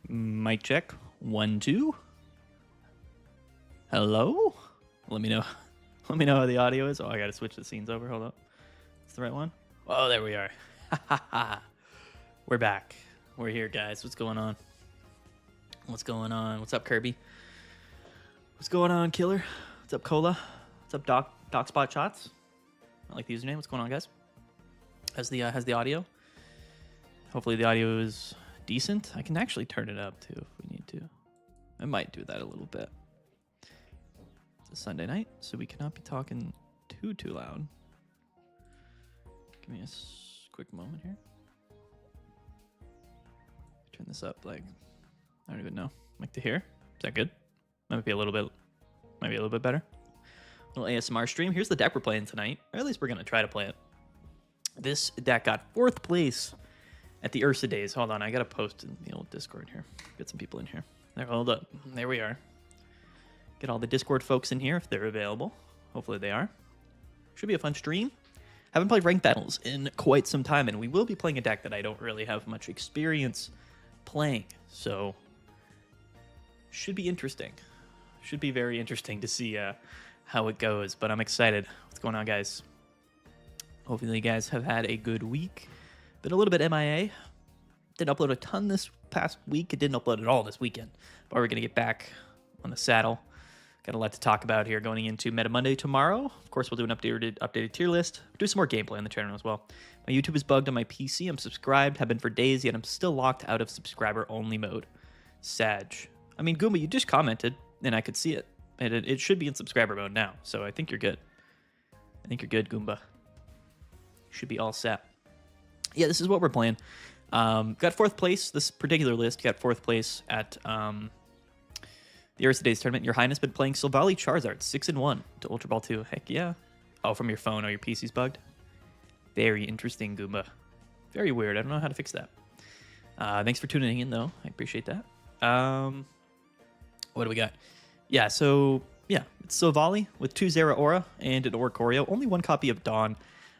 Mic check. 1, 2. Hello? Let me know. Let me know how the audio is. Oh, I gotta switch the scenes over. Hold up. Is the right one? Oh, there we are. We're back. We're here, guys. What's going on? What's going on? What's up, Kirby? What's going on, Killer? What's up, Cola? What's up, Doc Spot Shots? I like the username. What's going on, guys? How's the audio? Hopefully the audio is decent. I can actually turn it up too if we need to. I might do that a little bit. It's a Sunday night, so we cannot be talking too loud. Give me a quick moment here. Turn this up like I don't even know. Like to hear? Is that good? Might be a little bit, maybe a little bit better. A little ASMR stream. Here's the deck we're playing tonight, or at least we're gonna try to play it. This deck got 4th place at the Ursa Days. Hold on, I gotta post in the old Discord here. Get some people in here. There, hold up. There we are. Get all the Discord folks in here if they're available. Hopefully they are. Should be a fun stream. Haven't played ranked battles in quite some time, and we will be playing a deck that I don't really have much experience playing. So, should be interesting. Should be very interesting to see how it goes, but I'm excited. What's going on, guys? Hopefully you guys have had a good week. Been a little bit MIA. Didn't upload a ton this past week. It didn't upload at all this weekend. But we're going to get back on the saddle. Got a lot to talk about here going into Meta Monday tomorrow. Of course, we'll do an updated tier list. Do some more gameplay on the channel as well. My YouTube is bugged on my PC. I'm subscribed. Have been for days, yet I'm still locked out of subscriber-only mode. Sag. I mean, Goomba, you just commented, and I could see it. And it should be in subscriber mode now. So I think you're good. I think you're good, Goomba. Should be all set. Yeah, this is what we're playing. Got 4th place. This particular list got 4th place at the Ursa Days tournament. Your Highness been playing Silvally Charizard 6-1 to Ultra Ball 2. Heck yeah. Oh, from your phone. Oh, your PC's bugged. Very interesting, Goomba. Very weird. I don't know how to fix that. Thanks for tuning in, though. I appreciate that. What do we got? Yeah, so yeah, it's Silvally with 2 Zeraora and an Oricorio. Only 1 copy of Dawn.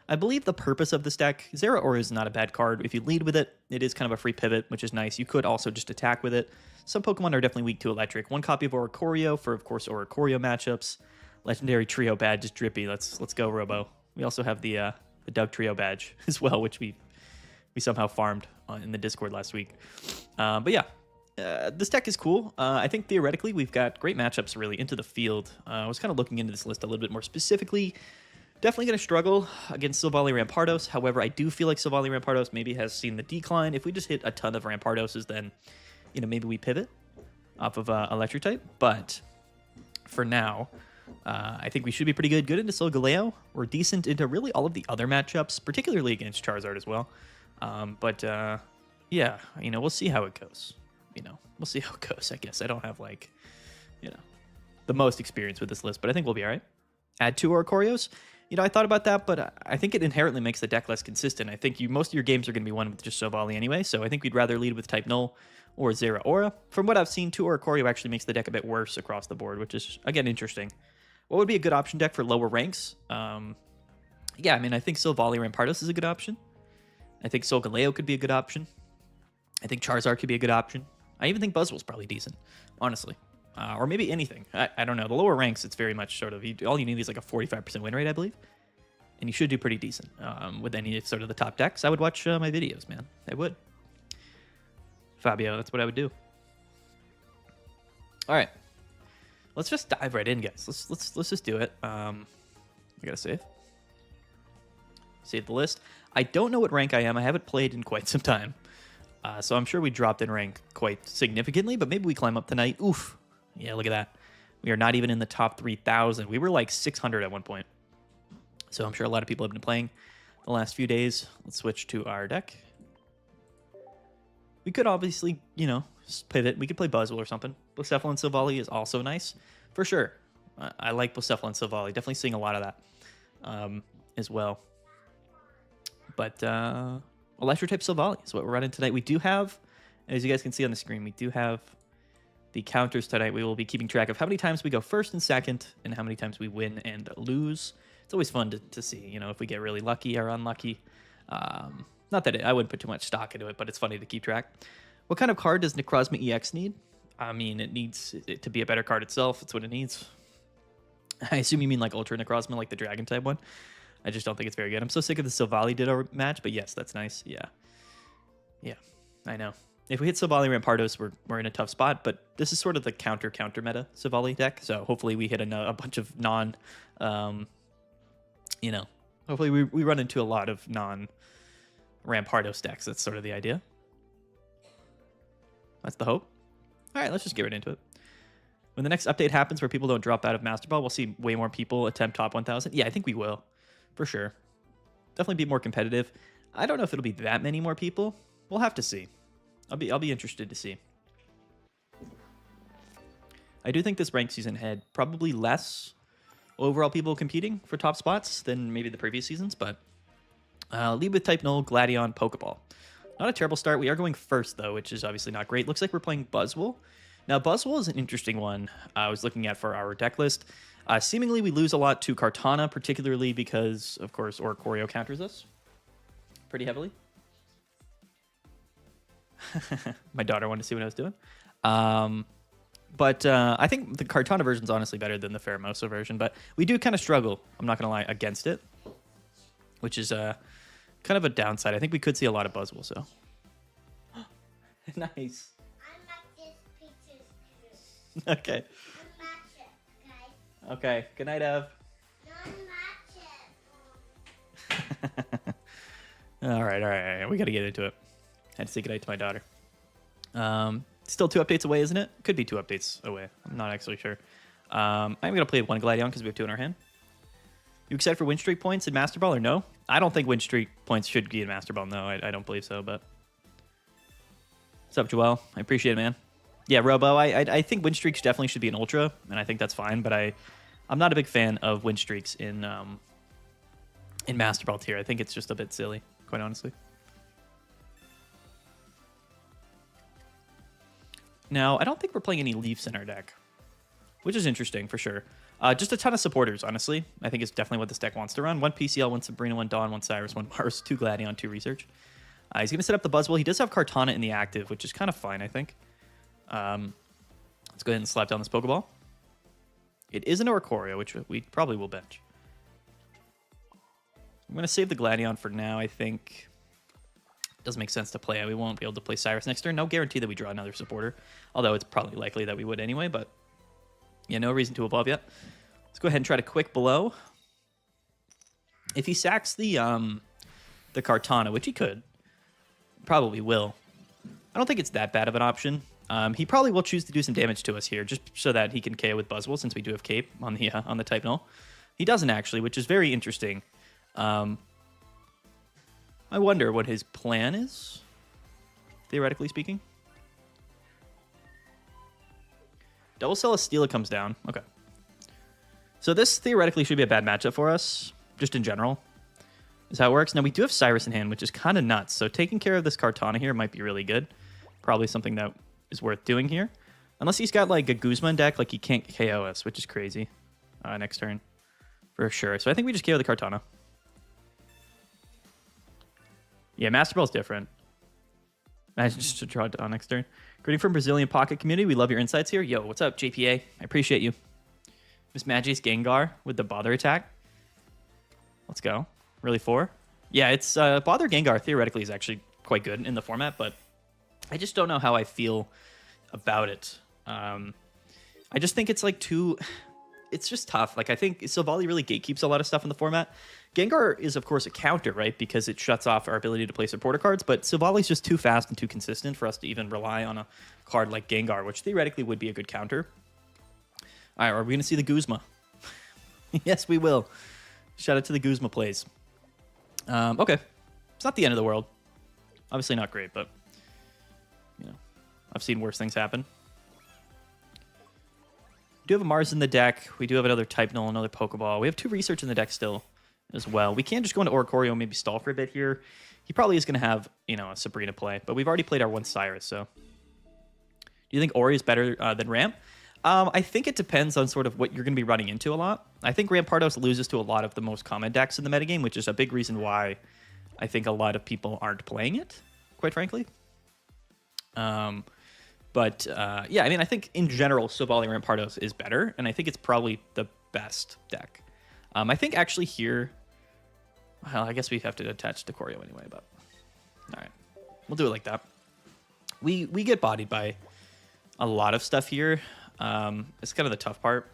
I believe the purpose of this deck, Zeraora is not a bad card. If you lead with it, it is kind of a free pivot, which is nice. You could also just attack with it. Some Pokemon are definitely weak to electric. 1 copy of Oricorio for, of course, Oricorio matchups. Legendary Trio badge is Drippy. Let's go, Robo. We also have the Doug Trio badge as well, which we somehow farmed in the Discord last week. But yeah, this deck is cool. I think theoretically we've got great matchups really into the field. I was kind of looking into this list a little bit more specifically. Definitely going to struggle against Silvally Rampardos. However, I do feel like Silvally Rampardos maybe has seen the decline. If we just hit a ton of Rampardoses, then, you know, maybe we pivot off of Electric type. But for now, I think we should be pretty good. Good into Solgaleo. We're decent into really all of the other matchups, particularly against Charizard as well. Yeah, you know, we'll see how it goes. You know, we'll see how it goes, I guess. I don't have, like, you know, the most experience with this list, but I think we'll be all right. Add 2 Oricorios. You know, I thought about that, but I think it inherently makes the deck less consistent. I think most of your games are going to be won with just Silvally anyway, so I think we'd rather lead with Type Null or Zeraora. From what I've seen, 2 Oricorio actually makes the deck a bit worse across the board, which is, again, interesting. What would be a good option deck for lower ranks? Yeah, I mean, I think Silvally Rampardos is a good option. I think Solgaleo could be a good option. I think Charizard could be a good option. I even think Buzzwell's probably decent, honestly. Or maybe anything. I don't know. The lower ranks, it's very much sort of, all you need is like a 45% win rate, I believe. And you should do pretty decent with any sort of the top decks. I would watch my videos, man. I would. Fabio, that's what I would do. All right. Let's just dive right in, guys. Let's just do it. I gotta save. Save the list. I don't know what rank I am. I haven't played in quite some time. So I'm sure we dropped in rank quite significantly, but maybe we climb up tonight. Oof. Yeah, look at that. We are not even in the top 3,000. We were like 600 at one point. So I'm sure a lot of people have been playing the last few days. Let's switch to our deck. We could obviously, you know, pivot. We could play Buzzwell or something. Buzzwell and Silvally is also nice. For sure. I like Buzzwell and Silvally. Definitely seeing a lot of that as well. But Electric type Silvally is what we're running tonight. We do have, as you guys can see on the screen, we do have the counters tonight. We will be keeping track of how many times we go first and second and how many times we win and lose. It's always fun to see, you know, if we get really lucky or unlucky. Not that I wouldn't put too much stock into it, but it's funny to keep track. What kind of card does Necrozma EX need? I mean, it needs it to be a better card itself. It's what it needs. I assume you mean like Ultra Necrozma, like the Dragon type one. I just don't think it's very good. I'm so sick of the Silvally Ditto match, but yes, that's nice. Yeah. Yeah, I know. If we hit Silvally Rampardos, we're in a tough spot, but this is sort of the counter meta Silvally deck, so hopefully we hit a bunch of non, you know, hopefully we run into a lot of non-Rampardos decks. That's sort of the idea. That's the hope. All right, let's just get right into it. When the next update happens where people don't drop out of Master Ball, we'll see way more people attempt top 1,000. Yeah, I think we will, for sure. Definitely be more competitive. I don't know if it'll be that many more people. We'll have to see. I'll be interested to see. I do think this ranked season had probably less overall people competing for top spots than maybe the previous seasons, but lead with type null, Gladion, Pokeball. Not a terrible start. We are going first, though, which is obviously not great. Looks like we're playing Buzzwell. Now, Buzzwell is an interesting one I was looking at for our deck list. Seemingly, we lose a lot to Kartana, particularly because, of course, Oricorio counters us pretty heavily. My daughter wanted to see what I was doing. But I think the Kartana version is honestly better than the Pheromosa version, but we do kind of struggle, I'm not going to lie, against it, which is kind of a downside. I think we could see a lot of Buzzwell, so. Nice. Okay. Okay. Good night, Ev. All right. We got to get into it. Had to say goodnight to my daughter. Still 2 updates away, isn't it? Could be 2 updates away. I'm not actually sure. I'm going to play 1 Gladion because we have 2 in our hand. You excited for win streak points in Master Ball or no? I don't think win streak points should be in Master Ball. No, I don't believe so, but... What's up, Joel? I appreciate it, man. Yeah, Robo, I think win streaks definitely should be an Ultra, and I think that's fine, but I'm not a big fan of win streaks in Master Ball tier. I think it's just a bit silly, quite honestly. Now, I don't think we're playing any Leafs in our deck, which is interesting for sure. Just a ton of supporters, honestly. I think it's definitely what this deck wants to run. 1 PCL, 1 Sabrina, 1 Dawn, 1 Cyrus, 1 Mars, 2 Gladion, 2 Research. He's going to set up the Buzzwell. He does have Kartana in the active, which is kind of fine, I think. Let's go ahead and slap down this Pokeball. It is an Oricorio, which we probably will bench. I'm going to save the Gladion for now, I think. Doesn't make sense to play it. We won't be able to play Cyrus next turn. No guarantee that we draw another supporter, although it's probably likely that we would anyway, but yeah, no reason to evolve yet. Let's go ahead and try to quick below. If he sacks the Kartana, which he could, probably will. I don't think it's that bad of an option. He probably will choose to do some damage to us here, just so that he can KO with Buzzwell, since we do have Cape on the type null. He doesn't actually, which is very interesting. I wonder what his plan is, theoretically speaking. Double Celesteela comes down. Okay. So this theoretically should be a bad matchup for us, just in general, is how it works. Now, we do have Cyrus in hand, which is kind of nuts. So taking care of this Kartana here might be really good. Probably something that is worth doing here. Unless he's got like a Guzman deck, like he can't KO us, which is crazy next turn for sure. So I think we just KO the Kartana. Yeah, Master Ball's different. Imagine just to draw it on next turn. Greeting from Brazilian Pocket Community. We love your insights here. Yo, what's up, JPA? I appreciate you. Miss Magi's Gengar with the Bother attack. Let's go. Really 4? Yeah, it's Bother Gengar theoretically is actually quite good in the format, but I just don't know how I feel about it. I just think it's like too... It's just tough. Like, I think Silvally really gatekeeps a lot of stuff in the format. Gengar is, of course, a counter, right? Because it shuts off our ability to play supporter cards, but Silvally's just too fast and too consistent for us to even rely on a card like Gengar, which theoretically would be a good counter. All right, are we going to see the Guzma? Yes, we will. Shout out to the Guzma plays. Okay. It's not the end of the world. Obviously not great, but, you know, I've seen worse things happen. We do have a Mars in the deck. We do have another Type Null, another Pokeball. We have 2 Research in the deck still as well. We can just go into Oricorio and maybe stall for a bit here. He probably is going to have, you know, a Sabrina play, but we've already played our 1 Cyrus, so. Do you think Ori is better than Ramp? I think it depends on sort of what you're going to be running into a lot. I think Rampardos loses to a lot of the most common decks in the metagame, which is a big reason why I think a lot of people aren't playing it, quite frankly. Yeah, I mean, I think in general, Sylvali Rampardos is better, and I think it's probably the best deck. I think actually here, well, I guess we have to attach to Choreo anyway, but all right, we'll do it like that. We get bodied by a lot of stuff here. It's kind of the tough part.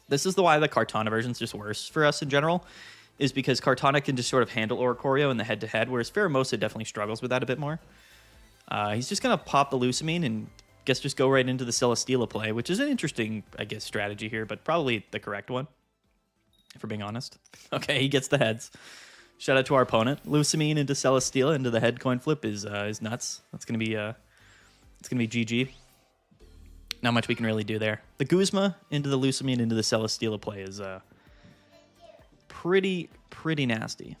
This is why the Kartana version is just worse for us in general, is because Kartana can just sort of handle Oricorio in the head-to-head, whereas Pheromosa definitely struggles with that a bit more. He's just going to pop the Lusamine and guess just go right into the Celesteela play, which is an interesting, I guess, strategy here, but probably the correct one, if we're being honest. Okay, he gets the heads. Shout out to our opponent. Lusamine into Celesteela into the head coin flip is nuts. That's going to be it's going to be GG. Not much we can really do there. The Guzma into the Lusamine into the Celesteela play is pretty nasty.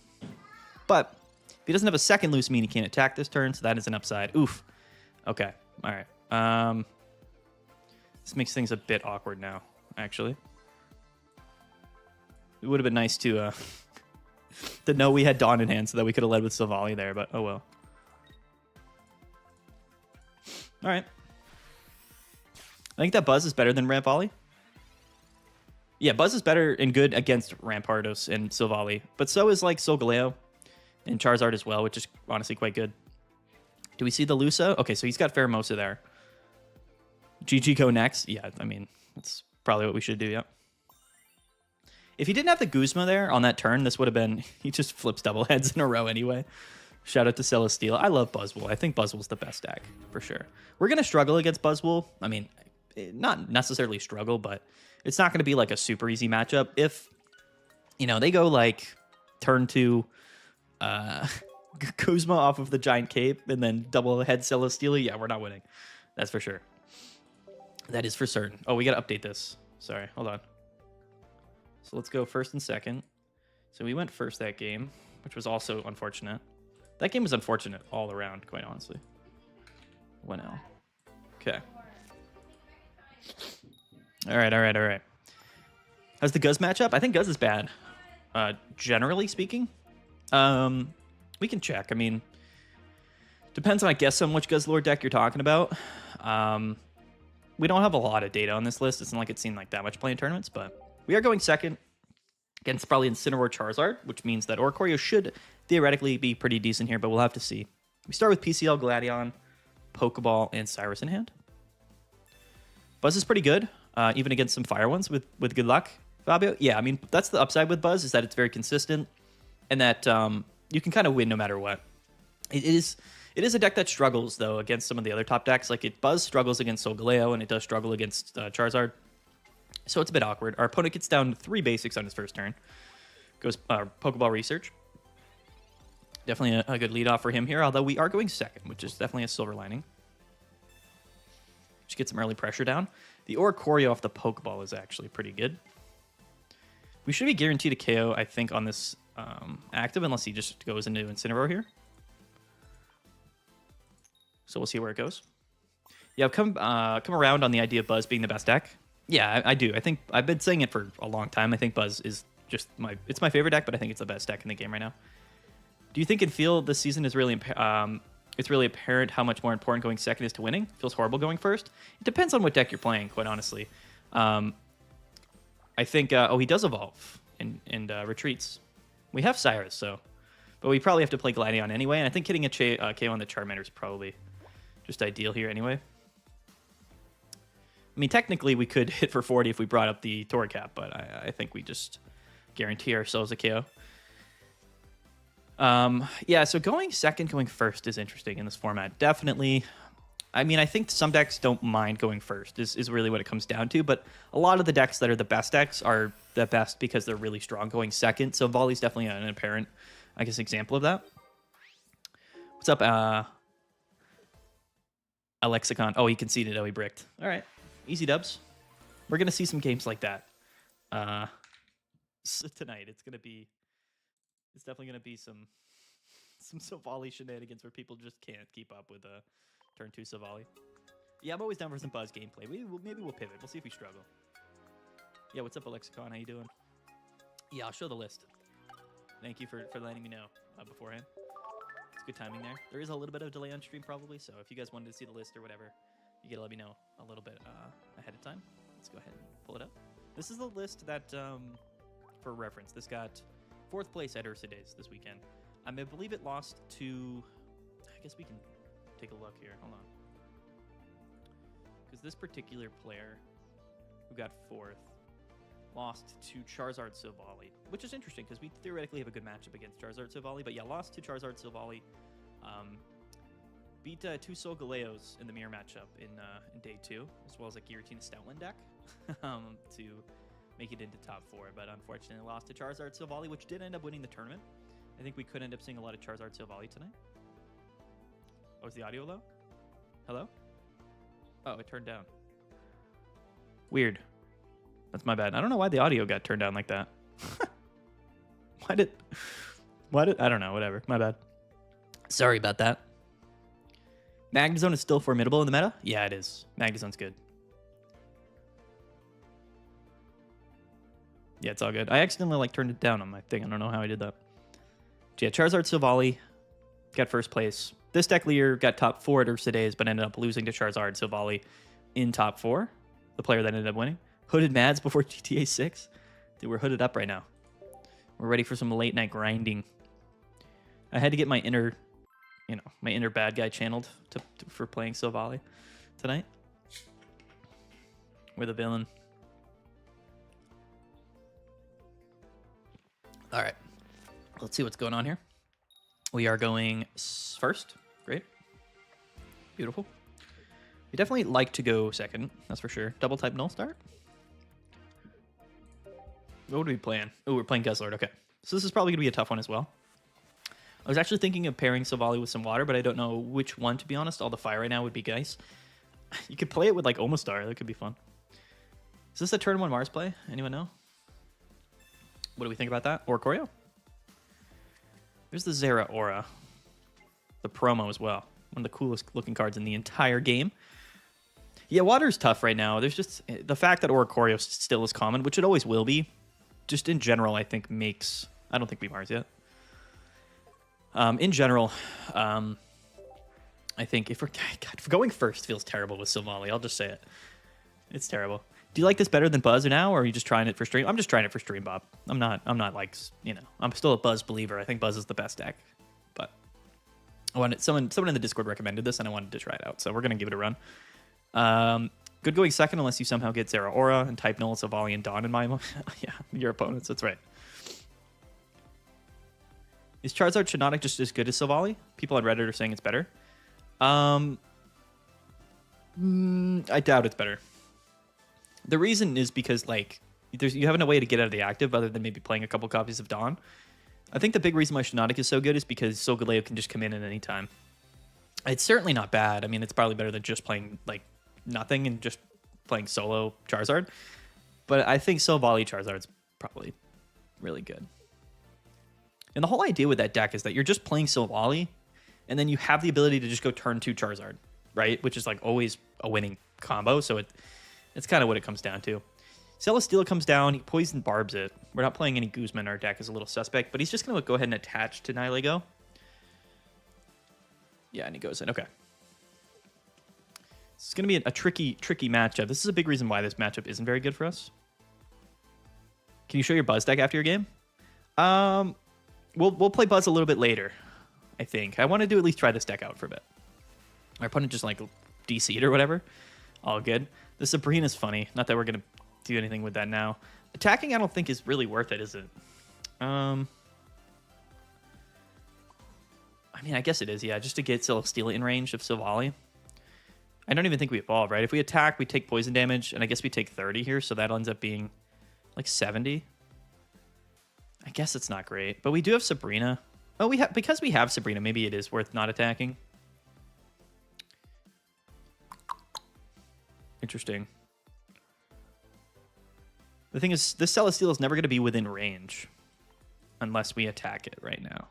But if he doesn't have a second Lusamine, he can't attack this turn, so that is an upside. Oof. Okay. All right. This makes things a bit awkward now, actually. It would have been nice to to know we had Dawn in hand so that we could have led with Sylvali there, but oh well. All right. I think that Buzz is better than Rampardos. Yeah, Buzz is better and good against Rampardos and Sylvali, but so is like Solgaleo and Charizard as well, which is honestly quite good. Do we see the Lusa? Okay, so he's got Pheromosa there. GG go next. Yeah, I mean, that's probably what we should do, yeah. If he didn't have the Guzma there on that turn, this would have been... He just flips double heads in a row anyway. Shout out to Celesteela. I love Buzzwell. I think Buzzwell's the best deck, for sure. We're going to struggle against Buzzwell. I mean, not necessarily struggle, but it's not going to be like a super easy matchup. If, you know, they go like turn 2 Kuzma off of the Giant Cape and then double head Celesteela, yeah, we're not winning. That's for sure. That is for certain. Oh, we got to update this. Sorry, hold on. So let's go first and second. So we went first that game, which was also unfortunate. That game was unfortunate all around, quite honestly. 1L. Okay. All right. How's the Guz matchup? I think Guz is bad, generally speaking. We can check. I mean, depends on, I guess, on which Guzzlord deck you're talking about. We don't have a lot of data on this list. It's not like it's seen like that much play in tournaments, but we are going second against probably Incineroar Charizard, which means that Oricorio should theoretically be pretty decent here, but we'll have to see. We start with PCL, Gladion, Pokeball, and Cyrus in hand. Buzz is pretty good, even against some fire ones with good luck, Fabio. Yeah, I mean, that's the upside with Buzz, is that it's very consistent, and that you can kind of win no matter what. It is a deck that struggles, though, against some of the other top decks. Like, Buzz struggles against Solgaleo, and it does struggle against Charizard. So it's a bit awkward. Our opponent gets down 3 basics on his first turn. Goes Pokeball Research. Definitely a good lead off for him here, although we are going second, which is definitely a silver lining. Just get some early pressure down. The Oricorio off the Pokeball is actually pretty good. We should be guaranteed a KO, I think, on this active, unless he just goes into Incineroar here. So we'll see where it goes. Yeah, I've come around on the idea of Buzz being the best deck. Yeah, I do. I think I've been saying it for a long time. I think Buzz is just it's my favorite deck, but I think it's the best deck in the game right now. Do you think in field this season is really it's really apparent how much more important going second is to winning? Feels horrible going first. It depends on what deck you're playing, quite honestly. I think he does evolve and retreats. We have Cyrus, so, but we probably have to play Gladion anyway. And I think hitting a KO on the Charmander is probably just ideal here anyway. I mean, technically, we could hit for 40 if we brought up the Torcap, but I think we just guarantee ourselves a KO. Yeah, so going second, going first is interesting in this format. Definitely. I mean, I think some decks don't mind going first is really what it comes down to, but a lot of the decks that are the best decks are the best because they're really strong going second. So Volley's definitely an apparent, I guess, example of that. What's up, Alexicon? Oh, he conceded. Oh, he bricked. All right. Easy dubs. We're going to see some games like that so tonight. It's definitely going to be some Savali shenanigans where people just can't keep up with turn 2 Savali. Yeah, I'm always down for some Buzz gameplay. Maybe we'll pivot. We'll see if we struggle. Yeah, what's up, Alexicon? How you doing? Yeah, I'll show the list. Thank you for letting me know beforehand. Let's good timing there. There is a little bit of delay on stream probably, so if you guys wanted to see the list or whatever, you gotta let me know a little bit ahead of time. Let's go ahead and pull it up. This is the list that, for reference, this got 4th place at Ursa Days this weekend. I believe it lost to... I guess we can take a look here. Hold on. Because this particular player who got 4th lost to Charizard Silvally, which is interesting because we theoretically have a good matchup against Charizard Silvally, but yeah, lost to Charizard Silvally. Beat 2 Solgaleos in the mirror matchup in day 2, as well as a Giratina Stoutland deck to make it into top 4, but unfortunately lost to Charizard Silvally, which did end up winning the tournament. I think we could end up seeing a lot of Charizard Silvally tonight. Oh, is the audio low? Hello? Oh, it turned down. Weird. That's my bad. I don't know why the audio got turned down like that. Why did... I don't know, whatever. My bad. Sorry about that. Magnezone is still formidable in the meta? Yeah, it is. Magnezone's good. Yeah, it's all good. I accidentally turned it down on my thing. I don't know how I did that. But yeah, Charizard Silvally got 1st place. This deck leader got top 4 at Ursa Days, but ended up losing to Charizard Silvally in top 4. The player that ended up winning. Hooded Mads before GTA 6. Dude, we're hooded up right now. We're ready for some late night grinding. I had to get my inner, my inner bad guy channeled for playing Silvally tonight. We're the villain. All right. Let's see what's going on here. We are going first. Great. Beautiful. We definitely like to go second. That's for sure. Double type null start. What would we playing? Oh, we're playing Guzzlord. Okay. So this is probably going to be a tough one as well. I was actually thinking of pairing Silvally with some water, but I don't know which one, to be honest. All the fire right now would be nice. You could play it with Omastar. That could be fun. Is this a turn 1 Mars play? Anyone know? What do we think about that? Oricorio? There's the Zera Aura. The promo as well. One of the coolest looking cards in the entire game. Yeah, water's tough right now. There's just the fact that Oricorio still is common, which it always will be, just in general, I think makes... I don't think we Mars yet. In general, I think if we're... God, going first feels terrible with Silvally. I'll just say it. It's terrible. Do you like this better than Buzz now, or are you just trying it for stream? I'm just trying it for stream, Bob. I'm not I'm still a Buzz believer. I think Buzz is the best deck. But I wanted someone in the Discord recommended this, and I wanted to try it out, so we're gonna give it a run. Good going second unless you somehow get Zera Aura and type Null, Silvally, and Dawn in my yeah, your opponents. That's right. Is Charizard Shiinotic just as good as Silvally? People on Reddit are saying it's better. I doubt it's better. The reason is because you have no way to get out of the active other than maybe playing a couple copies of Dawn. I think the big reason why Shiinotic is so good is because Solgaleo can just come in at any time. It's certainly not bad. I mean, it's probably better than just playing nothing and just playing solo Charizard. But I think Silvally Charizard's probably really good. And the whole idea with that deck is that you're just playing Silvally, and then you have the ability to just go turn 2 Charizard, right? Which is always a winning combo. So it's kind of what it comes down to. Celesteela comes down, he Poison Barbs it. We're not playing any Guzman. Our deck is a little suspect, but he's just going to go ahead and attach to Nihilego. Yeah, and he goes in. Okay. It's going to be a tricky matchup. This is a big reason why this matchup isn't very good for us. Can you show your Buzz deck after your game? We'll play Buzz a little bit later, I think. I wanted to at least try this deck out for a bit. Our opponent just DC'd or whatever. All good. The Sabrina's funny. Not that we're going to do anything with that now. Attacking, I don't think is really worth it, is it? I mean, I guess it is, yeah, just to get Celesteela in range of Silvally. I don't even think we evolve, right? If we attack, we take poison damage, and I guess we take 30 here, so that ends up being 70. I guess it's not great, but we do have Sabrina. Oh, because we have Sabrina, maybe it is worth not attacking. Interesting. The thing is, this Celesteela is never going to be within range unless we attack it right now,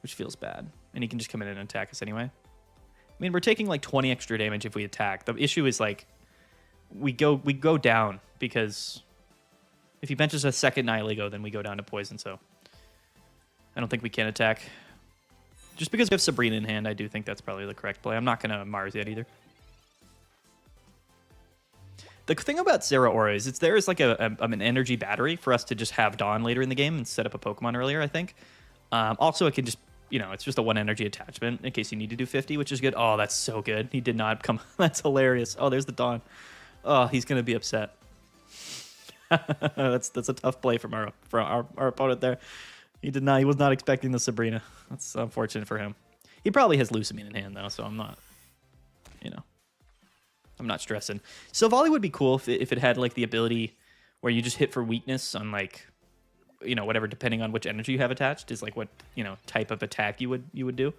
which feels bad. And he can just come in and attack us anyway. I mean, we're taking 20 extra damage if we attack. The issue is we go down because if he benches a second Nihilego, then we go down to poison. So I don't think we can attack. Just because we have Sabrina in hand, I do think that's probably the correct play. I'm not going to Mars yet either. The thing about Zeraora is there is like an energy battery for us to just have Dawn later in the game and set up a Pokemon earlier, I think. Also, it can just, it's just a 1 energy attachment in case you need to do 50, which is good. Oh, that's so good. He did not come. That's hilarious. Oh, there's the Dawn. Oh, he's going to be upset. That's a tough play from our opponent there. He was not expecting the Sabrina. That's unfortunate for him. He probably has Lusamine in hand though, so I'm not, I'm not stressing. Silvally would be cool if it had like the ability where you just hit for weakness on like, whatever, depending on which energy you have attached is like what, type of attack you would do.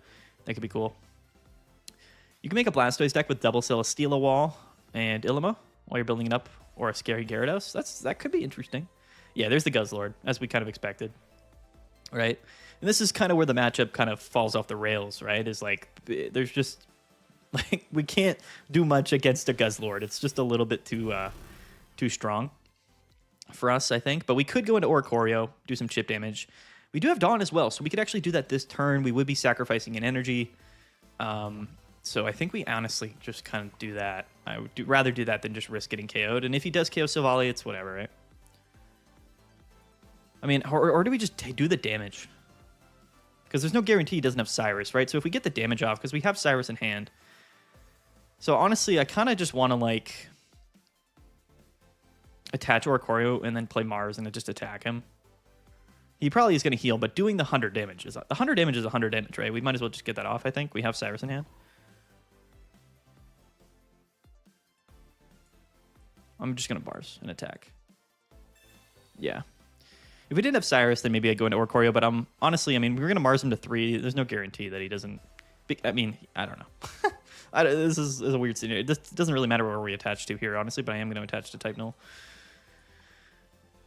That could be cool. You can make a Blastoise deck with double Celesteela Wall and Illima while you're building it up, or a Scary Gyarados. That could be interesting. Yeah, there's the Guzzlord, as we kind of expected. Right? And this is kind of where the matchup kind of falls off the rails, right? Is like, there's just, like, we can't do much against a Guzzlord. It's just a little bit too strong for us, I think. But we could go into Oricorio, do some chip damage. We do have Dawn as well, so we could actually do that this turn. We would be sacrificing an energy. So I think we honestly just kind of do that. I would rather do that than just risk getting KO'd. And if he does KO Silvally, it's whatever, right? I mean, or do we just do the damage? Because there's no guarantee he doesn't have Cyrus, right? So if we get the damage off, because we have Cyrus in hand. So honestly, I kind of just want to, like, attach Oricorio and then play Mars and then just attack him. He probably is going to heal, but doing the 100 damage is 100 damage is 100 damage, right? We might as well just get that off, I think. We have Cyrus in hand. I'm just going to Bars and attack. Yeah. If we didn't have Cyrus, then maybe I'd go into Oricorio, but honestly, I mean, we're going to Mars him to 3. There's no guarantee that he doesn't... I mean, I don't know. This is a weird scenario. This doesn't really matter where we attach to here, honestly, but I am going to attach to Type Null.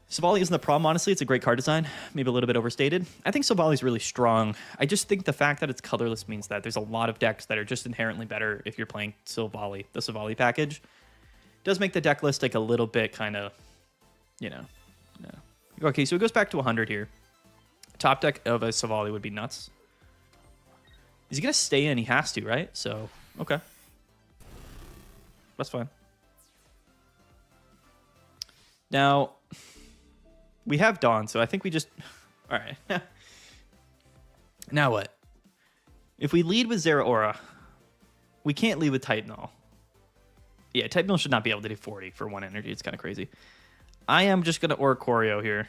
Silvally isn't the problem, honestly. It's a great card design. Maybe a little bit overstated. I think Silvally's really strong. I just think the fact that it's colorless means that there's a lot of decks that are just inherently better if you're playing Silvally, the Silvally package. It does make the deck list like a little bit kind of, no. Okay, so it goes back to 100 here. Top deck of a Silvally would be nuts. Is he going to stay in? He has to, right? So, okay. That's fine. Now, we have Dawn, so I think we just... All right. Now what? If we lead with Zeraora, we can't lead with Type Null. Yeah, Type Null should not be able to do 40 for 1 energy. It's kind of crazy. I am just going to Oricorio here.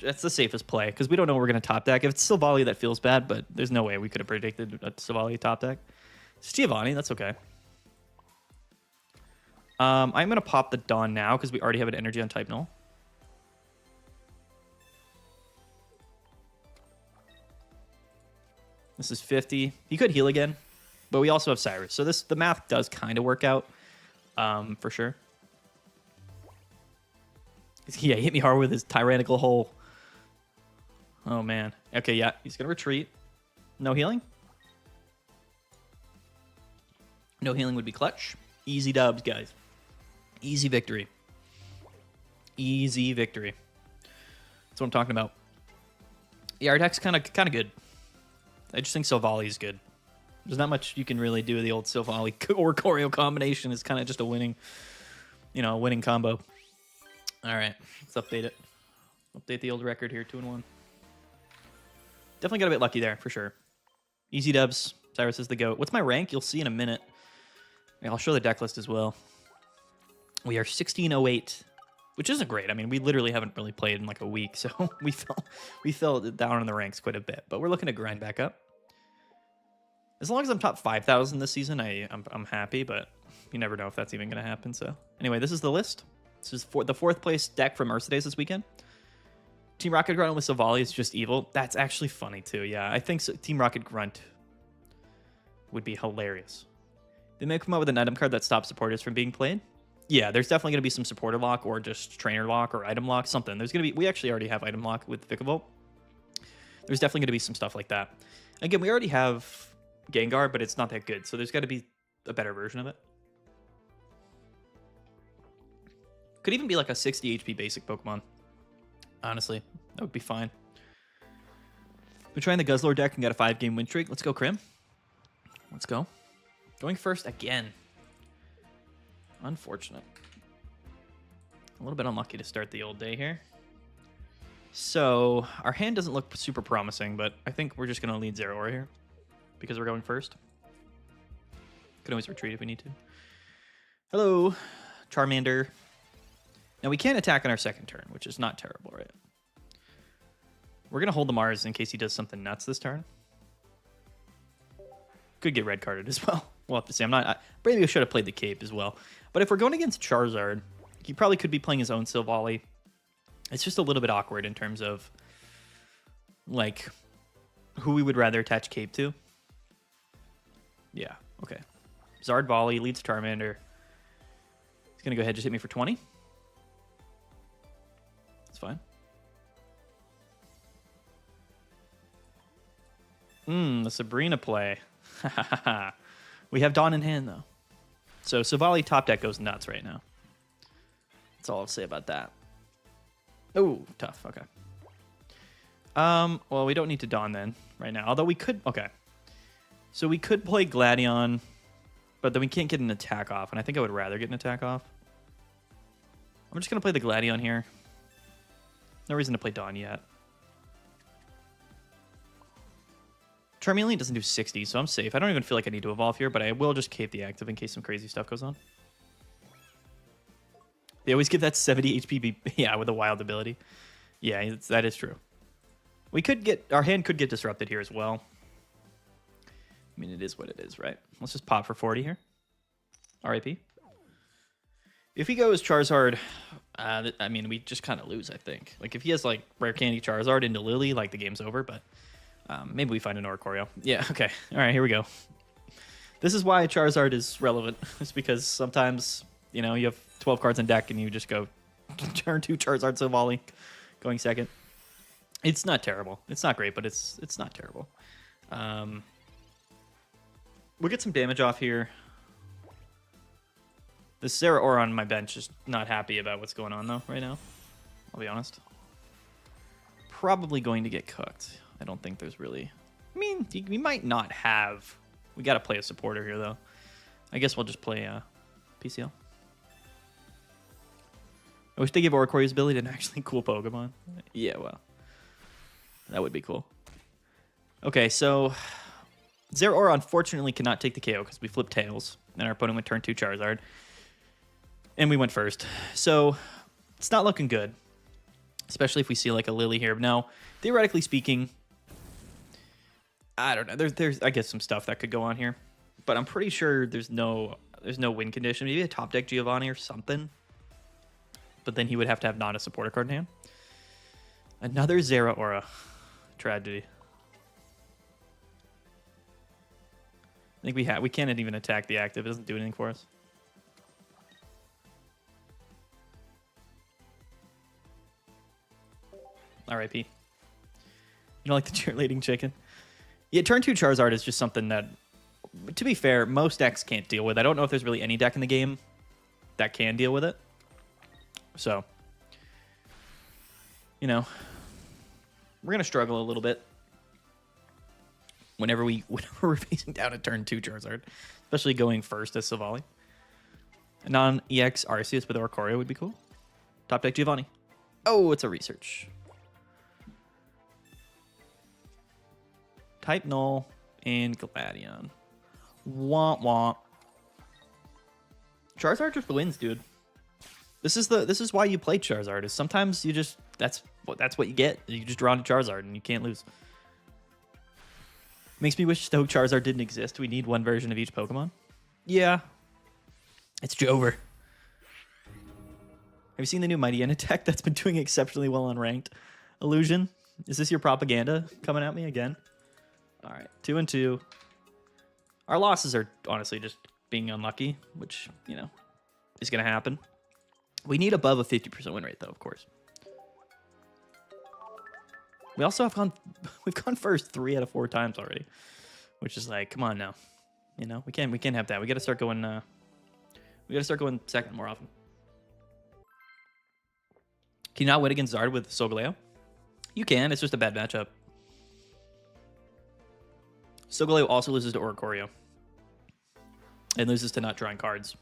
That's the safest play, because we don't know we're going to top deck. If it's Silvally, that feels bad, but there's no way we could have predicted a Silvally top deck. It's Giovanni, that's okay. I'm going to pop the Dawn now, because we already have an energy on Type Null. This is 50. He could heal again, but we also have Cyrus. So the math does kind of work out, for sure. Yeah, he hit me hard with his tyrannical hole. Oh, man. Okay, yeah, he's going to retreat. No healing? No healing would be clutch. Easy dubs, guys. Easy victory. Easy victory. That's what I'm talking about. Yeah, our deck's kind of good. I just think Silvally is good. There's not much you can really do with the old Silvally or Oricorio combination. It's kind of just a winning combo. All right, let's update it. Update the old record here, 2-1. Definitely got a bit lucky there, for sure. Easy dubs. Cyrus is the GOAT. What's my rank? You'll see in a minute. Yeah, I'll show the deck list as well. We are 1608, which isn't great. I mean, we literally haven't really played in like a week, so we fell down in the ranks quite a bit. But we're looking to grind back up. As long as I'm top 5,000 this season, I'm happy, but you never know if that's even going to happen. So anyway, this is the list. This is the 4th place deck from Mercedes this weekend. Team Rocket Grunt with Silvally is just evil. That's actually funny too. Yeah, I think so. Team Rocket Grunt would be hilarious. They may come up with an item card that stops supporters from being played. Yeah, there's definitely going to be some supporter lock or just trainer lock or item lock, something. There's going to be, we actually already have item lock with Vikavolt. There's definitely going to be some stuff like that. Again, we already have Gengar, but it's not that good. So there's got to be a better version of it. Could even be like a 60 HP basic Pokemon. Honestly, that would be fine. Been trying the Guzzlord deck and got a 5-game win streak. Let's go, Crim. Let's go. Going first again. Unfortunate. A little bit unlucky to start the old day here. So, our hand doesn't look super promising, but I think we're just going to lead 0 here because we're going first. Can always retreat if we need to. Hello, Charmander. Now, we can't attack on our second turn, which is not terrible, right? We're going to hold the Mars in case he does something nuts this turn. Could get red carded as well. We'll have to see. Maybe I should have played the Cape as well. But if we're going against Charizard, he probably could be playing his own Silvally. It's just a little bit awkward in terms of, like, who we would rather attach Cape to. Yeah, okay. Zard Volley leads Charmander. He's going to go ahead and just hit me for 20. That's fine. The Sabrina play. We have Dawn in hand, though. So Silvally top deck goes nuts right now. That's all I'll say about that. Oh, tough. Okay. Well, we don't need to Dawn then right now. Although we could... Okay. So we could play Gladion, but then we can't get an attack off, and I think I would rather get an attack off. I'm just going to play the Gladion here. No reason to play Dawn yet. Charmeleon doesn't do 60, so I'm safe. I don't even feel like I need to evolve here, but I will just cape the active in case some crazy stuff goes on. They always give that 70 HP, yeah, with a wild ability. Yeah, that is true. We could get... Our hand could get disrupted here as well. I mean, it is what it is, right? Let's just pop for 40 here. RIP. If he goes Charizard, I mean, we just kind of lose, I think. Like, if he has, like, Rare Candy Charizard into Lily, like, the game's over, but... maybe we find an Oricorio. Yeah, okay. All right, here we go. This is why Charizard is relevant. It's because sometimes, you know, you have 12 cards in deck and you just go turn 2 Charizard Silvally going second. It's not terrible. It's not great, but it's not terrible. We'll get some damage off here. The Sarah Aura on my bench is not happy about what's going on, though, right now. I'll be honest. Probably going to get cooked. I don't think there's really... I mean, we might not have... We got to play a supporter here, though. I guess we'll just play PCL. I wish they gave Oricorio's ability to actually cool Pokemon. Yeah, well. That would be cool. Okay, so... Zeraora unfortunately cannot take the KO because we flipped Tails. And our opponent went turn 2 Charizard. And we went first. So, it's not looking good. Especially if we see like a Lily here. Now, theoretically speaking... I don't know. There's I guess some stuff that could go on here, but I'm pretty sure there's no win condition. Maybe a top deck Giovanni or something. But then he would have to have not a supporter card in hand. Another Zeraora. Tragedy. I think we can't even attack the active. It doesn't do anything for us. RIP. You don't like the cheerleading chicken? Yeah, turn 2 Charizard is just something that, to be fair, most decks can't deal with. I don't know if there's really any deck in the game that can deal with it. So, you know, we're going to struggle a little bit whenever we're facing down a turn 2 Charizard, especially going first as Silvally. A non-EX Arceus with Oricorio would be cool. Top deck Giovanni. Oh, it's a research. Type Null and Gladion. Womp womp. Charizard just wins, dude. This is why you play Charizard. Is sometimes you just that's what you get. You just draw into Charizard and you can't lose. Makes me wish though Charizard didn't exist. We need one version of each Pokemon. Yeah. It's Jover. Have you seen the new Mighty N attack that's been doing exceptionally well on ranked? Illusion? Is this your propaganda coming at me again? All right, 2 and 2. Our losses are honestly just being unlucky, which, you know, is going to happen. We need above a 50% win rate, though, of course. We also have we've gone first 3 out of 4 times already, which is like, come on now, you know, we can't have that. We got to start going. We got to start going second more often. Can you not win against Zard with Solgaleo? You can. It's just a bad matchup. Solgaleo also loses to Oricorio. And loses to not drawing cards.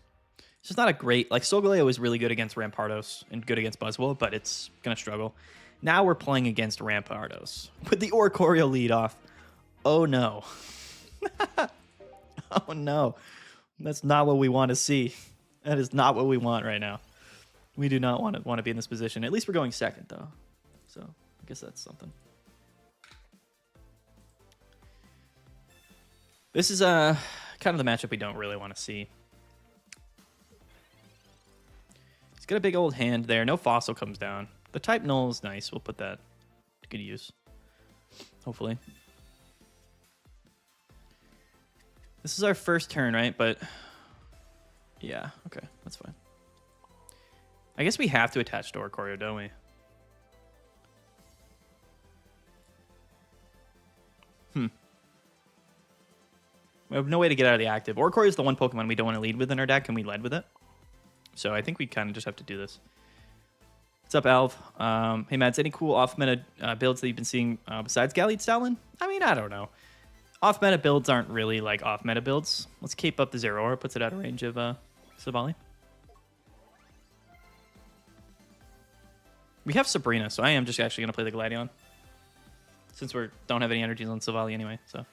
It's just not a great... Like, Solgaleo is really good against Rampardos and good against Buzzwell, but it's going to struggle. Now we're playing against Rampardos with the Oricorio lead off. Oh, no. Oh, no. That's not what we want to see. That is not what we want right now. We do not want to be in this position. At least we're going second, though. So, I guess that's something. This is kind of the matchup we don't really want to see. He's got a big old hand there. No fossil comes down. The type null is nice. We'll put that to good use. Hopefully. This is our first turn, right? But yeah, okay, that's fine. I guess we have to attach to Oricorio, don't we? We have no way to get out of the active. Oricorio is the one Pokemon we don't want to lead with in our deck, and we led with it. So I think we kind of just have to do this. What's up, Alv? Hey, Mads, any cool off-meta builds that you've been seeing besides Gallied Stalin? I mean, I don't know. Off-meta builds aren't really like off-meta builds. Let's cape up the Zeraora. Puts it out of range of Savali. We have Sabrina, so I am just actually going to play the Gladion. Since we don't have any energies on Savali anyway, so...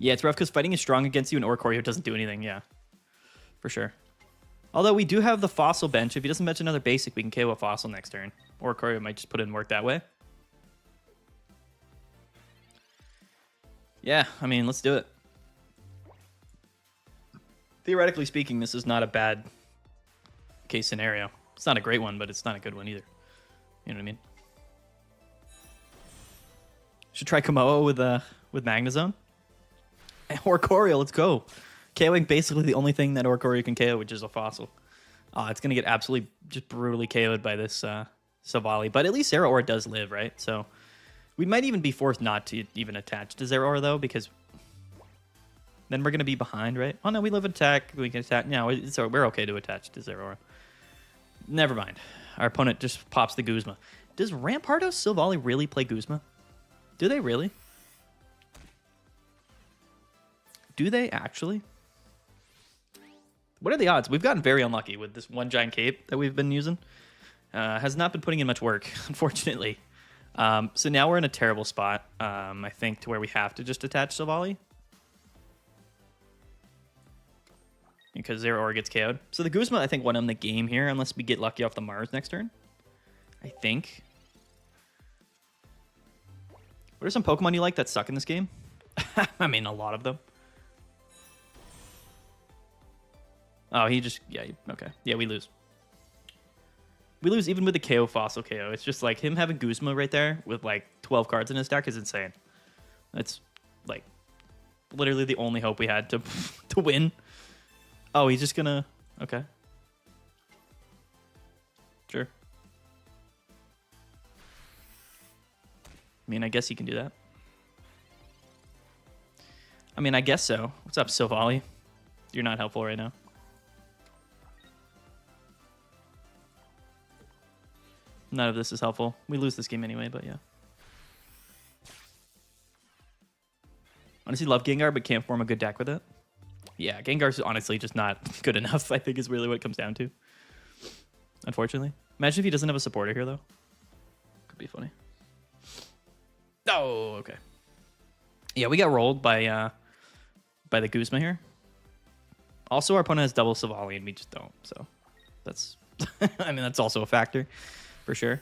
Yeah, it's rough because fighting is strong against you and Oricorio doesn't do anything, yeah. For sure. Although we do have the Fossil bench. If he doesn't match another basic, we can KO a Fossil next turn. Oricorio might just put in work that way. Yeah, I mean, let's do it. Theoretically speaking, this is not a bad case scenario. It's not a great one, but it's not a good one either. You know what I mean? Should try Komoa with Magnezone. Oricorio, let's go. KOing basically the only thing that Oricorio can KO, which is a Fossil. It's going to get absolutely just brutally KO'd by this Savali. But at least Zeraora does live, right? So we might even be forced not to even attach to Zeraora, though, because then we're going to be behind, right? Oh, no, we live attack. We can attack. No, we're okay to attach to Zeraora. Never mind. Our opponent just pops the Guzma. Does Rampardos Savali really play Guzma? Do they really? Do they actually? What are the odds? We've gotten very unlucky with this one giant cape that we've been using. Has not been putting in much work, unfortunately. So now we're in a terrible spot, I think, to where we have to just attach Savali. Because Zeraora gets KO'd. So the Guzma, I think, won on the game here, unless we get lucky off the Mars next turn. I think. What are some Pokemon you like that suck in this game? I mean, a lot of them. Oh, he just... Yeah, okay. Yeah, we lose. We lose even with the KO Fossil KO. It's just like him having Guzma right there with like 12 cards in his deck is insane. That's like literally the only hope we had to win. Oh, he's just gonna... Okay. Sure. I mean, I guess he can do that. I mean, I guess so. What's up, Savali? You're not helpful right now. None of this is helpful. We lose this game anyway, but yeah. Honestly, love Gengar, but can't form a good deck with it. Yeah, Gengar's honestly just not good enough, I think is really what it comes down to. Unfortunately. Imagine if he doesn't have a supporter here, though. Could be funny. Oh, okay. Yeah, we got rolled by the Guzma here. Also, our opponent has double Savali, and we just don't. So that's... I mean, that's also a factor. For sure.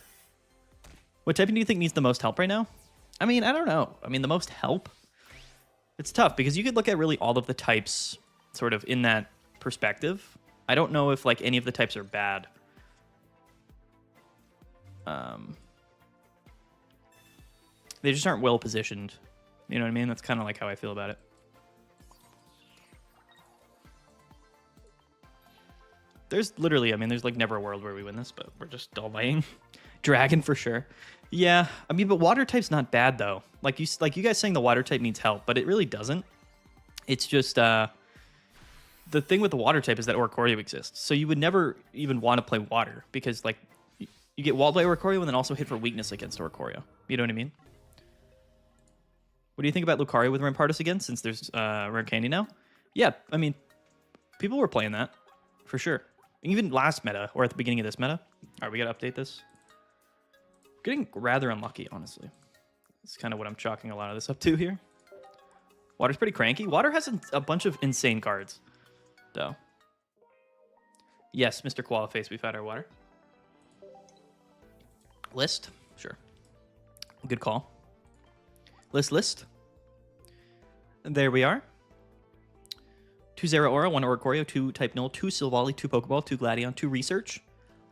What type do you think needs the most help right now? I mean, I don't know. I mean, the most help? It's tough because you could look at really all of the types sort of in that perspective. I don't know if like any of the types are bad. They just aren't well positioned. You know what I mean? That's kind of like how I feel about it. There's literally, I mean, there's like never a world where we win this, but we're just all laying. Dragon for sure. Yeah, I mean, but water type's not bad though. Like you guys saying the water type needs help, but it really doesn't. It's just the thing with the water type is that Oricorio exists, so you would never even want to play water because like You get walled by Oricorio and then also hit for weakness against Oricorio. You know what I mean? What do you think about Lucario with Rampardos again, since there's Rare Candy now? Yeah, I mean, people were playing that, for sure. Even last meta, or at the beginning of this meta. All right, we got to update this. Getting rather unlucky, honestly. That's kind of what I'm chalking a lot of this up to here. Water's pretty cranky. Water has a bunch of insane cards, though. Yes, Mr. Qualiface, we've had our water. List? Sure. Good call. List. And there we are. 2 Zera Aura, 1 Oricorio, 2 Type Null, 2 Silvally, 2 Pokeball, 2 Gladion, 2 Research,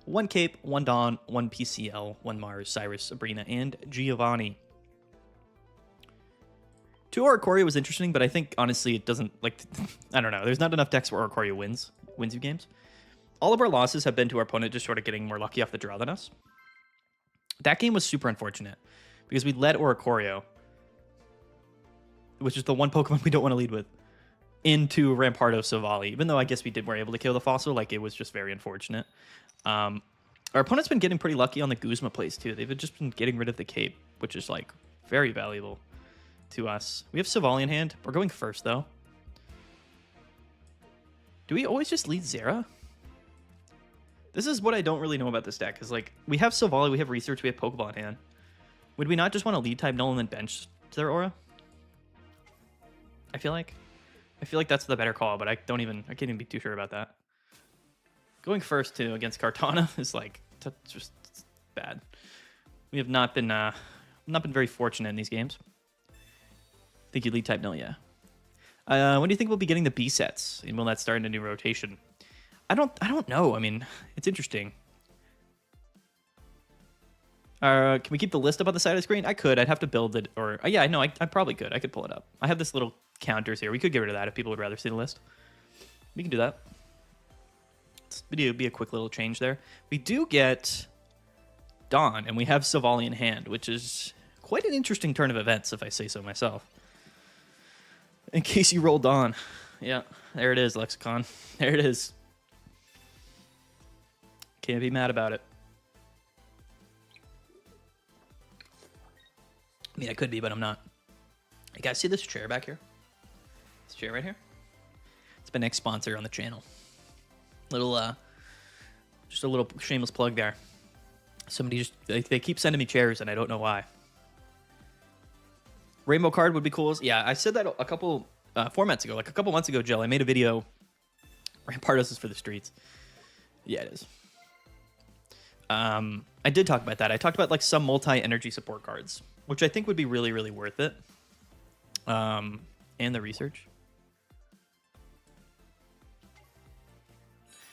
1 Cape, 1 Dawn, 1 PCL, 1 Mars, Cyrus, Sabrina, and Giovanni. 2 Oricorio was interesting, but I think, honestly, it doesn't, like, I don't know. There's not enough decks where Oricorio wins you games. All of our losses have been to our opponent just sort of getting more lucky off the draw than us. That game was super unfortunate because we led Oricorio, which is the one Pokemon we don't want to lead with, into Rampardos Silvally. Even though I guess were able to kill the fossil, like, it was just very unfortunate. Our opponent's been getting pretty lucky on the Guzma plays too. They've just been getting rid of the cape, which is like very valuable to us. We have Silvally in hand. We're going first though. Do we always just lead Zera? This is what I don't really know about this deck, because like we have Silvally, we have Research, we have Pokeball in hand. Would we not just want to lead type Null and then bench their Aura? I feel like that's the better call, but I can't even be too sure about that. Going first too against Kartana is like just bad. We have not been very fortunate in these games. Think you lead type Null, yeah. When do you think we'll be getting the B sets? And will that start in a new rotation? I don't know. I mean, it's interesting. Can we keep the list up on the side of the screen? I could. I'd have to build it, or yeah, no, I probably could. I could pull it up. I have this little counters here. We could get rid of that if people would rather see the list. We can do that. This video would be a quick little change there. We do get Dawn, and we have Silvally in hand, which is quite an interesting turn of events, if I say so myself. In case you roll Dawn. Yeah, there it is, Lexicon. There it is. Can't be mad about it. I mean, I could be, but I'm not. You guys see this chair back here? This chair right here? It's been next sponsor on the channel. Just a little shameless plug there. Somebody they keep sending me chairs, and I don't know why. Rainbow card would be cool. Yeah, I said that a couple formats ago, like a couple months ago, Jill. I made a video. Rampardos is for the streets. Yeah, it is. I did talk about that. I talked about like some multi-energy support cards, which I think would be really, really worth it. And the research.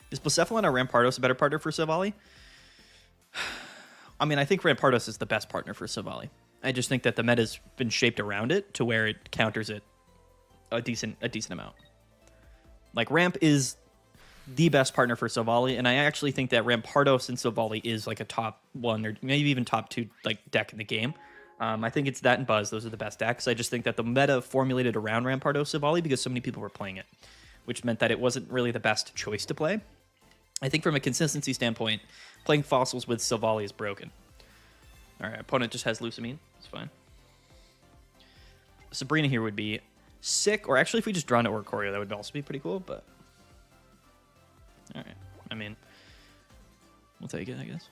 Is Blacephalon or Rampardos a better partner for Silvally? I mean, I think Rampardos is the best partner for Silvally. I just think that the meta's been shaped around it to where it counters it a decent amount. Like, Ramp is the best partner for Silvally, and I actually think that Rampardos and Silvally is like a top 1 or maybe even top 2 like deck in the game. I think it's that and Buzz. Those are the best decks. I just think that the meta formulated around Rampardos Silvally because so many people were playing it, which meant that it wasn't really the best choice to play. I think from a consistency standpoint, playing Fossils with Silvally is broken. All right, opponent just has Lucamine. It's fine. Sabrina here would be sick, or actually if we just draw into Oricorio, that would also be pretty cool, but... All right, I mean, we'll take it, I guess.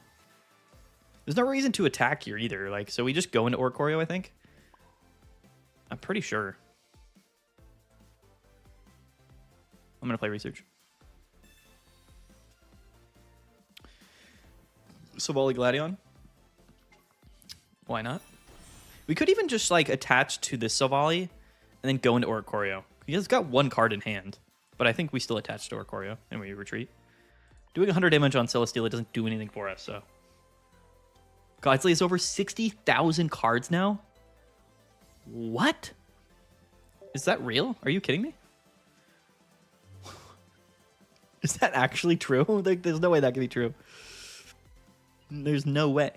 There's no reason to attack here either, like, so we just go into Oricorio, I think. I'm pretty sure. I'm gonna play Research. Silvally Gladion. Why not? We could even just like attach to this Silvally and then go into Oricorio. He's got 1 card in hand, but I think we still attach to Oricorio and we retreat. Doing 100 damage on Celesteela doesn't do anything for us, so. Godsley is over 60,000 cards now? What? Is that real? Are you kidding me? Is that actually true? Like, there's no way that could be true. There's no way.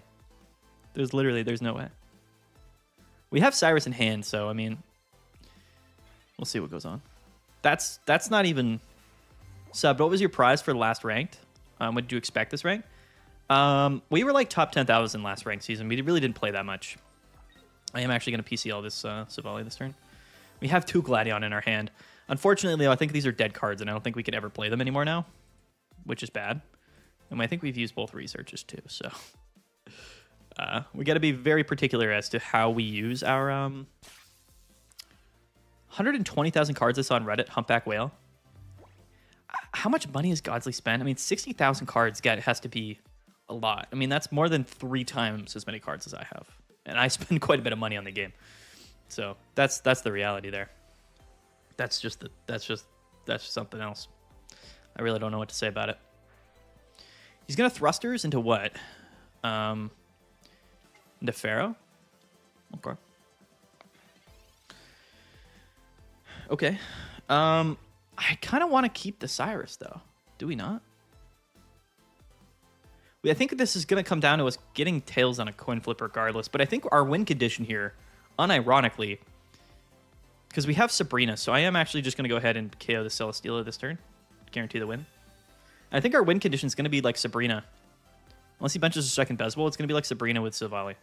There's no way. We have Cyrus in hand, so I mean, we'll see what goes on. That's not even subbed. What was your prize for the last ranked? What did you expect this rank? We were like top 10,000 last ranked season. We really didn't play that much. I am actually going to PCL this Savali this turn. We have 2 Gladion in our hand. Unfortunately, though, I think these are dead cards, and I don't think we can ever play them anymore now, which is bad. And I think we've used both researches too, so we got to be very particular as to how we use our 120,000 cards I saw on Reddit. Humpback Whale. How much money has Godsley spent? I mean, 60,000 cards has to be a lot. I mean, that's more than 3 times as many cards as I have, and I spend quite a bit of money on the game. So that's the reality there. That's just something else. I really don't know what to say about it. He's gonna thrusters into what? Into Pharaoh? Okay. Okay. I kind of want to keep the Cyrus though. Do we not? I think this is gonna come down to us getting tails on a coin flip regardless. But I think our win condition here, unironically, because we have Sabrina, so I am actually just gonna go ahead and KO the Celesteela this turn, guarantee the win. I think our win condition is going to be like Sabrina. Unless he benches a second Buzzwell, it's going to be like Sabrina with Savali.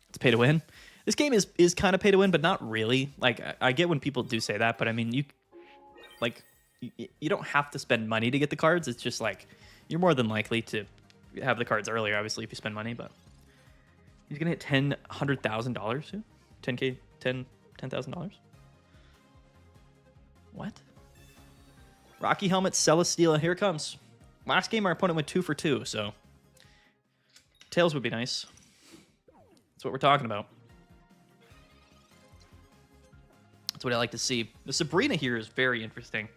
It's pay to win. This game is kind of pay to win, but not really. Like, I get when people do say that, but I mean, you don't have to spend money to get the cards. It's just like, you're more than likely to have the cards earlier, obviously, if you spend money, but he's going to hit $100,000 too? $10,000? What? Rocky Helmet, Celesteela, here it comes. Last game, our opponent went 2 for 2, so tails would be nice. That's what we're talking about. That's what I like to see. The Sabrina here is very interesting.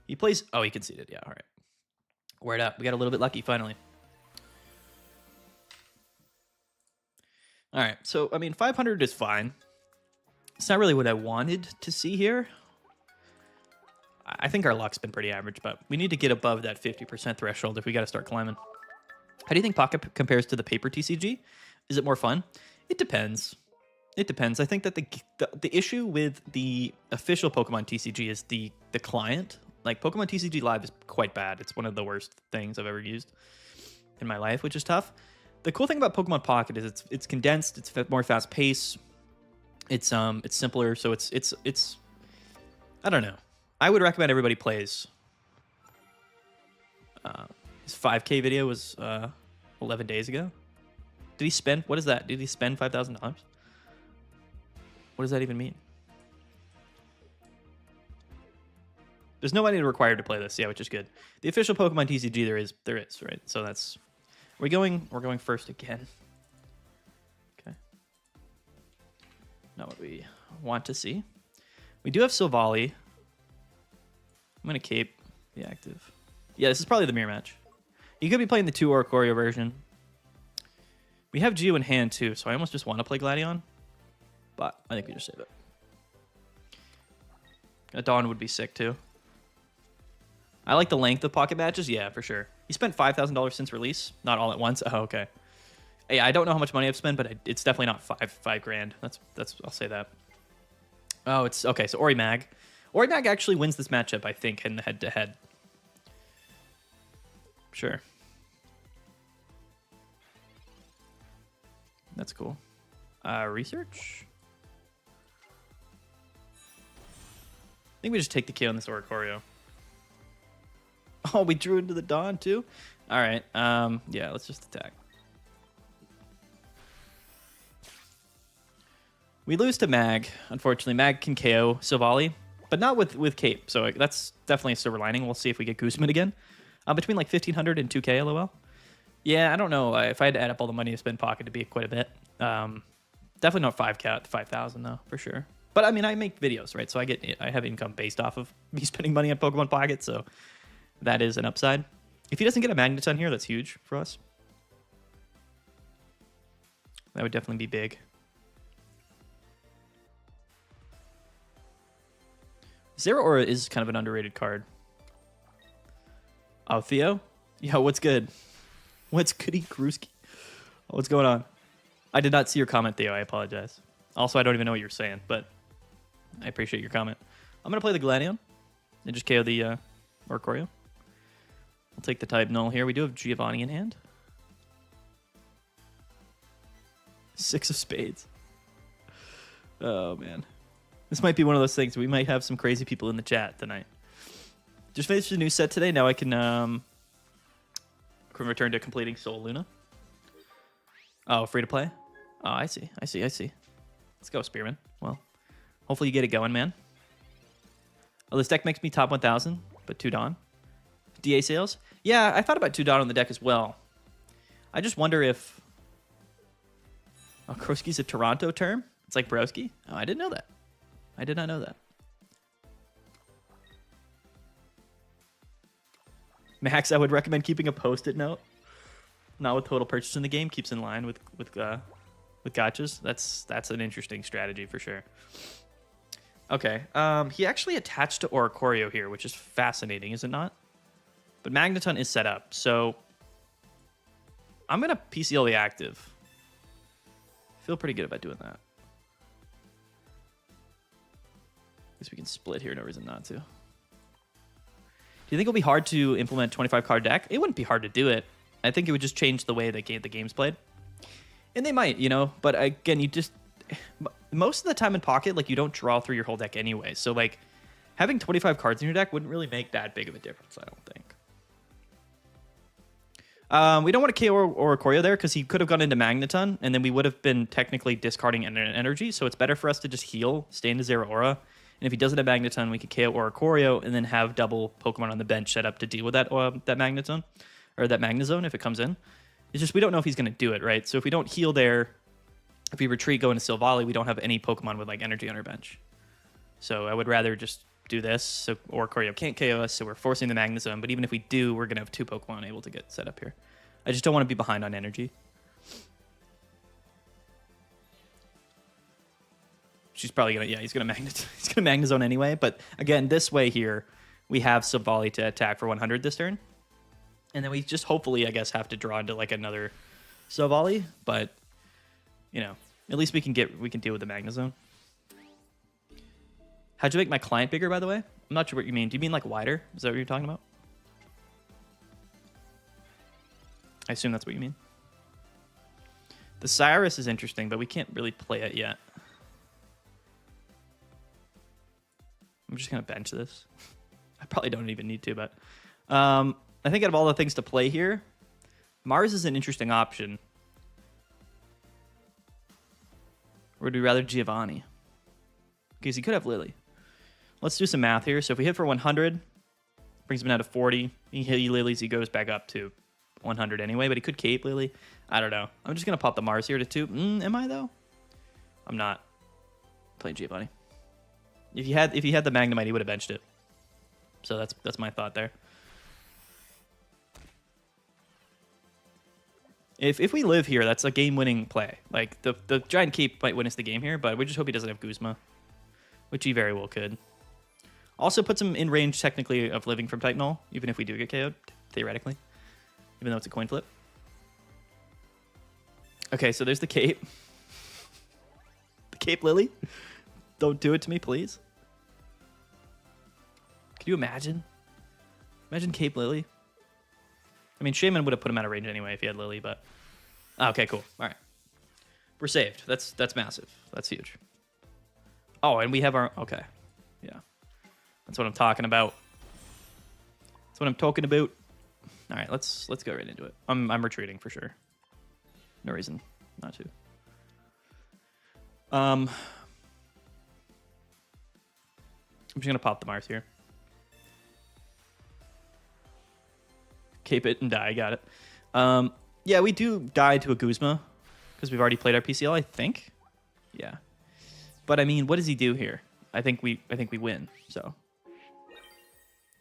He plays... Oh, he conceded. Yeah, all right. Word up. We got a little bit lucky, finally. All right, so, I mean, 500 is fine. It's not really what I wanted to see here. I think our luck's been pretty average, but we need to get above that 50% threshold if we got to start climbing. How do you think Pocket compares to the paper TCG? Is it more fun? It depends. It depends. I think that the issue with the official Pokemon TCG is the client. Like, Pokemon TCG Live is quite bad. It's one of the worst things I've ever used in my life, which is tough. The cool thing about Pokemon Pocket is it's condensed. It's more fast paced. It's simpler. So it's I don't know. I would recommend everybody plays. His 5K video was 11 days ago. Did he spend? What is that? Did he spend $5,000? What does that even mean? There's no money required to play this, yeah, which is good. The official Pokemon TCG there is, right? So that's we're going first again. Okay. Not what we want to see. We do have Silvally. I'm gonna cape the active. Yeah, this is probably the mirror match. You could be playing the 2 Oricorio version. We have Geo in hand too, so I almost just want to play Gladion. But I think we just save it. A Dawn would be sick too. I like the length of pocket matches, yeah, for sure. He spent $5,000 since release, not all at once. Oh, okay. Yeah, I don't know how much money I've spent, but it's definitely not five grand. That's I'll say that. Oh, it's okay. So Ori Mag actually wins this matchup, I think, in the head-to-head. Sure. That's cool. Research? I think we just take the KO on this Oricorio. Oh, we drew into the Dawn, too? All right. Yeah, let's just attack. We lose to Mag. Unfortunately, Mag can KO Silvally, but not with Cape. So that's definitely a silver lining. We'll see if we get Guzman again. Between like 1,500 and 2K, LOL. Yeah, I don't know. If I had to add up all the money to spend Pocket, it'd be quite a bit. Definitely not 5,000 though, for sure. But I mean, I make videos, right? So I have income based off of me spending money on Pokemon Pocket. So that is an upside. If he doesn't get a Magnet on here, that's huge for us. That would definitely be big. Zero Aura is kind of an underrated card. Oh, Theo? Yo, what's good? What's goody, Kruski? Oh, what's going on? I did not see your comment, Theo. I apologize. Also, I don't even know what you're saying, but I appreciate your comment. I'm going to play the Gladion and just KO the Oricorio. I'll take the type null here. We do have Giovanni in hand. 6 of spades. Oh, man. This might be one of those things. We might have some crazy people in the chat tonight. Just finished a new set today. Now I can return to completing Soul Luna. Oh, free to play? Oh, I see. Let's go, Spearman. Well, hopefully you get it going, man. Oh, this deck makes me top 1,000, but 2 Dawn. DA sales? Yeah, I thought about 2 Dawn on the deck as well. I just wonder if... Oh, Kroski's a Toronto term? It's like Broski? Oh, I didn't know that. I did not know that. Max, I would recommend keeping a post-it note. Not with total purchase in the game. Keeps in line with gotchas. That's an interesting strategy for sure. Okay. He actually attached to Oricorio here, which is fascinating, is it not? But Magneton is set up, so I'm gonna PCL the active. Feel pretty good about doing that. Guess we can split here, no reason not to. Do you think it'll be hard to implement 25 card deck? It wouldn't be hard to do it. I think it would just change the way the game's played. And they might, you know, but again, you just most of the time in Pocket, like, you don't draw through your whole deck anyway. So like having 25 cards in your deck wouldn't really make that big of a difference, I don't think. We don't want to KO Oricorio there because he could have gone into Magneton, and then we would have been technically discarding energy. So it's better for us to just heal, stay into Zero Aura. And if he doesn't have Magneton, we could KO Oricorio and then have double Pokemon on the bench set up to deal with that Magneton, or that Magnezone if it comes in. It's just we don't know if he's going to do it, right? So if we don't heal there, if we retreat, go into Silvally, we don't have any Pokemon with like energy on our bench. So I would rather just do this. So Oricorio can't KO us, so we're forcing the Magnezone. But even if we do, we're going to have 2 Pokemon able to get set up here. I just don't want to be behind on energy. She's probably gonna, he's gonna Magnezone anyway. But again, this way here, we have Silvally to attack for 100 this turn, and then we just hopefully, I guess, have to draw into like another Silvally. But you know, at least we can deal with the Magnezone. How'd you make my client bigger, by the way? I'm not sure what you mean. Do you mean like wider? Is that what you're talking about? I assume that's what you mean. The Cyrus is interesting, but we can't really play it yet. I'm just going to bench this. I probably don't even need to, but I think out of all the things to play here, Mars is an interesting option. Or would we rather Giovanni? Because he could have Lily. Let's do some math here. So if we hit for 100, brings him down to 40. He Lilies, he goes back up to 100 anyway, but he could cape Lily. I don't know. I'm just going to pop the Mars here to 2. Am I, though? I'm not playing Giovanni. If he had the Magnemite, he would have benched it. So that's my thought there. If we live here, that's a game-winning play. Like, the Giant Cape might win us the game here, but we just hope he doesn't have Guzma, which he very well could. Also puts him in range, technically, of living from Type Null, even if we do get KO'd, theoretically. Even though it's a coin flip. Okay, so there's the Cape. The Cape Lily. Don't do it to me, please. Could you imagine? Imagine Cape Lily. I mean, Shaman would have put him out of range anyway if he had Lily, but... Okay, cool. All right. We're saved. That's massive. That's huge. Oh, and we have our... Okay. Yeah. That's what I'm talking about. That's what I'm talking about. All right, let's go right into it. I'm retreating for sure. No reason not to. I'm just gonna pop the Mars here. Cape it and die. Got it. Yeah, we do die to a Guzma because we've already played our PCL, I think. Yeah. But I mean, what does he do here? I think we win. So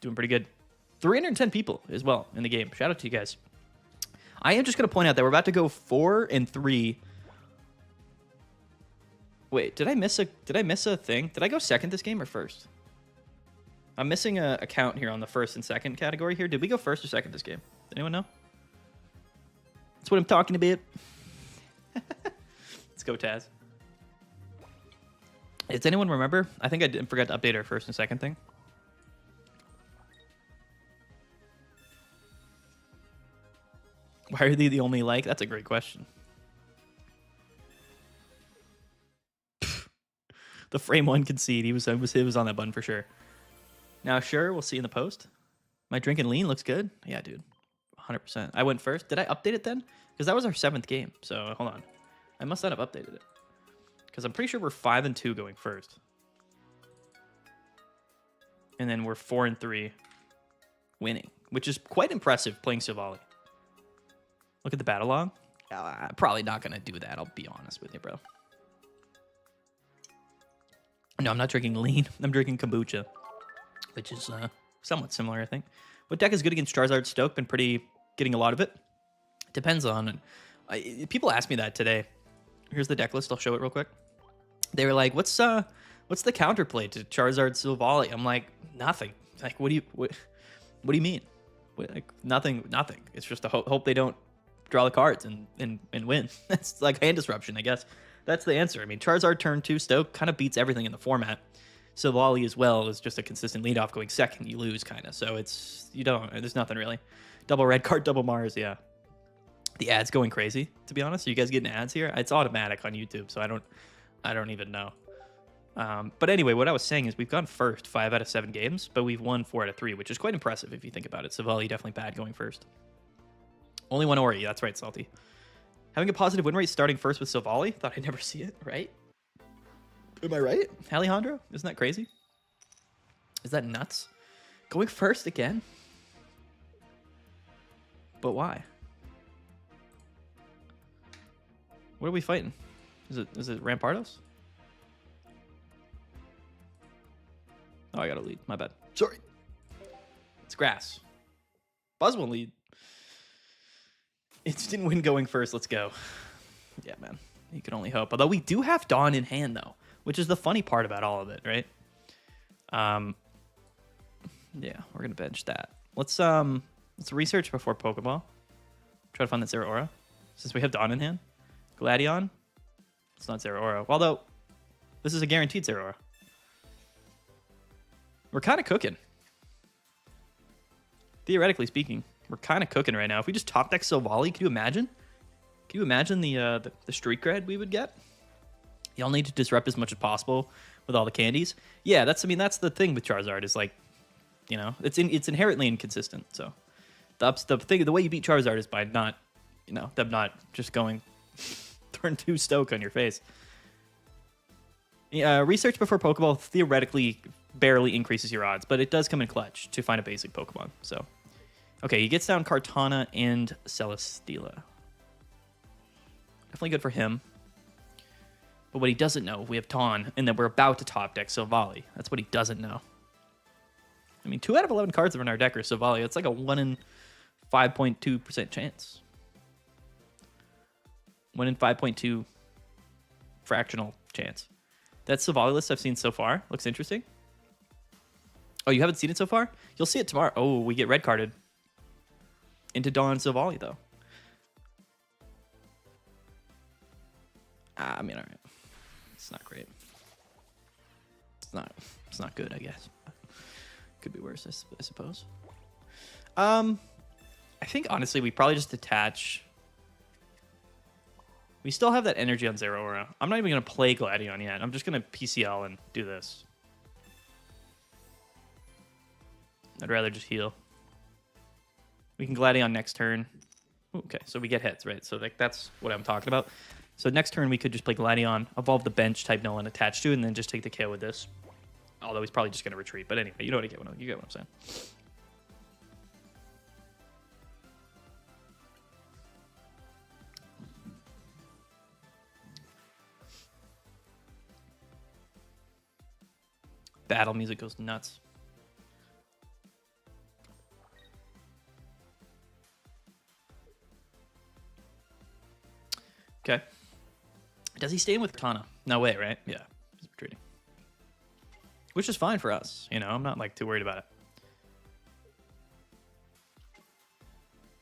doing pretty good. 310 people as well in the game. Shout out to you guys. I am just going to point out that we're about to go 4 and 3. Wait, did I miss a thing? Did I go second this game or first? I'm missing a count here on the first and second category here. Did we go first or second this game? Does anyone know? That's what I'm talking about. Let's go, Taz. Does anyone remember? I think I forgot to update our first and second thing. Why are they the only like? That's a great question. The frame one concede. He was on that button for sure. Now, sure, we'll see in the post. My drinking lean looks good. Yeah, dude. 100%. I went first. Did I update it then? Because that was our 7th game. So hold on. I must not have updated it. Because I'm pretty sure we're 5-2 going first. And then we're 4-3 winning, which is quite impressive playing Silvally. Look at the battle log. Probably not going to do that. I'll be honest with you, bro. No, I'm not drinking lean. I'm drinking kombucha, which is somewhat similar, I think. What deck is good against Charizard? Stoke been pretty getting a lot of it. Depends on. People asked me that today. Here's the deck list. I'll show it real quick. They were like, "What's the counterplay to Charizard Silvally?" I'm like, nothing. Like, what do you mean? Like, nothing. It's just a hope they don't draw the cards and win. That's like hand disruption, I guess. That's the answer. I mean, Charizard turn 2 Stoke kind of beats everything in the format. Silvally as well is just a consistent leadoff going second. You lose kind of. So there's nothing really. Double red card, double Mars. Yeah. The ads going crazy, to be honest. Are you guys getting ads here? It's automatic on YouTube, so I don't even know. But anyway, what I was saying is we've gone first 5 out of 7 games, but we've won 4 out of 3, which is quite impressive if you think about it. Silvally definitely bad going first. Only one Ori. That's right, Salty. Having a positive win rate starting first with Silvally? Thought I'd never see it, right? Am I right? Alejandro? Isn't that crazy? Is that nuts? Going first again? But why? What are we fighting? Is it Rampardos? Oh, I got a lead. My bad. Sorry. It's grass. Buzzwell lead. It didn't win going first. Let's go. Yeah, man. You can only hope. Although we do have Dawn in hand, though, which is the funny part about all of it, right? Yeah, we're gonna bench that. Let's research before Pokeball. Try to find that Zeraora, since we have Dawn in hand. Gladion. It's not Zeraora. Although this is a guaranteed Zeraora. We're kind of cooking. Theoretically speaking, we're kind of cooking right now. If we just top deck Silvally, can you imagine? Can you imagine the street cred we would get? Y'all need to disrupt as much as possible with all the candies. Yeah, that's the thing with Charizard is like, you know, it's inherently inconsistent. So the way you beat Charizard is by not, you know, them not just going turn 2 Stoke on your face. Yeah, research before Pokeball theoretically barely increases your odds, but it does come in clutch to find a basic Pokemon. So, okay, he gets down Kartana and Celesteela. Definitely good for him. But what he doesn't know, we have Tawn, and then we're about to top deck Silvally. That's what he doesn't know. I mean, 2 out of 11 cards are in our deck are Silvally. It's like a 1 in 5.2% chance. 1 in 5.2 fractional chance. That Silvally list I've seen so far looks interesting. Oh, you haven't seen it so far? You'll see it tomorrow. Oh, we get red carded into Dawn Silvally, though. I mean, all right. It's not great. It's not good, I guess. Could be worse, I suppose. I think, honestly, we probably just attach... We still have that energy on Zeraora. I'm not even going to play Gladion yet. I'm just going to PCL and do this. I'd rather just heal. We can Gladion next turn. Okay, so we get hits, right? So like that's what I'm talking about. So next turn we could just play Gladion, evolve the bench, type Nolan attached to, and then just take the KO with this. Although he's probably just going to retreat. But anyway, you know what I get. You get what I'm saying. Battle music goes nuts. Okay. Does he stay in with Katana? No way, right? Yeah, he's retreating. Which is fine for us. You know, I'm not like too worried about it.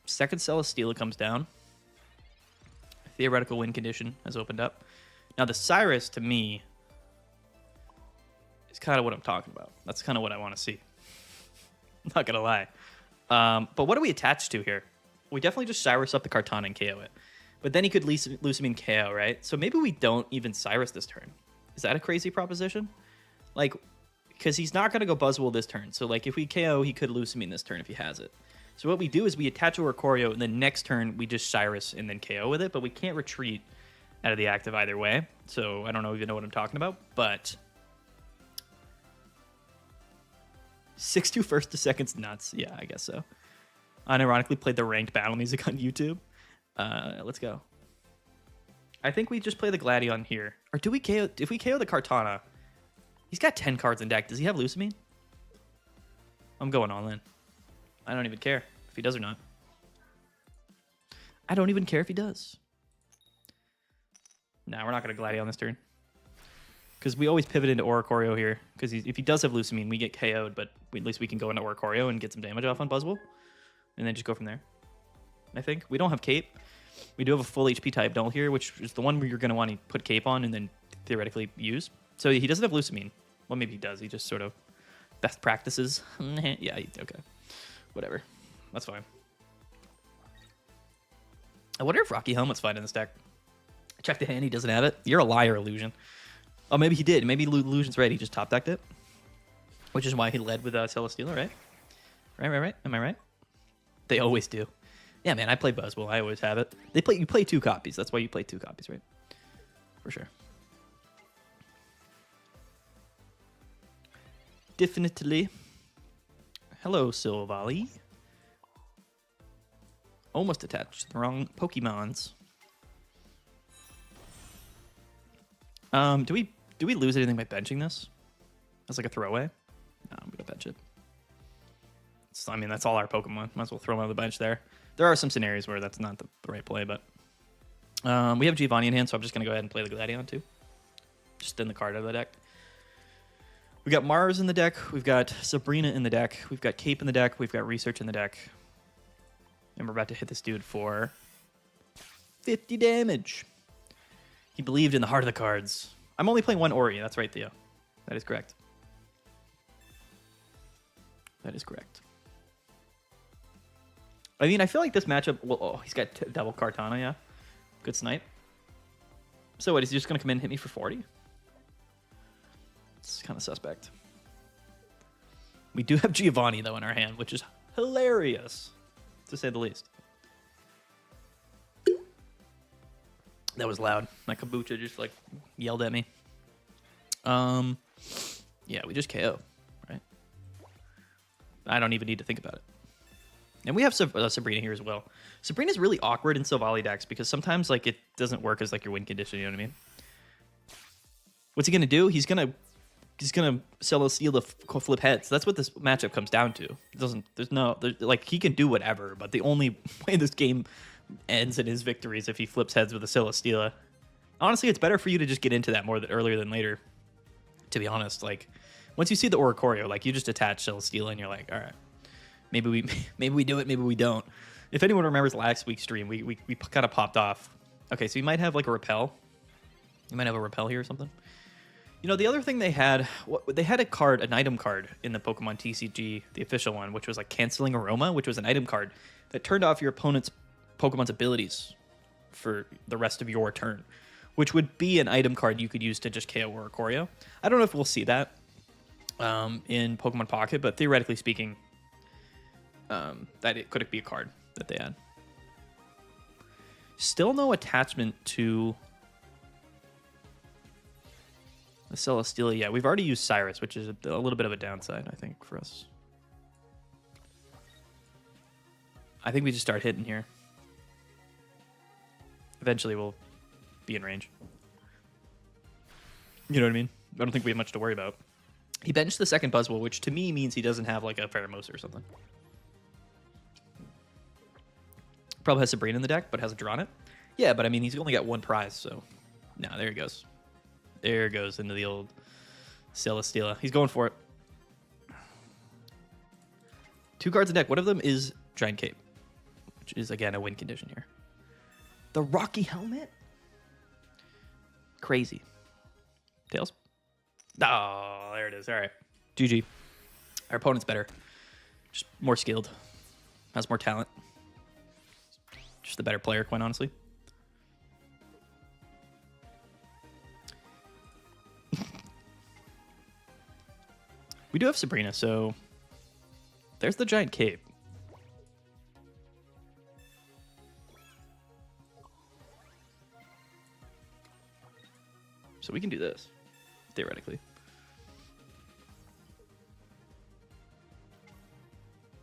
Second Celesteela comes down. Theoretical win condition has opened up. Now the Cyrus, to me, is kind of what I'm talking about. That's kind of what I want to see. I'm not going to lie. But what are we attached to here? We definitely just Cyrus up the Kartana and KO it. But then he could Lusamine KO, right? So maybe we don't even Cyrus this turn. Is that a crazy proposition? Like, because he's not going to go Buzzwell this turn. So, like, if we KO, he could Lusamine this turn if he has it. So what we do is we attach a Oricorio, and then next turn we just Cyrus and then KO with it. But we can't retreat out of the active either way. So I don't even know what I'm talking about. But 6-2 first to second's nuts. Yeah, I guess so. Unironically played the ranked battle music on YouTube. Let's go. I think we just play the Gladion here. Or do we KO? If we KO the Kartana, he's got 10 cards in deck. Does he have Lusamine? I'm going all in. I don't even care if he does or not. I don't even care if he does. Nah, we're not going to Gladion this turn. Because we always pivot into Oricorio here. Because if he does have Lusamine, we get KO'd, but at least we can go into Oricorio and get some damage off on Buzzwell. And then just go from there. I think. We don't have Cape. We do have a full HP type Null here, which is the one where you're going to want to put Cape on and then theoretically use. So he doesn't have Lusamine. Well, maybe he does. He just sort of best practices. Yeah, okay. Whatever. That's fine. I wonder if Rocky Helmet's fine in this deck. Check the hand. He doesn't have it. You're a liar, Illusion. Oh, maybe he did. Maybe Illusion's right. He just top decked it. Which is why he led with Celesteela, right? Right. Am I right? They always do. Yeah, man, I play Buzzwell. I always have it. You play 2 copies. That's why you play 2 copies, right? For sure. Definitely. Hello, Silvally. Almost attached the wrong Pokemons. Do we lose anything by benching this? As like a throwaway? No, I'm gonna bench it. I mean, that's all our Pokemon. Might as well throw them on the bench there. There are some scenarios where that's not the right play, but we have Giovanni in hand, so I'm just going to go ahead and play the Gladion too. Just in the card out of the deck. We got Mars in the deck. We've got Sabrina in the deck. We've got Cape in the deck. We've got Research in the deck. And we're about to hit this dude for 50 damage. He believed in the heart of the cards. I'm only playing 1 Ori. That's right, Theo. That is correct. That is correct. I mean, I feel like this matchup... Well, oh, he's got double Kartana, yeah. Good snipe. So what, is he just going to come in and hit me for 40? It's kind of suspect. We do have Giovanni, though, in our hand, which is hilarious, to say the least. That was loud. My kombucha just, like, yelled at me. Yeah, we just KO, right? I don't even need to think about it. And we have Sabrina here as well. Sabrina's really awkward in Silvally decks because sometimes like it doesn't work as like your win condition. You know what I mean? What's he gonna do? He's gonna Celesteela the flip heads. That's what this matchup comes down to. It doesn't. Like he can do whatever, but the only way this game ends in his victory is if he flips heads with a Celesteela. Honestly, it's better for you to just get into that earlier than later. To be honest, like once you see the Oricorio, like you just attach Celesteela and you're like, all right. Maybe we do it, maybe we don't. If anyone remembers last week's stream, we kind of popped off. Okay, so you might have like a repel. You might have a repel here or something. You know, the other thing they had a card, an item card in the Pokemon TCG, the official one, which was like Canceling Aroma, which was an item card that turned off your opponent's Pokemon's abilities for the rest of your turn, which would be an item card you could use to just KO Oricorio. I don't know if we'll see that in Pokemon Pocket, but theoretically speaking, that it could be a card that they had. Still no attachment to the Celesteela. Yeah, we've already used Cyrus, which is a little bit of a downside, I think, for us. I think we just start hitting here. Eventually we'll be in range. You know what I mean? I don't think we have much to worry about. He benched the second Buzzwell, which to me means he doesn't have like a Pheromosa or something. Probably has Sabrina in the deck, but hasn't drawn it. Yeah, but I mean, he's only got 1 prize, so... No, there he goes. There it goes into the old Celesteela. He's going for it. 2 cards in deck. One of them is Giant Cape, which is, again, a win condition here. The Rocky Helmet? Crazy. Tails? Oh, there it is. All right. GG. Our opponent's better. Just more skilled. Has more talent. Just the better player, quite honestly. We do have Sabrina, so there's the giant cape. So we can do this, theoretically.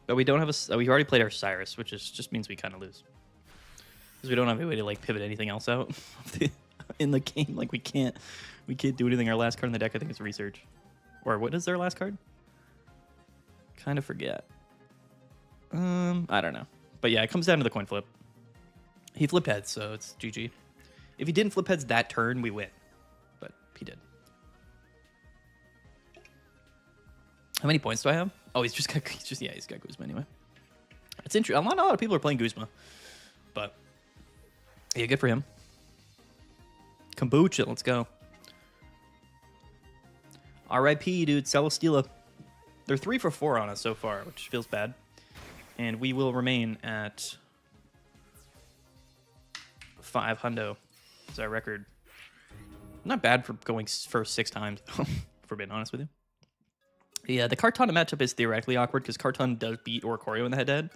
But we don't have a... We've already played our Cyrus, which just means we kind of lose. Because we don't have a way to like pivot anything else out in the game. Like we can't do anything. Our last card in the deck, I think, is Research. Or what is their last card? Kind of forget. I don't know. But yeah, it comes down to the coin flip. He flipped heads, so it's GG. If he didn't flip heads that turn, we win. But he did. How many points do I have? Oh, he's got Guzma anyway. It's interesting. Not a lot of people are playing Guzma. But yeah, good for him. Kombucha, let's go. RIP, dude. Celesteela. They're 3 for 4 on us so far, which feels bad. And we will remain at 5 hundo. Is our record. Not bad for going first 6 times, for being honest with you. Yeah, the Kartana matchup is theoretically awkward because Kartana does beat Oricorio in the head-to-head.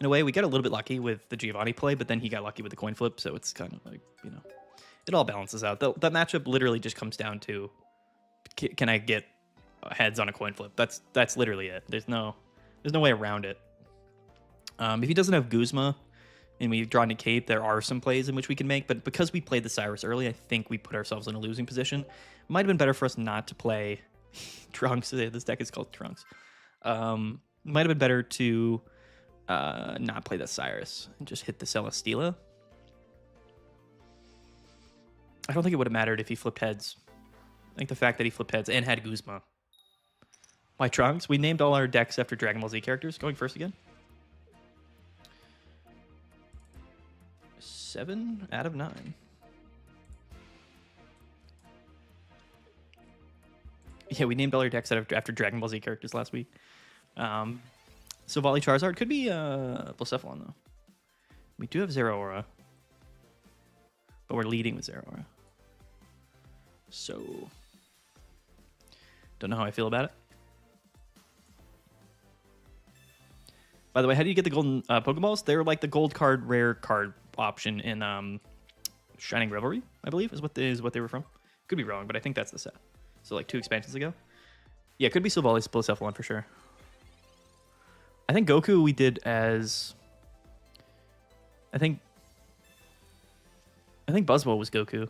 In a way, we got a little bit lucky with the Giovanni play, but then he got lucky with the coin flip, so it's kind of like, you know, it all balances out. That matchup literally just comes down to, can I get heads on a coin flip? That's literally it. There's no way around it. If he doesn't have Guzma and we've drawn a cape, there are some plays in which we can make, but because we played the Cyrus early, I think we put ourselves in a losing position. Might have been better for us not to play Trunks. This deck is called Trunks. Might have been better to not play the Cyrus and just hit the Celesteela. I don't think it would have mattered if he flipped heads. I think the fact that he flipped heads and had Guzma. Why Trunks? We named all our decks after Dragon Ball Z characters. Going first again. 7 out of 9. Yeah, we named all our decks after Dragon Ball Z characters last week. So Volley Charizard could be Blacephalon, though. We do have Zeraora. But we're leading with Zeraora. So don't know how I feel about it. By the way, how do you get the golden Pokeballs? They're like the gold card, rare card option in Shining Revelry, I believe, is what they were from. Could be wrong, but I think that's the set. So like 2 expansions ago. Yeah, it could be Silvally Blacephalon for sure. I think Goku we did as... I think Buzzwell was Goku.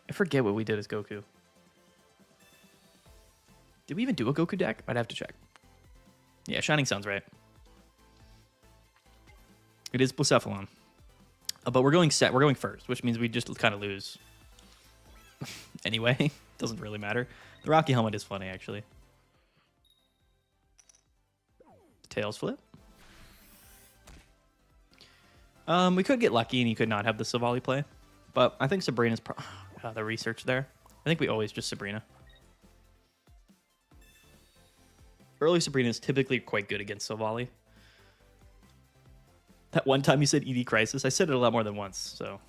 I forget what we did as Goku. Did we even do a Goku deck? I'd have to check. Yeah, Shining sounds right. It is Blacephalon. But we're going first, which means we just kind of lose. Anyway, doesn't really matter. The Rocky Helmet is funny, actually. Tails flip. We could get lucky and you could not have the Silvally play. But I think Sabrina's the research there. I think we always just Sabrina. Early Sabrina is typically quite good against Silvally. That one time you said ED Crisis, I said it a lot more than once, so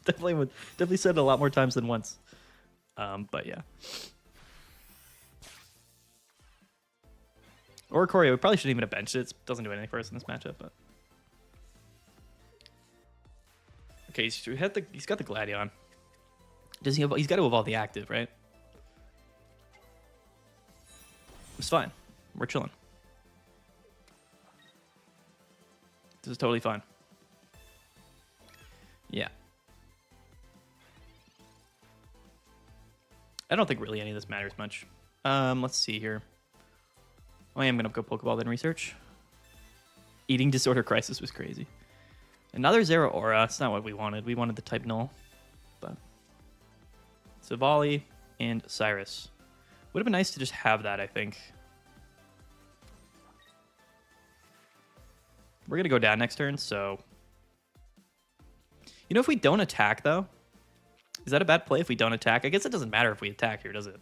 definitely said it a lot more times than once. But yeah. Oricorio, we probably shouldn't even have benched it. It doesn't do anything for us in this matchup, but okay, he's got the Gladion. Does he have? He's got to evolve the active, right? It's fine. We're chilling. This is totally fine. Yeah. I don't think really any of this matters much. Let's see here. I am going to go Pokeball then research. Eating Disorder Crisis was crazy. Another Zeraora. It's not what we wanted. We wanted the type Null. But Silvally and Cyrus. Would have been nice to just have that, I think. We're going to go down next turn, so... You know, if we don't attack, though... Is that a bad play if we don't attack? I guess it doesn't matter if we attack here, does it?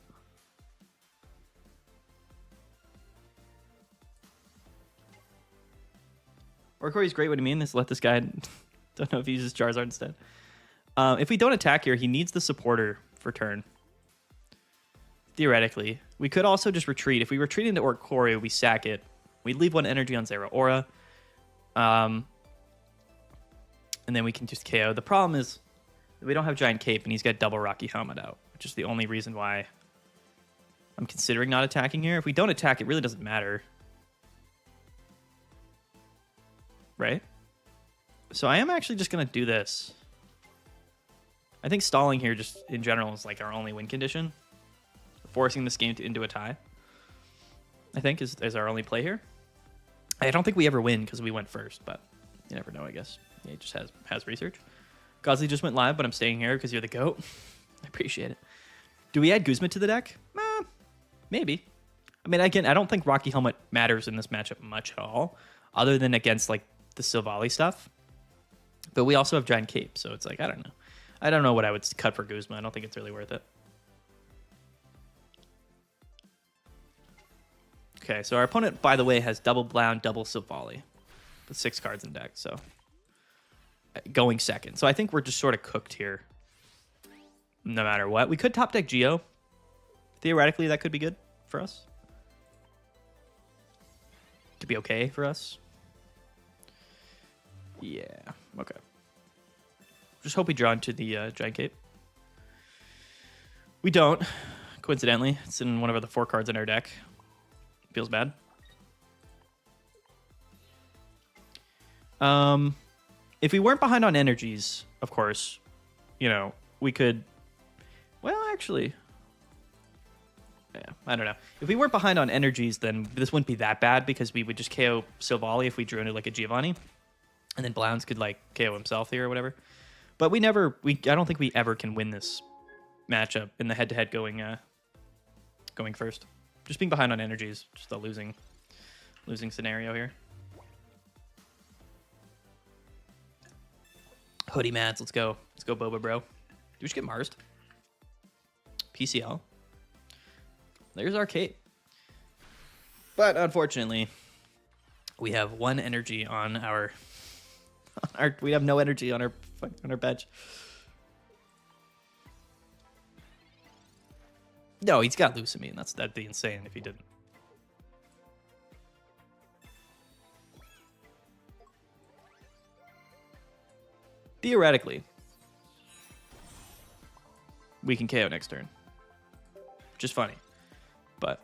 Oricori's great. What do you mean? Let this guy... Don't know if he uses Charizard instead. If we don't attack here, he needs the supporter for turn. Theoretically. We could also just retreat. If we retreat into Oricori, we sack it. We leave one energy on Zeraora. And then we can just KO. The problem is we don't have Giant Cape, and he's got double Rocky Helmet out, which is the only reason why I'm considering not attacking here. If we don't attack, it really doesn't matter. Right? So I am actually just going to do this. I think stalling here just in general is like our only win condition. Forcing this game into a tie, I think, is our only play here. I don't think we ever win because we went first, but you never know, I guess. Yeah, he just has research. Guzzlord just went live, but I'm staying here because you're the GOAT. I appreciate it. Do we add Guzma to the deck? Maybe. I mean, again, I don't think Rocky Helmet matters in this matchup much at all, other than against like the Silvally stuff. But we also have Giant Cape, so it's like, I don't know. I don't know what I would cut for Guzma. I don't think it's really worth it. Okay, so our opponent, by the way, has double Blound, double Silvally. With 6 cards in deck, so going second. So I think we're just sort of cooked here. No matter what. We could top deck Geo. Theoretically, that could be good for us. Could be okay for us. Yeah, okay. Just hope we draw into the Giant Cape. We don't, coincidentally. It's in one of the 4 cards in our deck. Feels bad. If we weren't behind on energies, of course, you know, we could... Well, actually... Yeah, I don't know. If we weren't behind on energies, then this wouldn't be that bad because we would just KO Silvally if we drew into like a Giovanni. And then Blounds could like KO himself here or whatever. But I don't think we ever can win this matchup in the head-to-head going first. Just being behind on energies, just a losing scenario here. Hoodie Mads, let's go. Let's go, Boba Bro. Do we just get Marsed? PCL. There's our Cape. But unfortunately, we have 1 energy on our we have no energy on our bench. No, he's got Lusamine. That'd be insane if he didn't. Theoretically, we can KO next turn. Which is funny. But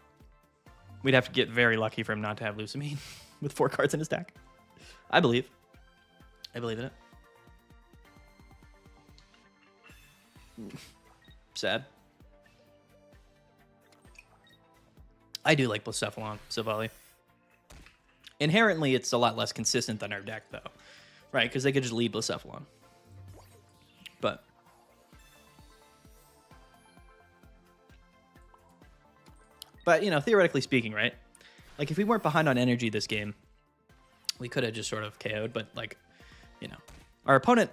we'd have to get very lucky for him not to have Lusamine with 4 cards in his deck. I believe. I believe in it. Sad. I do like Blacephalon, Silvally. Inherently, it's a lot less consistent than our deck, though. Right? Because they could just lead Blacephalon. But, you know, theoretically speaking, right? Like, if we weren't behind on energy this game, we could have just sort of KO'd. But, like, you know, our opponent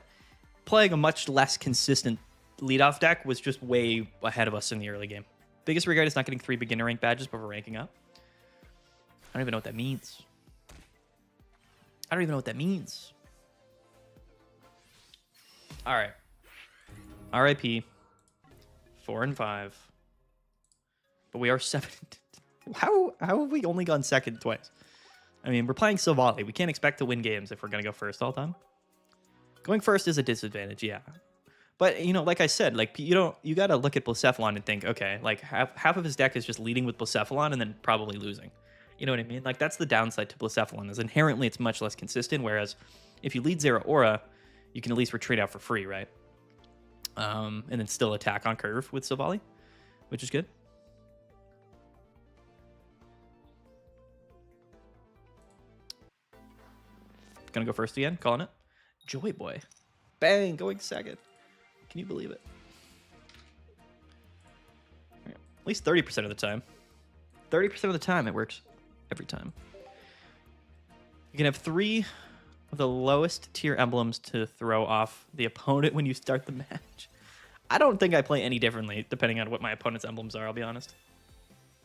playing a much less consistent leadoff deck was just way ahead of us in the early game. Biggest regret is not getting 3 beginner rank badges before ranking up. I don't even know what that means. All right. RIP. 4 and 5. But we are 7. How have we only gone second twice? I mean, we're playing Silvally. We can't expect to win games if we're going to go first all the time. Going first is a disadvantage, yeah. But, you know, like I said, like you got to look at Blacephalon and think, okay, like half of his deck is just leading with Blacephalon and then probably losing. You know what I mean? Like, that's the downside to Blacephalon, is inherently it's much less consistent, whereas if you lead Zeraora, you can at least retreat out for free, right? And then still attack on curve with Silvally, which is good. Gonna go first again, calling it. Joy Boy. Bang, going second. Can you believe it? At least 30% of the time. 30% of the time it works every time. You can have 3 of the lowest tier emblems to throw off the opponent when you start the match. I don't think I play any differently depending on what my opponent's emblems are, I'll be honest.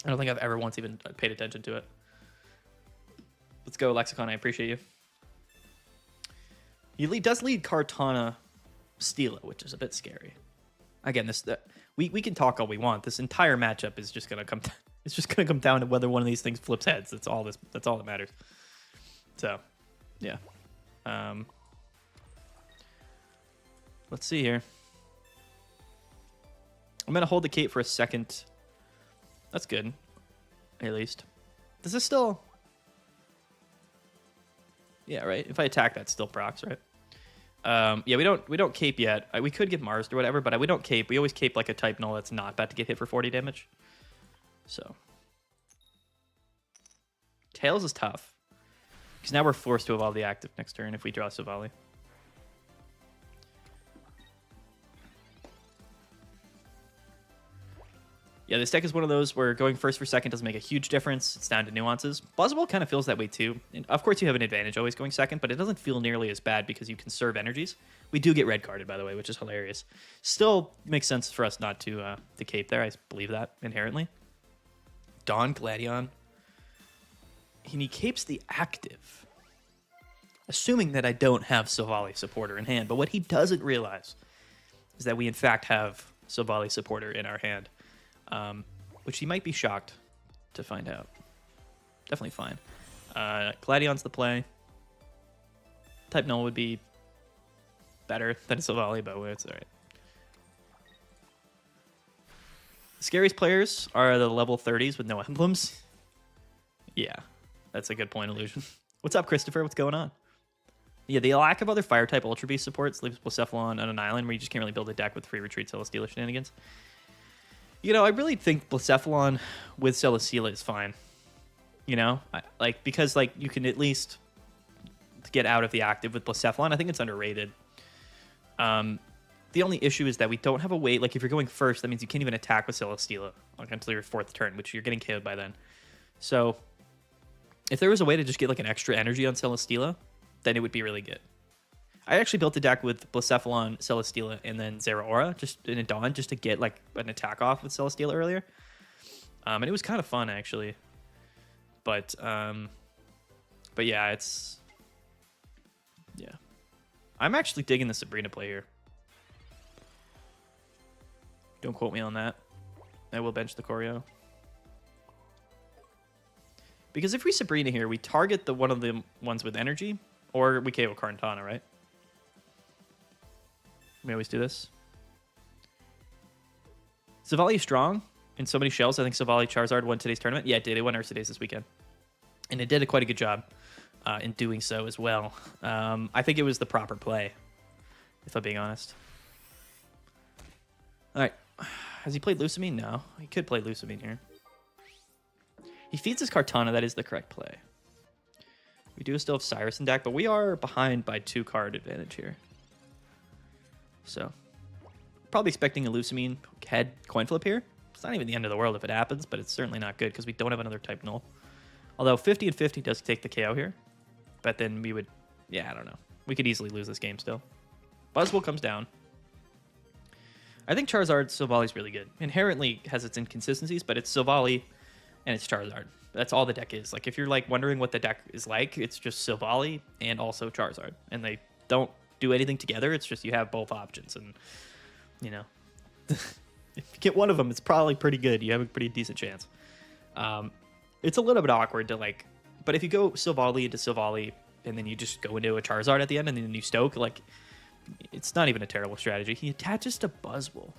I don't think I've ever once even paid attention to it. Let's go, Lexicon. I appreciate you. He does lead Kartana Steela, which is a bit scary. Again, we can talk all we want. This entire matchup is just gonna come. It's just gonna come down to whether one of these things flips heads. That's all that matters. So, yeah. Let's see here. I'm gonna hold the cape for a second. That's good, at least. Does this still? Yeah, right. If I attack, that still procs, right? Yeah, we don't cape yet. We could get Mars or whatever, but we don't cape. We always cape like a type null that's not about to get hit for 40 damage. So Tails is tough because now we're forced to evolve the active next turn if we draw Savali. Yeah, this deck is one of those where going first for second doesn't make a huge difference. It's down to nuances. Buzzwell kind of feels that way too. And of course, you have an advantage always going second, but it doesn't feel nearly as bad because you conserve energies. We do get red carded, by the way, which is hilarious. Still makes sense for us not to cape there. I believe that inherently. Dawn Gladion. And he capes the active. Assuming that I don't have Savali Supporter in hand. But what he doesn't realize is that we in fact have Savali Supporter in our hand. Which he might be shocked to find out. Definitely fine. Gladion's the play. Type null would be better than Savali, but it's alright. The scariest players are the level 30s with no emblems. Yeah, that's a good point, Illusion. What's up, Christopher? What's going on? Yeah, the lack of other fire-type Ultra Beast supports leaves Blacephalon on an island where you just can't really build a deck with free retreat Celesteela shenanigans. You know, I really think Blacephalon with Celesteela is fine. You know, because you can at least get out of the active with Blacephalon. I think it's underrated. The only issue is that we don't have a way. Like, if you're going first, that means you can't even attack with Celesteela until your 4th turn, which you're getting KO'd by then. So, if there was a way to just get like an extra energy on Celesteela, then it would be really good. I actually built a deck with Blacephalon, Celesteela, and then Zeraora just in a Dawn just to get like an attack off with Celesteela earlier. And it was kind of fun actually. But yeah, yeah. I'm actually digging the Sabrina play here. Don't quote me on that. I will bench the choreo. Because if we Sabrina here, we target one of the ones with energy, or we KO Kartana, right? We always do this. Savali is strong in so many shells. I think Savali Charizard won today's tournament. Yeah, it did. It won Ursa Days this weekend. And it did quite a good job in doing so as well. I think it was the proper play, if I'm being honest. All right. Has he played Lusamine? No. He could play Lusamine here. He feeds his Kartana. That is the correct play. We do still have Cyrus in deck, but we are behind by 2 card advantage here. So, probably expecting a Lusamine head coin flip here. It's not even the end of the world if it happens, but it's certainly not good because we don't have another type null. Although 50 and 50 does take the KO here. But then we would, yeah, I don't know. We could easily lose this game still. Buzzwell comes down. I think Charizard Savali's really good. Inherently has its inconsistencies, but it's Savali and it's Charizard. That's all the deck is. Like, if you're like wondering what the deck is like, it's just Savali and also Charizard. And they don't do anything together. It's just you have both options, and you know, if you get one of them, it's probably pretty good. You have a pretty decent chance. It's a little bit awkward to like, but if you go Savali into Savali and then you just go into a Charizard at the end and then you stoke, like, it's not even a terrible strategy. He attaches to Buzzwell,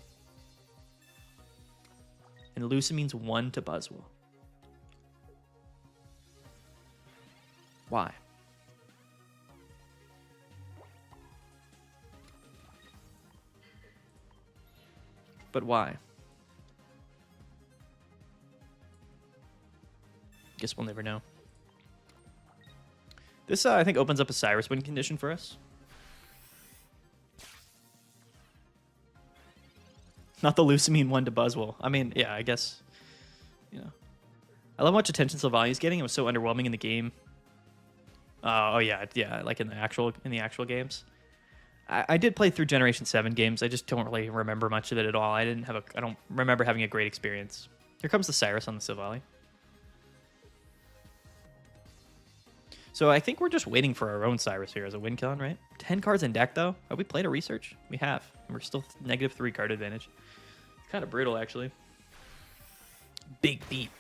and Lusamine's 1 to Buzzwell. Why? But why? Guess we'll never know. This, I think, opens up a Cyrus win condition for us. Not the Lusamine 1 to Buzzwell. I mean, yeah, I guess, you know. I love how much attention Sylvania's getting. It was so underwhelming in the game. Oh, yeah, like in the actual games. I did play through Generation 7 games. I just don't really remember much of it at all. I don't remember having a great experience. Here comes the Cyrus on the Savali. So I think we're just waiting for our own Cyrus here as a win killing, right? 10 cards in deck, though. Have we played a research? We have. And we're still -3 card advantage. It's kind of brutal, actually. Big beat.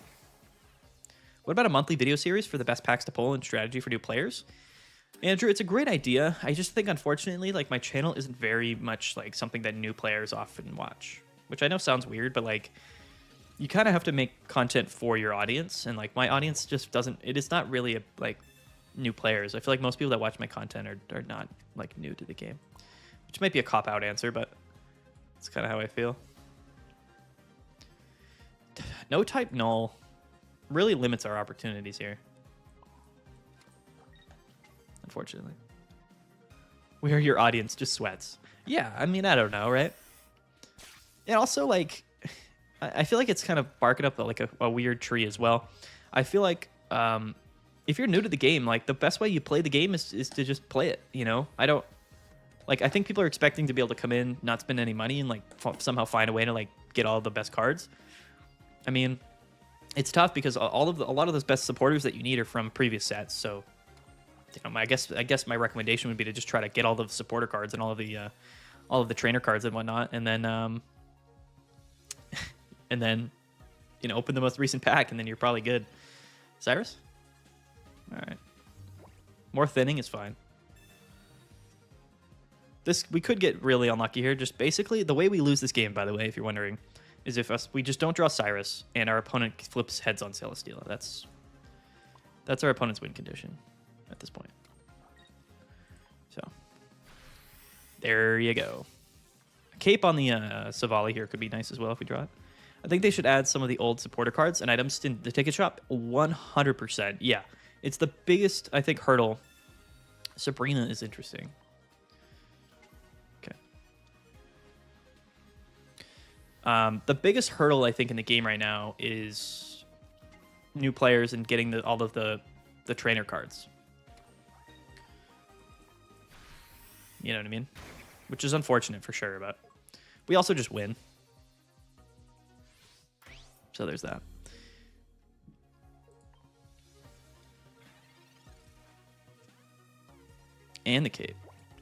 What about a monthly video series for the best packs to pull and strategy for new players? Andrew, it's a great idea. I just think, unfortunately, like, my channel isn't very much like something that new players often watch, which I know sounds weird, but like, you kind of have to make content for your audience, and like, my audience just doesn't. It is not really like new players. I feel like most people that watch my content are not like new to the game, which might be a cop-out answer, but it's kind of how I feel. No type null really limits our opportunities here. Unfortunately. Where your audience just sweats. Yeah, I mean, I don't know, right? And also, like, I feel like it's kind of barking up like a weird tree as well. I feel like if you're new to the game, like, the best way you play the game is to just play it, you know? I think people are expecting to be able to come in, not spend any money, and like somehow find a way to like get all the best cards. I mean, it's tough because a lot of those best supporters that you need are from previous sets. So, you know, I guess my recommendation would be to just try to get all the supporter cards and all of the trainer cards and whatnot, and then you know, open the most recent pack, and then you're probably good. Cyrus? All right. More thinning is fine. We could get really unlucky here. Just basically, the way we lose this game, by the way, if you're wondering, is if we just don't draw Cyrus and our opponent flips heads on Celesteela. That's our opponent's win condition at this point. So there you go. A cape on the Savali here could be nice as well if we draw it. I think they should add some of the old supporter cards and items in the ticket shop. 100%. Yeah, it's the biggest, I think, hurdle. Sabrina is interesting. The biggest hurdle, I think, in the game right now is new players and getting all of the trainer cards. You know what I mean? Which is unfortunate for sure, but we also just win. So there's that. And the cape.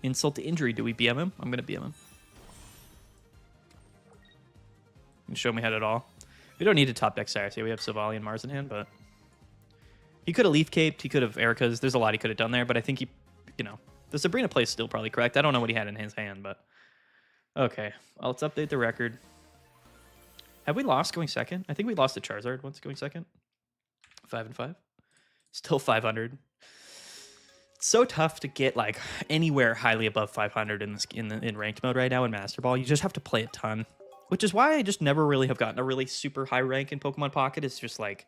Insult to injury. Do we BM him? I'm going to BM him. You can show me how to all. We don't need to top deck Cyrus. Yeah, we have Savali and Mars in hand, but he could have leaf caped. He could have Erica's. There's a lot he could have done there, but I think he, you know, the Sabrina play is still probably correct. I don't know what he had in his hand, but okay. Well, let's update the record. Have we lost going second? I think we lost to Charizard once going second. 5-5. Still 500. It's so tough to get like anywhere highly above 500 in ranked mode right now in Master Ball. You just have to play a ton. Which is why I just never really have gotten a really super high rank in Pokemon Pocket. It's just like,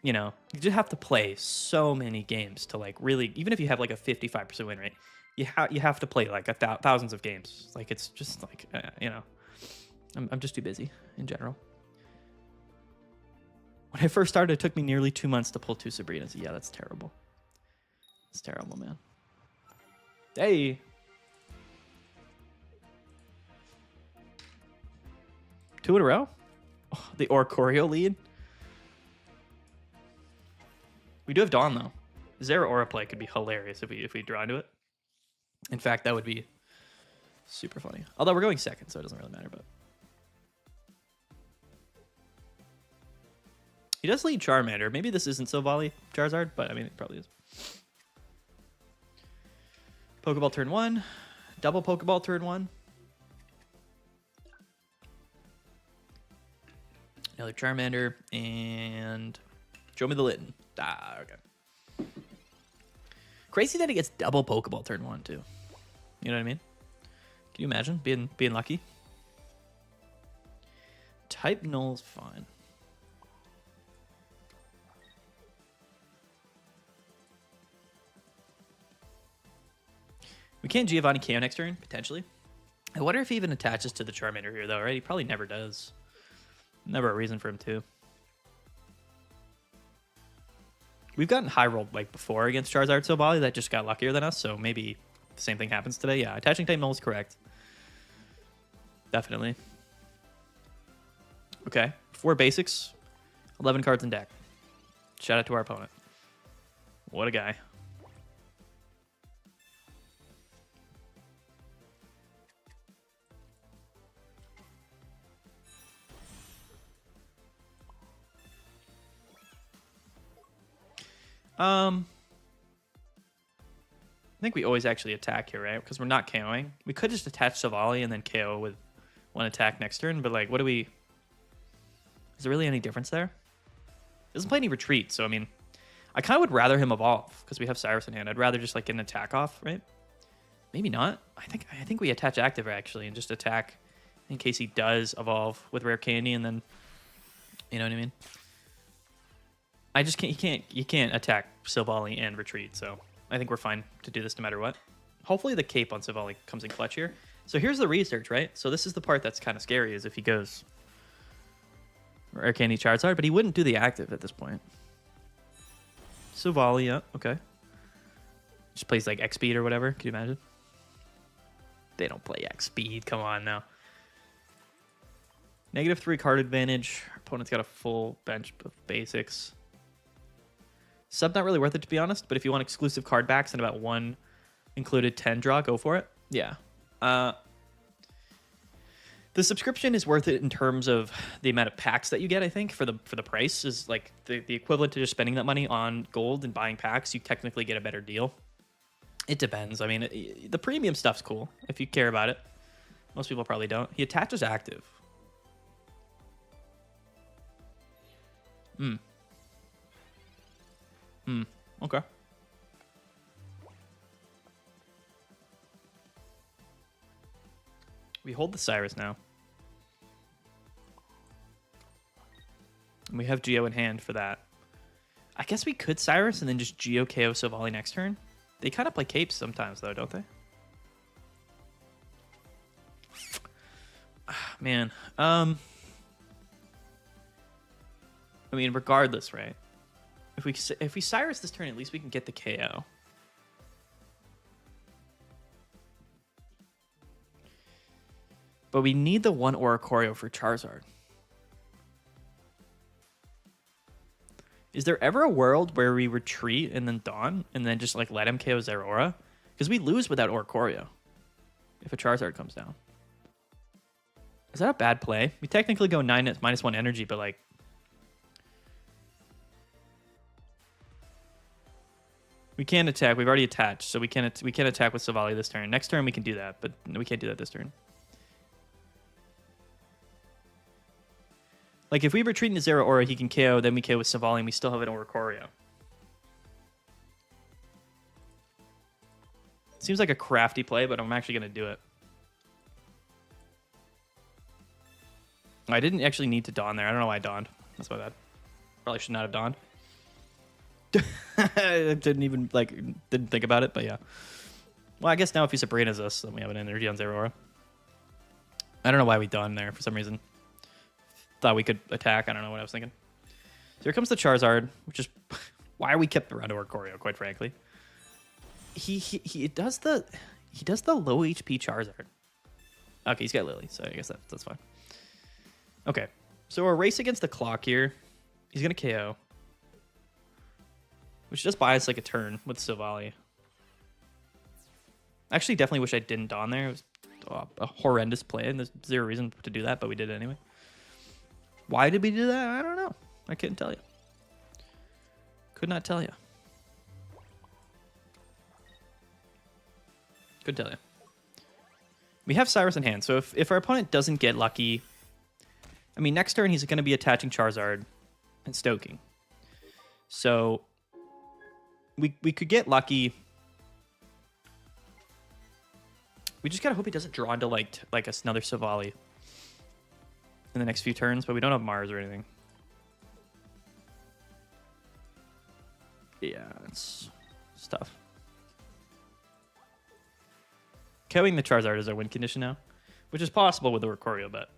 you know, you just have to play so many games to like really, even if you have like a 55% win rate, you have to play like thousands of games. Like, it's just like, you know, I'm just too busy in general. When I first started, it took me nearly 2 months to pull 2 Sabrinas. Yeah, that's terrible. It's terrible, man. Hey. 2 in a row? Oh, the Oricorio lead? We do have Dawn, though. Zera Aura play could be hilarious if we draw into it. In fact, that would be super funny. Although we're going second, so it doesn't really matter. But he does lead Charmander. Maybe this isn't Savali Charizard, but I mean, it probably is. Pokeball turn 1. Double Pokeball turn 1. Another Charmander, and show me the Litten. Ah, okay. Crazy that he gets double Pokeball turn 1, too. You know what I mean? Can you imagine being lucky? Type null's fine. We can't Giovanni KO next turn, potentially. I wonder if he even attaches to the Charmander here, though, right? He probably never does. Never a reason for him to. We've gotten high rolled like before against Charizard Savali that just got luckier than us, so maybe the same thing happens today. Yeah, attaching type null is correct. Definitely. Okay, 4 basics, 11 cards in deck. Shout out to our opponent. What a guy. I think we always actually attack here, right? Because we're not KOing. We could just attach Savali and then KO with one attack next turn, but like, what do we... Is there really any difference there? Doesn't play any retreat, so I mean, I kind of would rather him evolve because we have Cyrus in hand. I'd rather just like get an attack off, right? Maybe not. I think we attach active actually and just attack in case he does evolve with rare candy, and then you know what I mean. I just can't. You can't attack Savali and retreat, so I think we're fine to do this no matter what. Hopefully the cape on Savali comes in clutch here. So here's the research, right? So this is the part that's kind of scary, is if he goes rare candy Charizard, but he wouldn't do the active at this point. Savali, yeah, okay. Just plays like X speed or whatever. Can you imagine? They don't play X speed. Come on now. -3 card advantage. Our opponent's got a full bench of basics. Sub not really worth it, to be honest, but if you want exclusive card backs and about 1 included 10 draw, go for it. Yeah. The subscription is worth it in terms of the amount of packs that you get, I think, for the price is like the equivalent to just spending that money on gold and buying packs. You technically get a better deal. It depends. I mean, the premium stuff's cool if you care about it. Most people probably don't. He attaches active. Okay. We hold the Cyrus now. And we have Geo in hand for that. I guess we could Cyrus and then just Geo KO Savali next turn. They kind of play capes sometimes, though, don't they? Man. I mean, regardless, right? If we Cyrus this turn, at least we can get the KO. But we need the 1 Oricorio for Charizard. Is there ever a world where we retreat and then Dawn and then just like let him KO Zeraora? Because we lose without Oricorio if a Charizard comes down. Is that a bad play? We technically go 9 at -1 energy, but like... We can't attack. We've already attached, so we can't attack with Savali this turn. Next turn we can do that, but we can't do that this turn. Like, if we retreat into Zeraora, he can KO, then we KO with Savali, and we still have an Oricorio. Seems like a crafty play, but I'm actually going to do it. I didn't actually need to Dawn there. I don't know why I Dawned. That's my bad. Probably should not have Dawned. I didn't think about it, but yeah. Well, I guess now if he Sabrina's us, then we have an energy on Zeraora. I don't know why we Dawned there for some reason. Thought we could attack. I don't know what I was thinking. So here comes the Charizard, which is why we kept around Oricorio, quite frankly. He does the low HP Charizard. Okay, he's got Lily, so I guess that's fine. Okay, so a race against the clock here. He's gonna KO, which does buy us like a turn with Savali. Actually, definitely wish I didn't Dawn there. It was a horrendous play, and there's zero reason to do that, but we did it anyway. Why did we do that? I don't know. I couldn't tell you. Could not tell you. Couldn't tell you. We have Cyrus in hand, so if our opponent doesn't get lucky... I mean, next turn he's going to be attaching Charizard and stoking. So we could get lucky. We just got to hope he doesn't draw into like another Savali in the next few turns, but we don't have Mars or anything. Yeah, it's tough. Killing the Charizard is our win condition now, which is possible with the Oricorio, but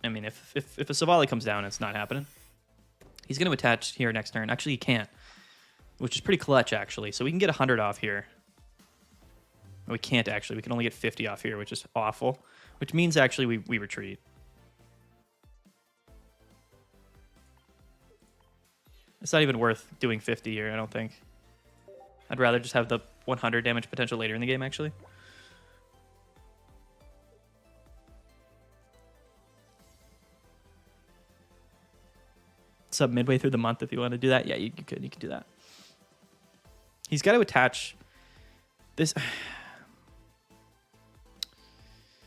I mean, if a Savali comes down, it's not happening. He's going to attach here next turn. Actually, he can't, which is pretty clutch, actually. So we can get 100 off here. We can't, actually. We can only get 50 off here, which is awful, which means, actually, we retreat. It's not even worth doing 50 here, I don't think. I'd rather just have the 100 damage potential later in the game, actually. Sub midway through the month if you want to do that. Yeah, you could do that. He's got to attach this.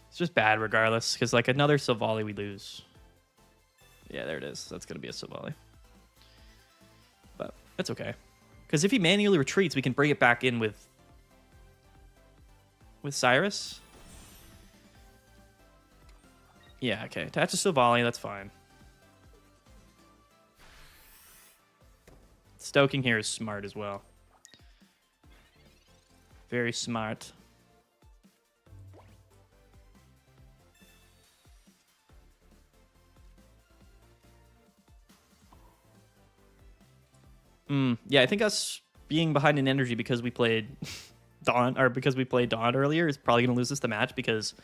It's just bad regardless, because like another Silvally we lose. Yeah, there it is. That's going to be a Silvally. But that's okay. Because if he manually retreats, we can bring it back in with Cyrus. Yeah, okay. Attach a Silvally, that's fine. Stoking here is smart as well. Very smart. Yeah, I think us being behind in energy because we played Dawn, or because we played Dawn earlier, is probably going to lose us the match, because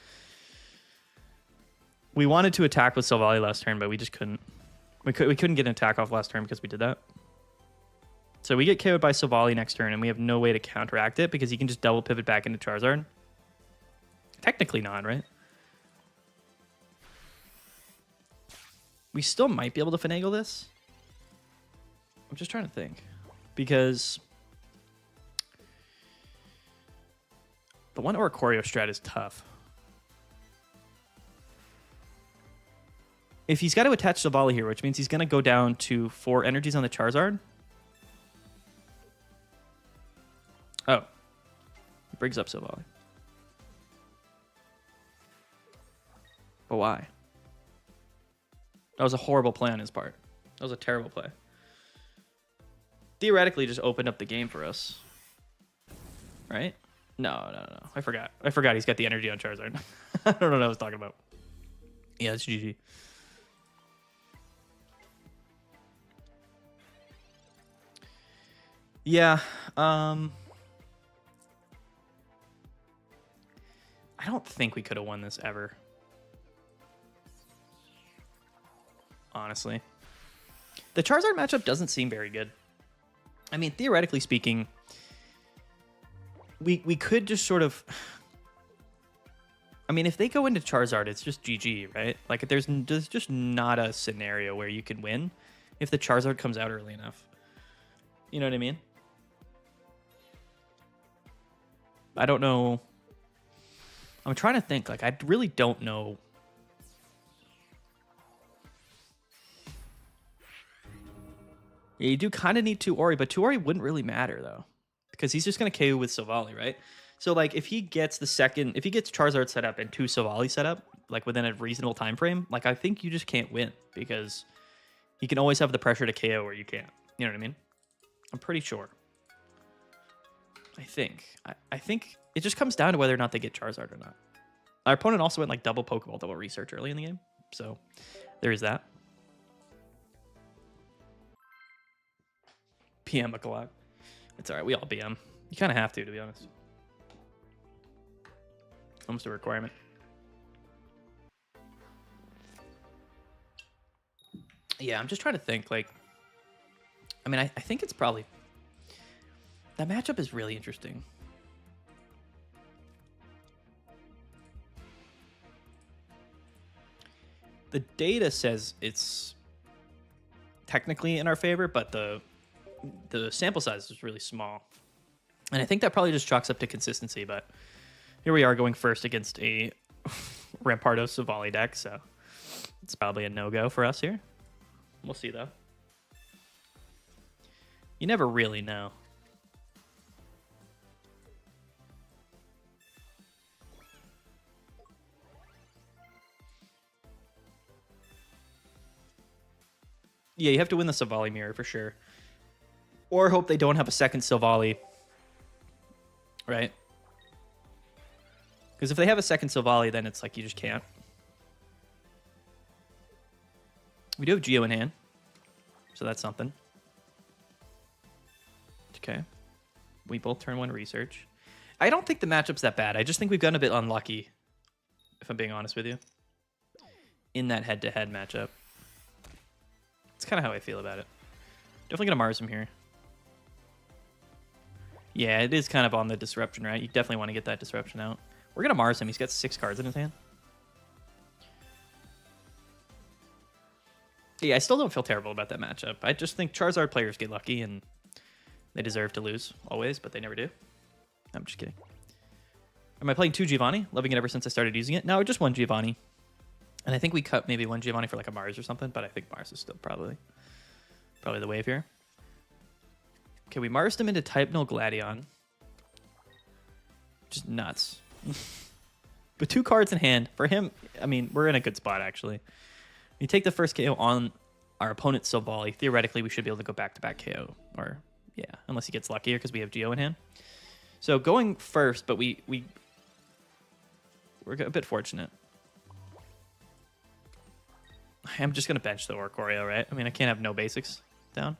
we wanted to attack with Silvally last turn, but we just couldn't. We couldn't get an attack off last turn because we did that. So we get KO'd by Silvally next turn, and we have no way to counteract it because he can just double pivot back into Charizard. Technically not, right? We still might be able to finagle this. I'm just trying to think, because the one Oricorio strat is tough. If he's got to attach Silvally here, which means he's going to go down to 4 energies on the Charizard. Oh. He brings up Silvally. But why? That was a horrible play on his part. That was a terrible play. Theoretically just opened up the game for us. Right? No. I forgot he's got the energy on Charizard. I don't know what I was talking about. Yeah, it's GG. Yeah, I don't think we could have won this ever. Honestly. The Charizard matchup doesn't seem very good. I mean, theoretically speaking, we could just sort of... I mean, if they go into Charizard, it's just GG, right? Like, there's just not a scenario where you can win if the Charizard comes out early enough. You know what I mean? I don't know. I'm trying to think. Like, I really don't know. Yeah, you do kind of need 2 Ori, but 2 Ori wouldn't really matter, though. Because he's just going to KO with Silvally, right? So, like, if he gets Charizard set up and 2 Silvally set up, like, within a reasonable time frame, like, I think you just can't win. Because he can always have the pressure to KO where you can't. You know what I mean? I'm pretty sure. I think it just comes down to whether or not they get Charizard or not. Our opponent also went, like, double Pokeball, double Research early in the game. So, there is that. PM McClock. It's alright, we all BM. You kind of have to be honest. Almost a requirement. Yeah, I'm just trying to think, like... I mean, I think it's probably... That matchup is really interesting. The data says it's technically in our favor, but the sample size is really small. And I think that probably just chalks up to consistency, but here we are going first against a Rampardos Silvally deck, so it's probably a no-go for us here. We'll see, though. You never really know. Yeah, you have to win the Silvally mirror for sure. Or hope they don't have a second Silvally. Right? Because if they have a second Silvally, then it's like you just can't. We do have Geo in hand. So that's something. Okay. We both turn 1 research. I don't think the matchup's that bad. I just think we've gotten a bit unlucky, if I'm being honest with you, in that head-to-head matchup. That's kind of how I feel about it. Definitely gonna Mars him here. Yeah, it is kind of on the disruption, right? You definitely want to get that disruption out. We're gonna Mars him. He's got 6 cards in his hand. Yeah, I still don't feel terrible about that matchup. I just think Charizard players get lucky, and They deserve to lose always, but they never do. I'm just kidding. Am I playing 2 Giovanni? Loving it ever since I started using it. No, just 1 Giovanni. And I think we cut maybe 1 Giovanni for like a Mars or something, but I think Mars is still probably the wave here. Okay, we Marsed him into type null Gladion. Just nuts. But 2 cards in hand. For him, I mean, we're in a good spot, actually. You take the first KO on our opponent's Silvally. Theoretically, we should be able to go back-to-back KO. Or, yeah, unless he gets luckier because we have Geo in hand. So going first, but we're a bit fortunate. I'm just going to bench the Oricorio, right? I mean, I can't have no basics down.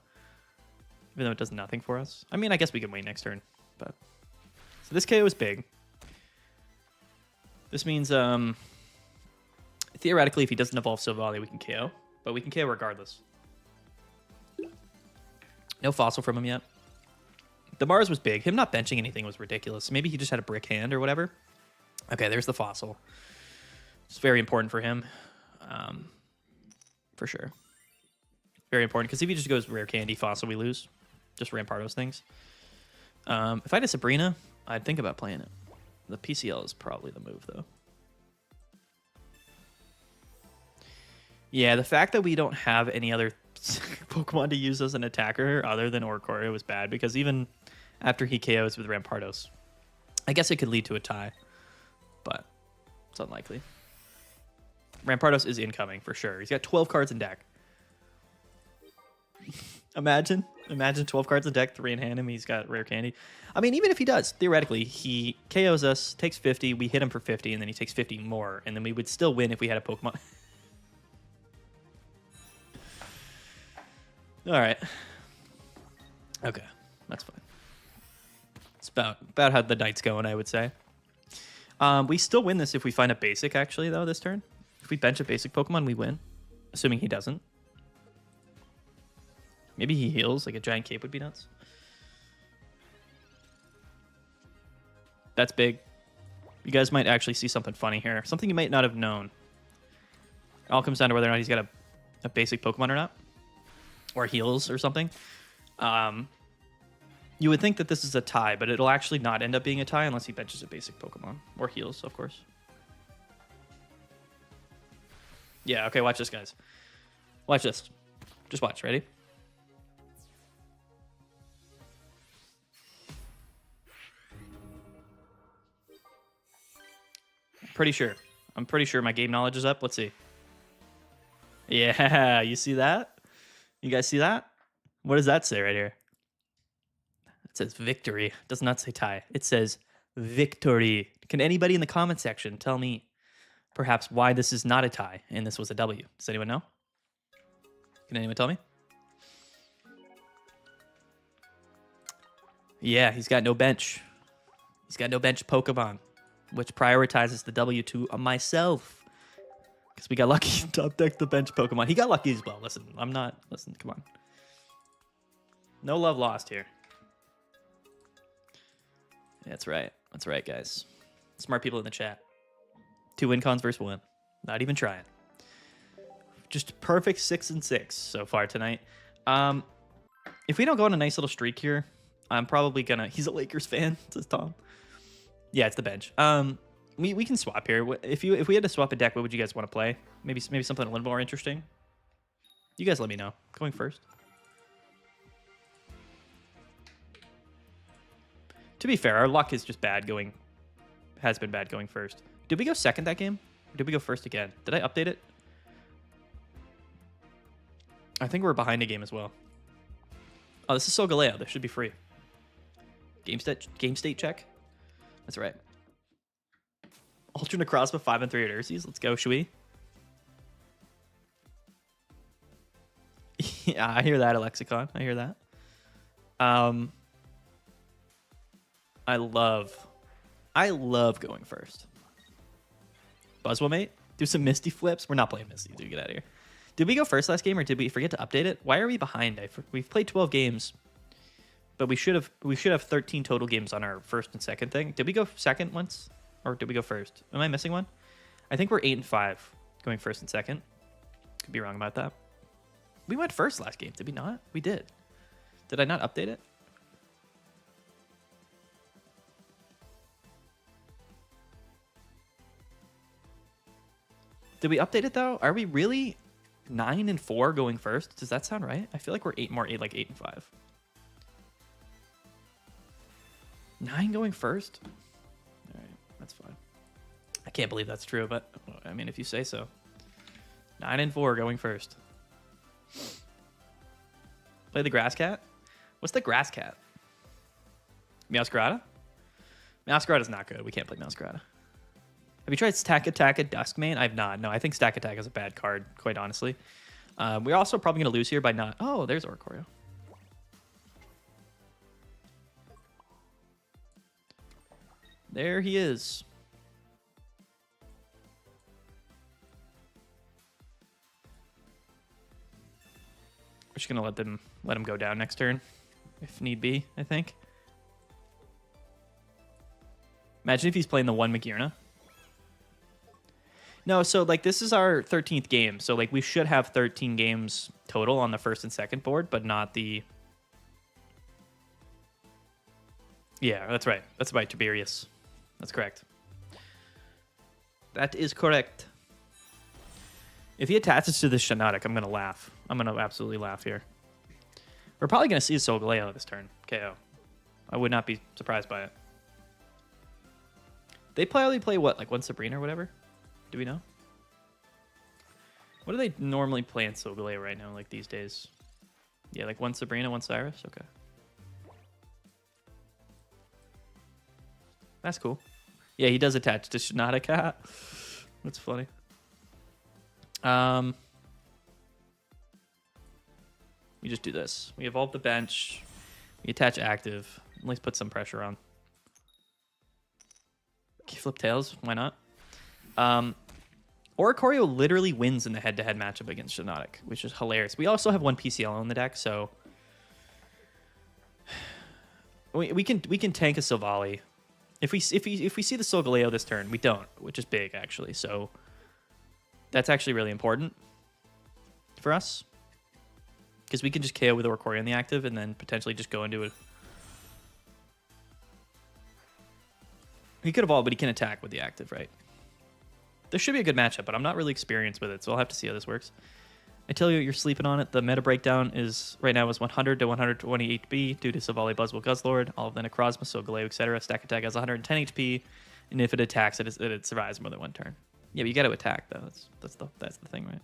Even though it does nothing for us. I mean, I guess we can wait next turn. But so this KO is big. This means, theoretically, if he doesn't evolve Silvally, we can KO. But we can KO regardless. No fossil from him yet. The Mars was big. Him not benching anything was ridiculous. Maybe he just had a brick hand or whatever. Okay, there's the fossil. It's very important for him. For sure. Very important, because if he just goes rare candy, fossil, we lose. Just Rampardos things. If I had a Sabrina, I'd think about playing it. The PCL is probably the move, though. Yeah, the fact that we don't have any other Pokemon to use as an attacker other than Oricorio was bad, because even after he KOs with Rampardos, I guess it could lead to a tie, but it's unlikely. Rampardos is incoming for sure. He's got 12 cards in deck. Imagine 12 cards in deck, 3 in hand, and he's got rare candy. I mean, even if he does, theoretically, he KOs us, takes 50, we hit him for 50, and then he takes 50 more, and then we would still win if we had a Pokemon. All right. Okay, that's fine. It's about how the night's going, I would say. We still win this if we find a basic, actually, though, this turn. If we bench a basic Pokemon, we win. Assuming he doesn't. Maybe he heals, like a giant cape would be nuts. That's big. You guys might actually see something funny here. Something you might not have known. It all comes down to whether or not he's got a basic Pokemon or not. Or heals or something. You would think that this is a tie, but it'll actually not end up being a tie unless he benches a basic Pokemon. Or heals, of course. Yeah, okay, watch this, guys. Watch this. Just watch, ready? I'm pretty sure my game knowledge is up. Let's see. Yeah, you see that? You guys see that? What does that say right here? It says victory. It does not say tie. It says victory. Can anybody in the comment section tell me perhaps why this is not a tie and this was a W? Does anyone know? Can anyone tell me? Yeah, he's got no bench. He's got no bench Pokemon, which prioritizes the W to myself. Because we got lucky top deck the bench Pokemon. He got lucky as well. Listen, come on. No love lost here. That's right. That's right, guys. Smart people in the chat. 2 win cons versus 1. Not even trying. Just perfect 6 and 6 so far tonight. If we don't go on a nice little streak here, I'm probably gonna... He's a Lakers fan, says Tom. Yeah, it's the bench. We can swap here. If we had to swap a deck, what would you guys want to play? Maybe something a little more interesting. You guys let me know. Going first. To be fair, our luck is just bad going. Has been bad going first. Did we go second that game? Or did we go first again? Did I update it? I think we're behind a game as well. Oh, this is Solgaleo. This should be free. Game state check. That's right. Ultra Necrozma 5 and 3 at Ursies. Let's go, should we? Yeah, I hear that, Alexicon. I hear that. I love going first. Buzzwell, mate. Do some Misty flips. We're not playing Misty, dude. Get out of here. Did we go first last game, or did we forget to update it? Why are we behind? We've played 12 games, but we should have 13 total games on our first and second thing. Did we go second once, or did we go first? Am I missing one? I think we're 8 and 5 going first and second. Could be wrong about that. We went first last game, did we not? We did. Did I not update it? Did we update it though? Are we really 9 and 4 going first? Does that sound right? I feel like we're 8 like 8 and 5. 9 going first? All right, that's fine. I can't believe that's true, but I mean, if you say so. 9 and 4 going first. Play the grass cat? What's the grass cat? Meowscarada? Meowscarada is not good. We can't play Meowscarada. Have you tried Stack Attack at Duskmane? I've not. No, I think Stack Attack is a bad card, quite honestly. We're also probably going to lose here by not... Oh, there's Oricorio. There he is. We're just going to let him go down next turn, if need be, I think. Imagine if he's playing the 1 Magearna. No, so like this is our 13th game. So like we should have 13 games total on the first and second board, but not the... Yeah, that's right. That's by Tiberius. That's correct. That is correct. If he attaches to this Shiinotic, I'm going to laugh. I'm going to absolutely laugh here. We're probably going to see Solgaleo this turn. KO. I would not be surprised by it. They probably play what? Like 1 Sabrina or whatever? Do we know? What do they normally play in Solgaleo right now, like these days? Yeah, like 1 Sabrina, 1 Cyrus? Okay. That's cool. Yeah, he does attach to Shiinotic. That's funny. We just do this. We evolve the bench. We attach active. At least put some pressure on. Flip tails. Why not? Oricorio literally wins in the head-to-head matchup against Shiinotic, which is hilarious. We also have 1 PCL in the deck, so we can tank a Silvally. If we see the Solgaleo this turn, we don't, which is big actually. So that's actually really important for us because we can just KO with Oricorio in the active and then potentially just go into it. He could evolve, but he can attack with the active, right? This should be a good matchup, but I'm not really experienced with it, so I'll have to see how this works. I tell you, you're sleeping on it. The meta breakdown is right now is 100 to 120 HP due to Silvally, Buzzwell, Guzzlord, all of the Necrozma, Solgaleo, etc. Stack Attack has 110 HP, and if it attacks, it survives more than 1 turn. Yeah, but you got to attack though. That's the thing, right?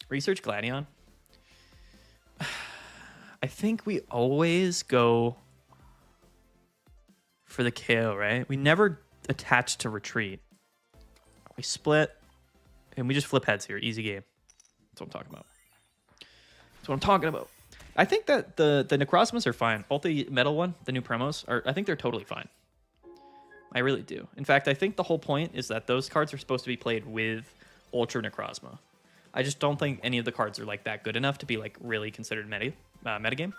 Research Gladion. I think we always go for the KO, right? We never attach to retreat. We split, and we just flip heads here. Easy game. That's what I'm talking about. That's what I'm talking about. I think that the Necrozmas are fine. Both the metal one, the new promos, I think they're totally fine. I really do. In fact, I think the whole point is that those cards are supposed to be played with Ultra Necrozma. I just don't think any of the cards are like that good enough to be like really considered metagame,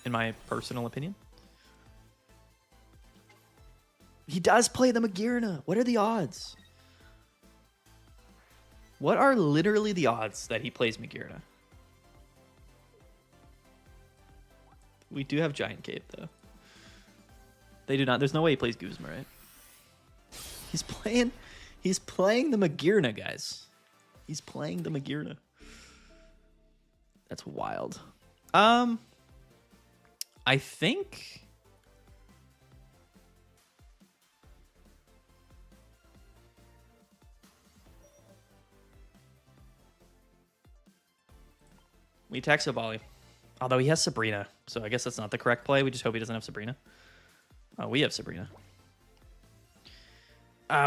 in my personal opinion. He does play the Magearna. What are the odds? What are literally the odds that he plays Magearna? We do have Giant Cape, though. They do not. There's no way he plays Guzma, right? He's playing the Magearna, guys. He's playing the Magearna. That's wild. I think... we attack Silvally. Although he has Sabrina, so I guess that's not the correct play. We just hope he doesn't have Sabrina. We have Sabrina.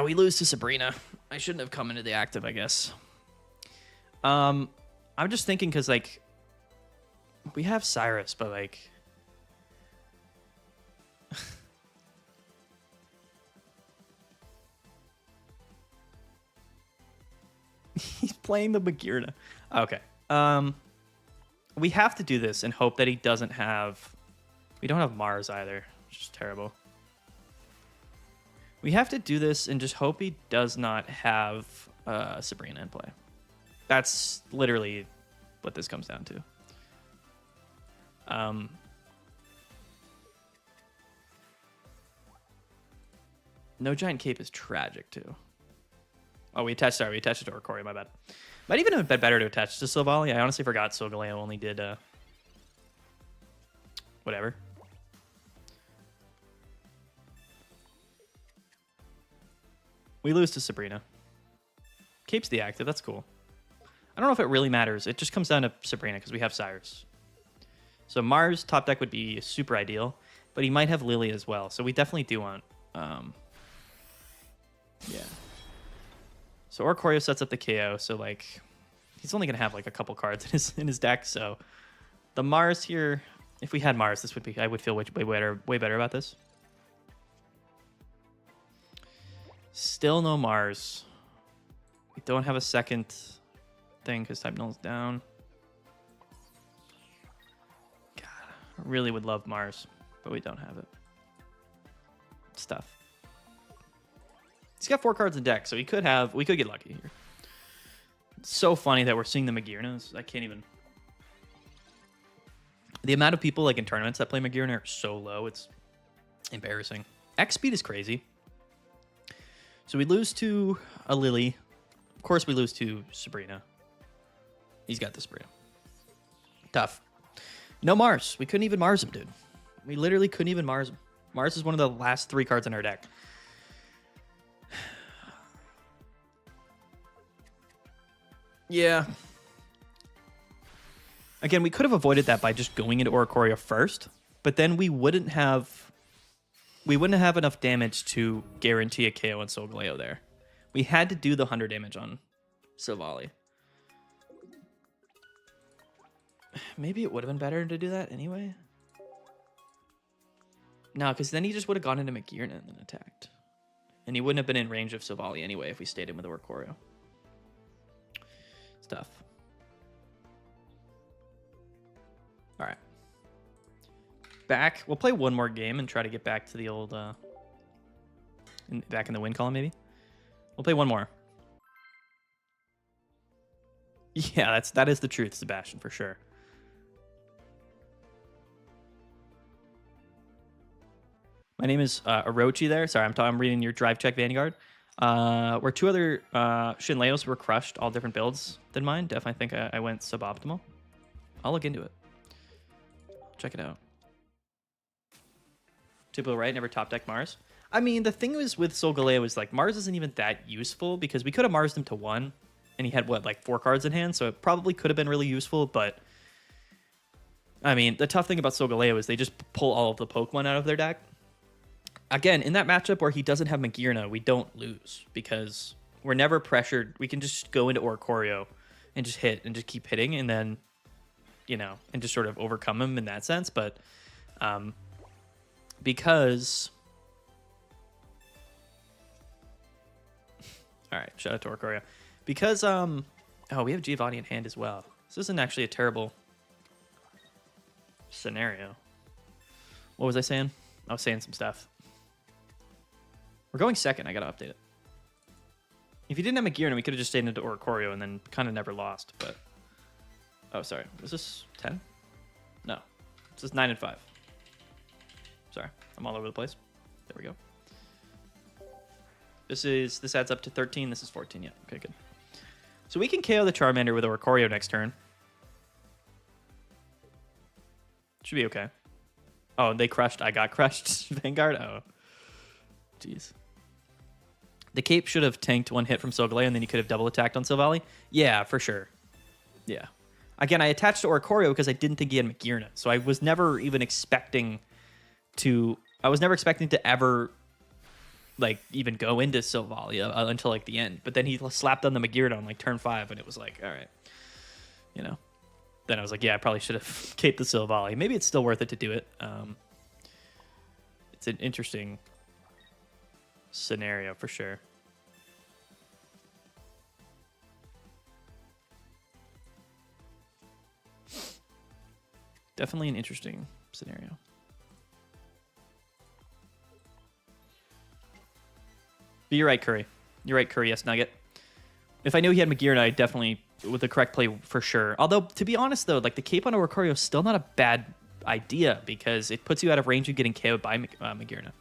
We lose to Sabrina. I shouldn't have come into the active, I guess. I'm just thinking because, like, we have Cyrus, but, like... he's playing the Magearna. Okay. We have to do this and hope that he doesn't have... We don't have Mars either, which is terrible. We have to do this and just hope he does not have Sabrina in play. That's literally what this comes down to. No Giant Cape is tragic, too. Oh, we attached it to Oricorio, my bad. Might even have been better to attach to Silvally. I honestly forgot Solgaleo only did, whatever. We lose to Sabrina. Cape's the active, that's cool. I don't know if it really matters. It just comes down to Sabrina because we have Cyrus. So Mars top deck would be super ideal, but he might have Lily as well. So we definitely do want, yeah. So Oricorio sets up the KO. So like, he's only gonna have like a couple cards in his deck. So the Mars here, if we had Mars, this would be, I would feel way better about this. Still no Mars. We don't have a second thing because type null's down. God, I really would love Mars, but we don't have it. It's tough. He's got 4 cards in deck, so we could get lucky here. It's so funny that we're seeing the Magirnas. I can't even. The amount of people like in tournaments that play Magirna are so low, it's embarrassing. X speed is crazy. So we lose to a Lily. Of course, we lose to Sabrina. He's got the Sabrina. Tough. No Mars. We couldn't even Mars him, dude. We literally couldn't even Mars him. Mars is one of the last 3 cards in our deck. Yeah. Again, we could have avoided that by just going into Oricorio first, but then we wouldn't have enough damage to guarantee a KO on Solgaleo there. We had to do the 100 damage on Silvally. Maybe it would have been better to do that anyway. No, because then he just would have gone into Magirna and then attacked. And he wouldn't have been in range of Silvally anyway if we stayed in with Oricorio. It's tough. All right. Back. We'll play one more game and try to get back to the old... back in the win column, maybe? We'll play one more. Yeah, that is the truth, Sebastian, for sure. My name is Orochi there. Sorry, I'm reading your Drive Check Vanguard. Where 2 other Shinleos were crushed, all different builds than mine. Definitely think I went suboptimal. I'll look into it. Check it out. Typical right, never top deck Mars. I mean, the thing was with Solgaleo is like Mars isn't even that useful because we could have Marsed him to 1 and he had what, like 4 cards in hand, so it probably could have been really useful, but I mean, the tough thing about Solgaleo is they just pull all of the Pokemon out of their deck. Again, in that matchup where he doesn't have Magirna, we don't lose because we're never pressured. We can just go into Oricorio and just hit and just keep hitting and then, you know, and just sort of overcome him in that sense. But because... All right, shout out to Oricorio. Because, oh, we have Giovanni in hand as well. This isn't actually a terrible scenario. What was I saying? I was saying some stuff. We're going second. I got to update it. If you didn't have Magirna, we could have just stayed into Oricorio and then kind of never lost. But oh, sorry. Was this 10? No. This is 9 and 5. Sorry. I'm all over the place. There we go. This adds up to 13. This is 14. Yeah. Okay, good. So we can KO the Charmander with Oricorio next turn. Should be okay. Oh, they crushed. I got crushed. Vanguard? Oh. Jeez. The Cape should have tanked 1 hit from Solgaleo, and then you could have double attacked on Silvally. Yeah, for sure. Yeah. Again, I attached to Oricorio because I didn't think he had Magirna, so I was never even expecting to... I was never expecting to ever, like, even go into Silvally until, like, the end. But then he slapped on the Magirna on, like, turn 5, and it was like, all right. You know. Then I was like, yeah, I probably should have caped the Silvally. Maybe it's still worth it to do it. It's an interesting... scenario for sure. Definitely an interesting scenario. But you're right, Curry. You're right, Curry. Yes, Nugget. If I knew he had Magirna, I definitely, with the correct play, for sure. Although, to be honest, though, like the Cape on Oricorio is still not a bad idea because it puts you out of range of getting KO'd by Magirna.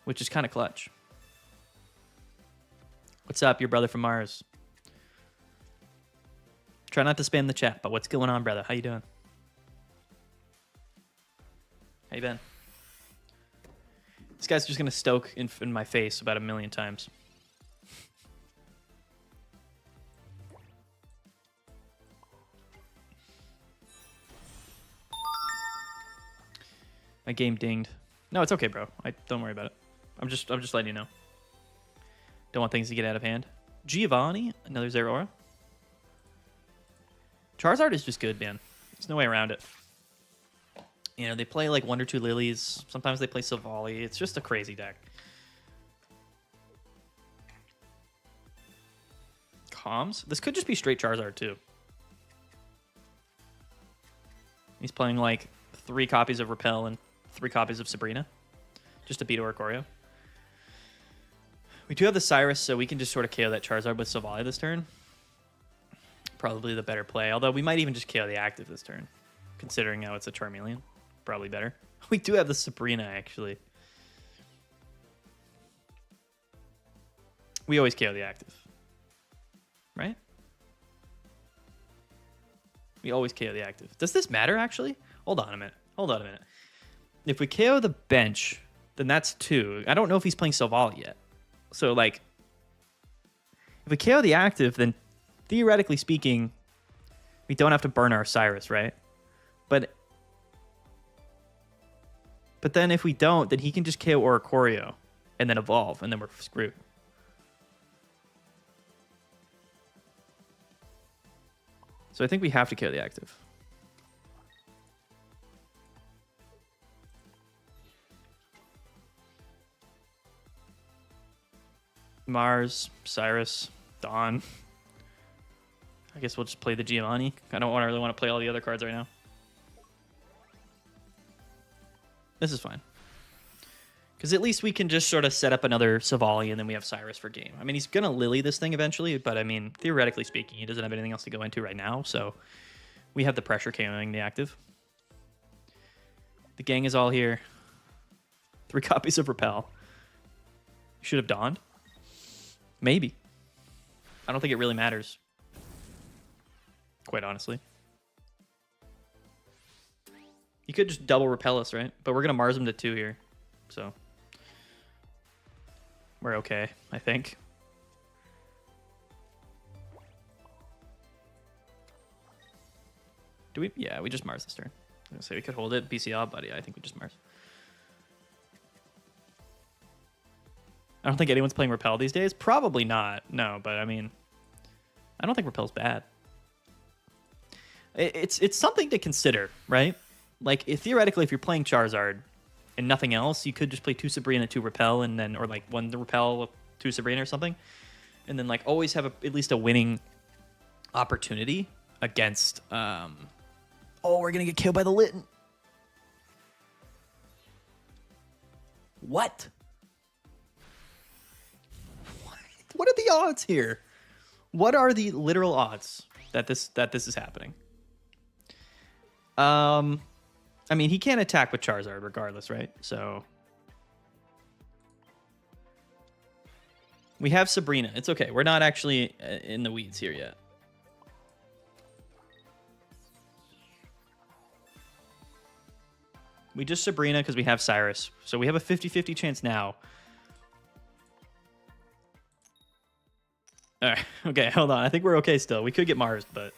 which is kind of clutch. What's up, your brother from Mars? Try not to spam the chat, but what's going on, brother? How you doing? How you been? This guy's just gonna stoke in my face about 1,000,000 times. My game dinged. No, it's okay, bro. Don't worry about it. I'm just letting you know. Don't want things to get out of hand. Giovanni, another Zeraora. Charizard is just good, man. There's no way around it. You know, they play like 1 or 2 lilies. Sometimes they play Silvally. It's just a crazy deck. Comms? This could just be straight Charizard, too. He's playing like 3 copies of Repel and 3 copies of Sabrina. Just to beat Oricorio. We do have the Cyrus, so we can just sort of KO that Charizard with Silvally this turn. Probably the better play. Although we might even just KO the active this turn. Considering how it's a Charmeleon. Probably better. We do have the Sabrina, actually. We always KO the active. Right? We always KO the active. Does this matter, actually? Hold on a minute. Hold on a minute. If we KO the bench, then that's 2. I don't know if he's playing Silvally yet. So, like, if we KO the active, then theoretically speaking, we don't have to burn our Cyrus, right? But then if we don't, then he can just KO Oricorio and then evolve, and then we're screwed. So I think we have to KO the active. Mars, Cyrus, Dawn. I guess we'll just play the Giovanni. I don't really want to play all the other cards right now. This is fine. Because at least we can just sort of set up another Silvally and then we have Cyrus for game. I mean, he's going to Lily this thing eventually, but I mean, theoretically speaking, he doesn't have anything else to go into right now, so we have the pressure KOing the active. The gang is all here. 3 copies of Repel. Should have Dawned. Maybe. I don't think it really matters. Quite honestly. You could just double Repel us, right? But we're going to Mars him to 2 here. So we're okay, I think. Do we? Yeah, we just Mars this turn. I was going to say we could hold it, BCL, but yeah, I think we just Mars. I don't think anyone's playing Repel these days. Probably not. No, but I mean, I don't think Repel's bad. It's something to consider, right? Like, theoretically, if you're playing Charizard and nothing else, you could just play 2 Sabrina, 2 Repel, and then, or like 1 Repel, 2 Sabrina or something. And then like always have at least a winning opportunity against, oh, we're going to get killed by the Litten. What? What are the odds here? What are the literal odds that this is happening? I mean, he can't attack with Charizard regardless, right? So we have Sabrina. It's okay. We're not actually in the weeds here yet. We just Sabrina because we have Cyrus. So we have a 50-50 chance now. All right. Okay, hold on. I think we're okay still. We could get Mars, but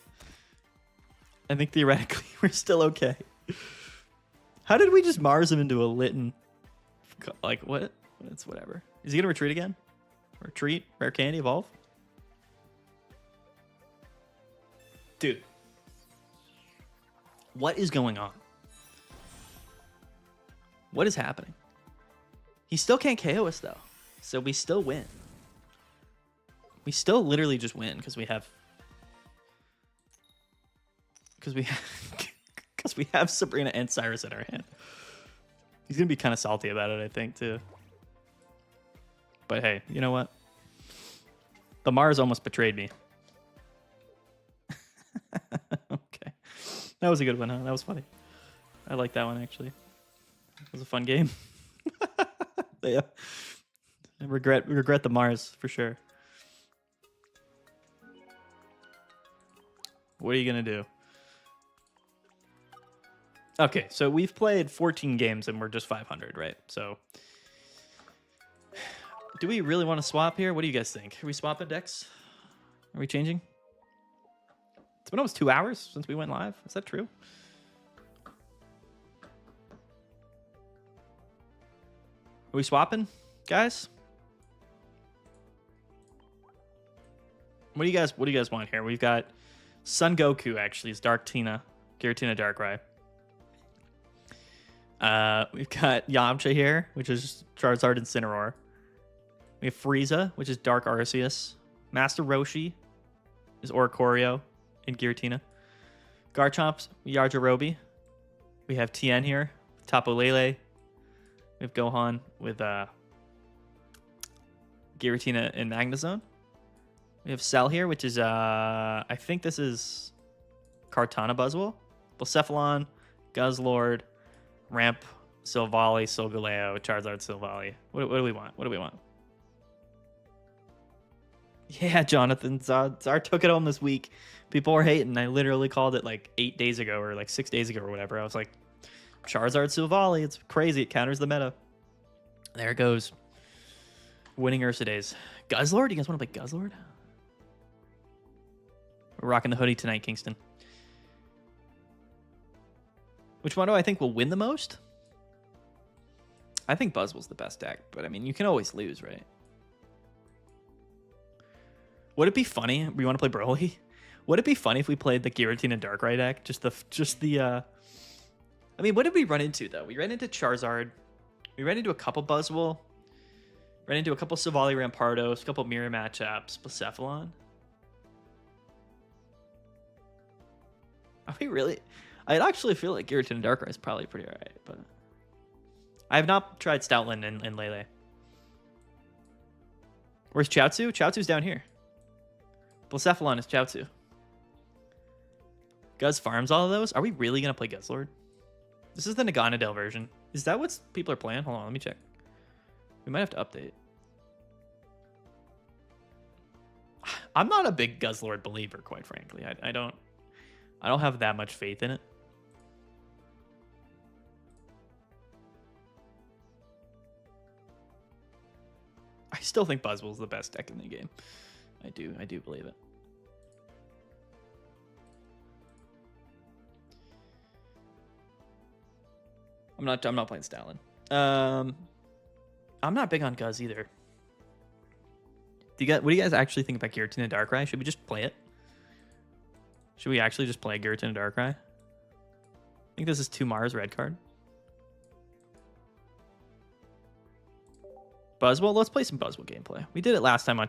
I think theoretically we're still okay. How did we just Mars him into a Litten? Like, what? It's whatever. Is he going to retreat again? Retreat? Rare Candy? Evolve? Dude. What is going on? What is happening? He still can't KO us, though. So we still win. We still literally just win because we have... Because we have Sabrina and Cyrus in our hand. He's going to be kind of salty about it, I think, too. But hey, you know what? The Mars almost betrayed me. Okay. That was a good one, huh? That was funny. I like that one, actually. It was a fun game. Yeah. regret the Mars for sure. What are you gonna do? Okay, so we've played 14 games and we're just 500, right? So, do we really want to swap here? What do you guys think? Are we swapping decks? Are we changing? It's been almost 2 hours since we went live. Is that true? Are we swapping, guys? What do you guys want here? We've got Sun Goku actually is Dark Tina, Giratina Darkrai. We've got Yamcha here, which is Charizard Incineroar. We have Frieza, which is Dark Arceus. Master Roshi is Oricorio in Giratina. Garchomp's Yajirobe. We have Tien here, Tapu Lele. We have Gohan with Giratina and Magnezone. We have Cell here, which is I think this is Kartana Buzzwell. Blacephalon, Guzzlord, Ramp, Silvally, Solgaleo, Charizard, Silvally. What do we want? What do we want? Yeah, Jonathan. Zar took it home this week. People were hating. I literally called it like 8 days ago or like 6 days ago or whatever. I was like, Charizard, Silvally. It's crazy. It counters the meta. There it goes. Winning Ursa days. Guzzlord? You guys want to play Guzzlord? We're rocking the hoodie tonight, Kingston. Which one do I think will win the most? I think Buzzwell's the best deck, but I mean, you can always lose, right? Would it be funny? We want to play Broly? Would it be funny if we played the Giratina Darkrai deck? I mean, what did we run into though? We ran into Charizard. We ran into a couple Buzzwell. Ran into a couple Silvally Rampardos, a couple mirror matchups, Blacephalon. Are we really? I'd actually feel like Giratina Darkrai is probably pretty alright, but I have not tried Stoutland and Lele. Where's Chaozu? Chaozu's down here. Blacephalon is Chaozu. Guz farms all of those? Are we really going to play Guzzlord? This is the Naganadel version. Is that what people are playing? Hold on, let me check. We might have to update. I'm not a big Guzzlord believer, quite frankly. I don't have that much faith in it. I still think Buzzwell's the best deck in the game. I do believe it. I'm not playing Stoutland. I'm not big on Guz either. What do you guys actually think about Giratina Darkrai? Should we just play it? Should we actually just play Giratina Darkrai? I think this is 2 Mars red card. Buzzwell? Let's play some Buzzwell gameplay. We did it last time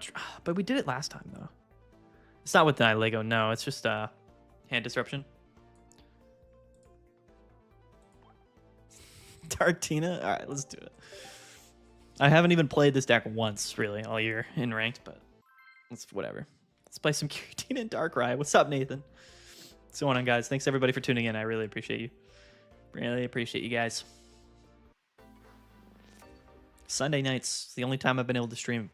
but we did it last time though. It's not with the Lego, no. It's just hand disruption. Darktina? All right, let's do it. I haven't even played this deck once really all year in ranked, but it's whatever. Let's play some Giratina and Darkrai. What's up, Nathan? What's going on, guys? Thanks everybody for tuning in. I really appreciate you. Really appreciate you guys. Sunday nights, the only time I've been able to stream,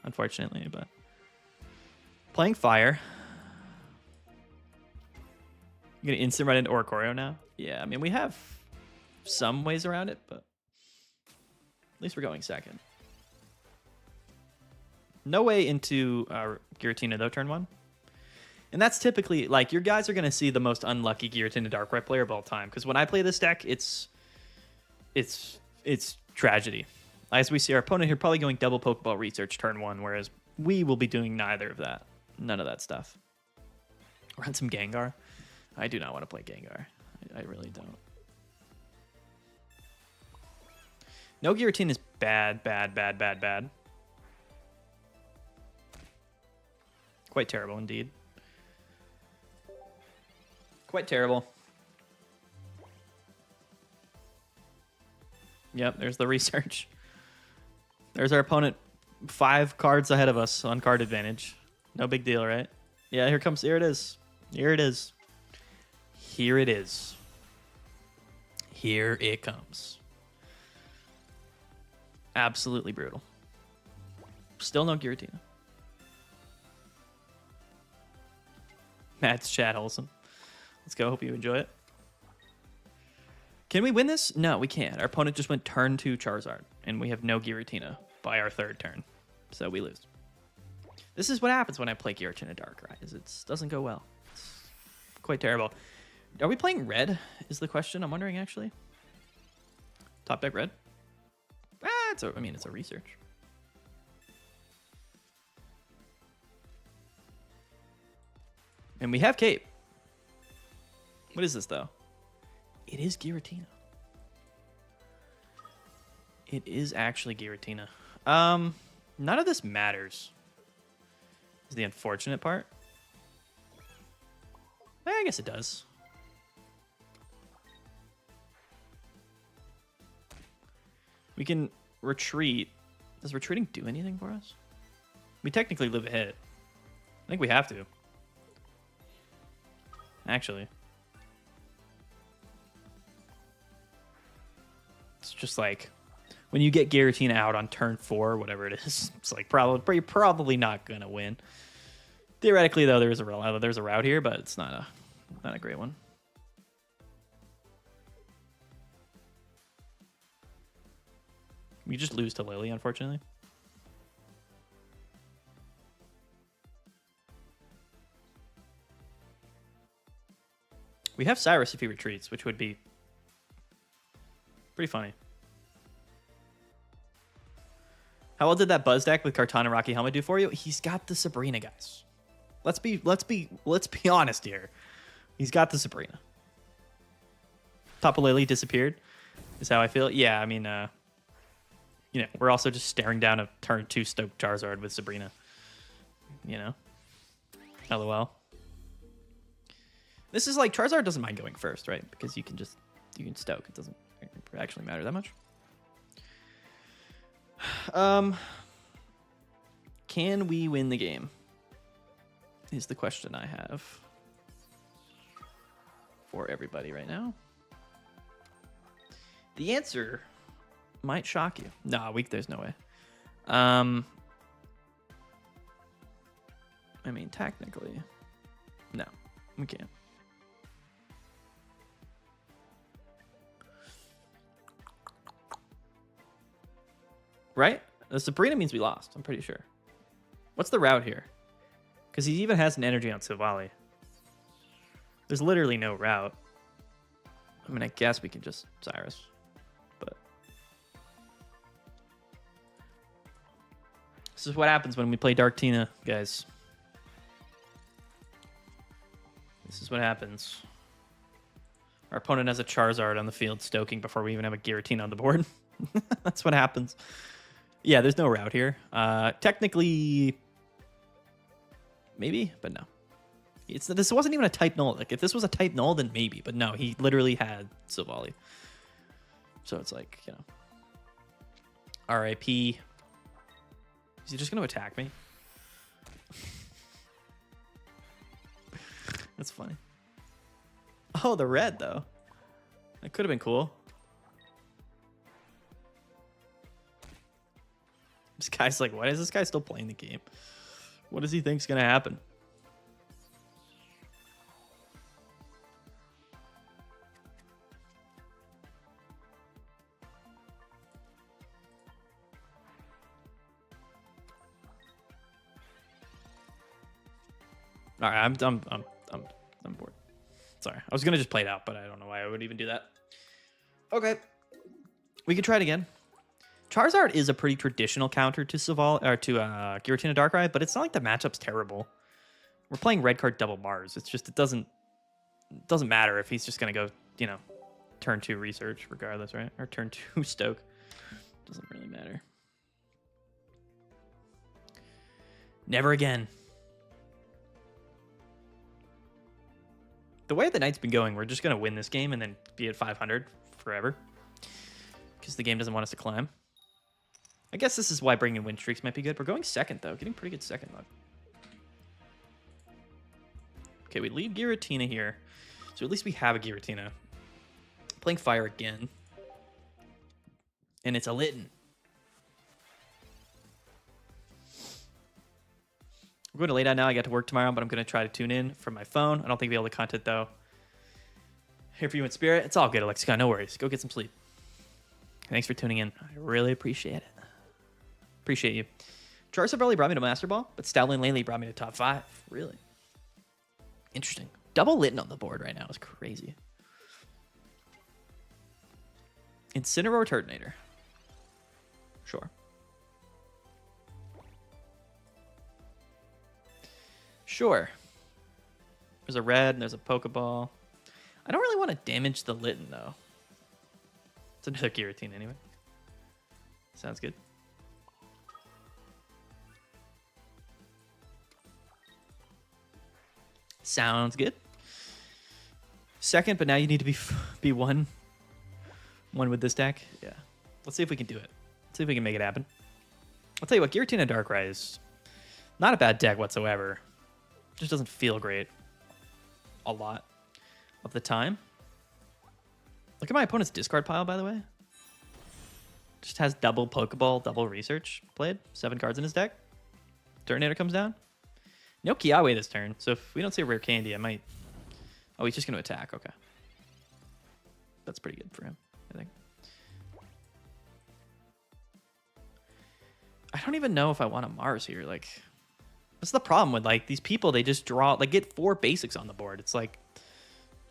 unfortunately, but playing Fire. You're gonna instant right into Oricorio now? Yeah, I mean, we have some ways around it, but at least we're going second. No way into Giratina though, turn 1. And that's typically, like, your guys are going to see the most unlucky Giratina Darkrai player of all time. Because when I play this deck, it's tragedy. As we see, our opponent here probably going double Pokeball Research turn 1, whereas we will be doing neither of that. None of that stuff. Run some Gengar. I do not want to play Gengar. I really don't. No Giratina is bad. Quite terrible indeed. Quite terrible. Yep, there's the research. There's our opponent 5 cards ahead of us on card advantage. No big deal, right? Yeah, here it is. Here it is. Here it is. Here it comes. Absolutely brutal. Still no Giratina. Matt's chat wholesome. Let's go. Hope you enjoy it. Can we win this? No, we can't. Our opponent just went turn 2 Charizard, and we have no Giratina by our 3rd turn. So we lose. This is what happens when I play Giratina Darkrai. It doesn't go well. It's quite terrible. Are we playing red is the question. I'm wondering, actually. Top deck red? It's a research. And we have Cape. What is this, though? It is Giratina. It is actually Giratina. None of this matters. Is the unfortunate part. I guess it does. We can retreat. Does retreating do anything for us? We technically live a hit. I think we have to. Actually. It's just like when you get Giratina out on turn 4, whatever it is, it's like you're probably not gonna win. Theoretically, though, there's a route here, but it's not a great one. We just lose to Lily, unfortunately. We have Cyrus if he retreats, which would be pretty funny. How well did that Buzz deck with Kartana and Rocky Helmet do for you? He's got the Sabrina, guys. Let's be honest here. He's got the Sabrina. Tapu Lele disappeared is how I feel. Yeah, I mean, you know, we're also just staring down a turn 2 Stoke Charizard with Sabrina. You know? LOL. This is like, Charizard doesn't mind going first, right? Because you can Stoke. It doesn't actually matter that much. Can we win the game? Is the question I have for everybody right now. The answer might shock you. No, there's no way. I mean, technically, no, we can't. Right? The Sabrina means we lost, I'm pretty sure. What's the route here? Because he even has an energy on Savali. There's literally no route. I mean, I guess we can just Cyrus. But this is what happens when we play Darktina, guys. This is what happens. Our opponent has a Charizard on the field stoking before we even have a Giratina on the board. That's what happens. Yeah, there's no route here. Technically, maybe, but no. This wasn't even a type null. Like, if this was a type null, then maybe. But no, he literally had Savali. So it's like, you know. RIP. Is he just going to attack me? That's funny. Oh, the red, though. That could have been cool. This guy's like, why is this guy still playing the game? What does he think's gonna happen? All right, I'm bored. Sorry, I was gonna just play it out, but I don't know why I would even do that. Okay, we can try it again. Charizard is a pretty traditional counter to Giratina Darkrai, but it's not like the matchup's terrible. We're playing red card double Mars. It's just it doesn't matter if he's just gonna go, you know, turn 2 research regardless, right? Or turn 2 Stoke. Doesn't really matter. Never again. The way the night's been going, we're just gonna win this game and then be at 500 forever, because the game doesn't want us to climb. I guess this is why bringing win streaks might be good. We're going second, though. Getting pretty good second luck. Okay, we leave Giratina here. So at least we have a Giratina. Playing Fire again. And it's a Litten. going to lay down now. I got to work tomorrow, but I'm going to try to tune in from my phone. I don't think I'll be able to content, though. Here for you in spirit. It's all good, Alexica. No worries. Go get some sleep. Thanks for tuning in. I really appreciate it. Appreciate you. Charizard probably brought me to Master Ball, but Stoutland Lanely brought me to top 5. Really? Interesting. Double Litten on the board right now is crazy. Incineroar Turtonator. Sure. Sure. There's a red and there's a Pokeball. I don't really want to damage the Litten, though. It's another Giratina anyway. Sounds good. Sounds good. Second, but now you need to be one with this deck. Yeah. Let's see if we can do it. Let's see if we can make it happen. I'll tell you what, Giratina Darkrai is not a bad deck whatsoever. Just doesn't feel great a lot of the time. Look at my opponent's discard pile, by the way. Just has double Pokeball, double Research played. 7 cards in his deck. Turtonator comes down. No Kiawe this turn, so if we don't see a rare candy, I might... Oh, he's just going to attack. Okay. That's pretty good for him, I think. I don't even know if I want a Mars here. Like, that's the problem with, like, these people. They just draw... Like, get 4 basics on the board. It's like,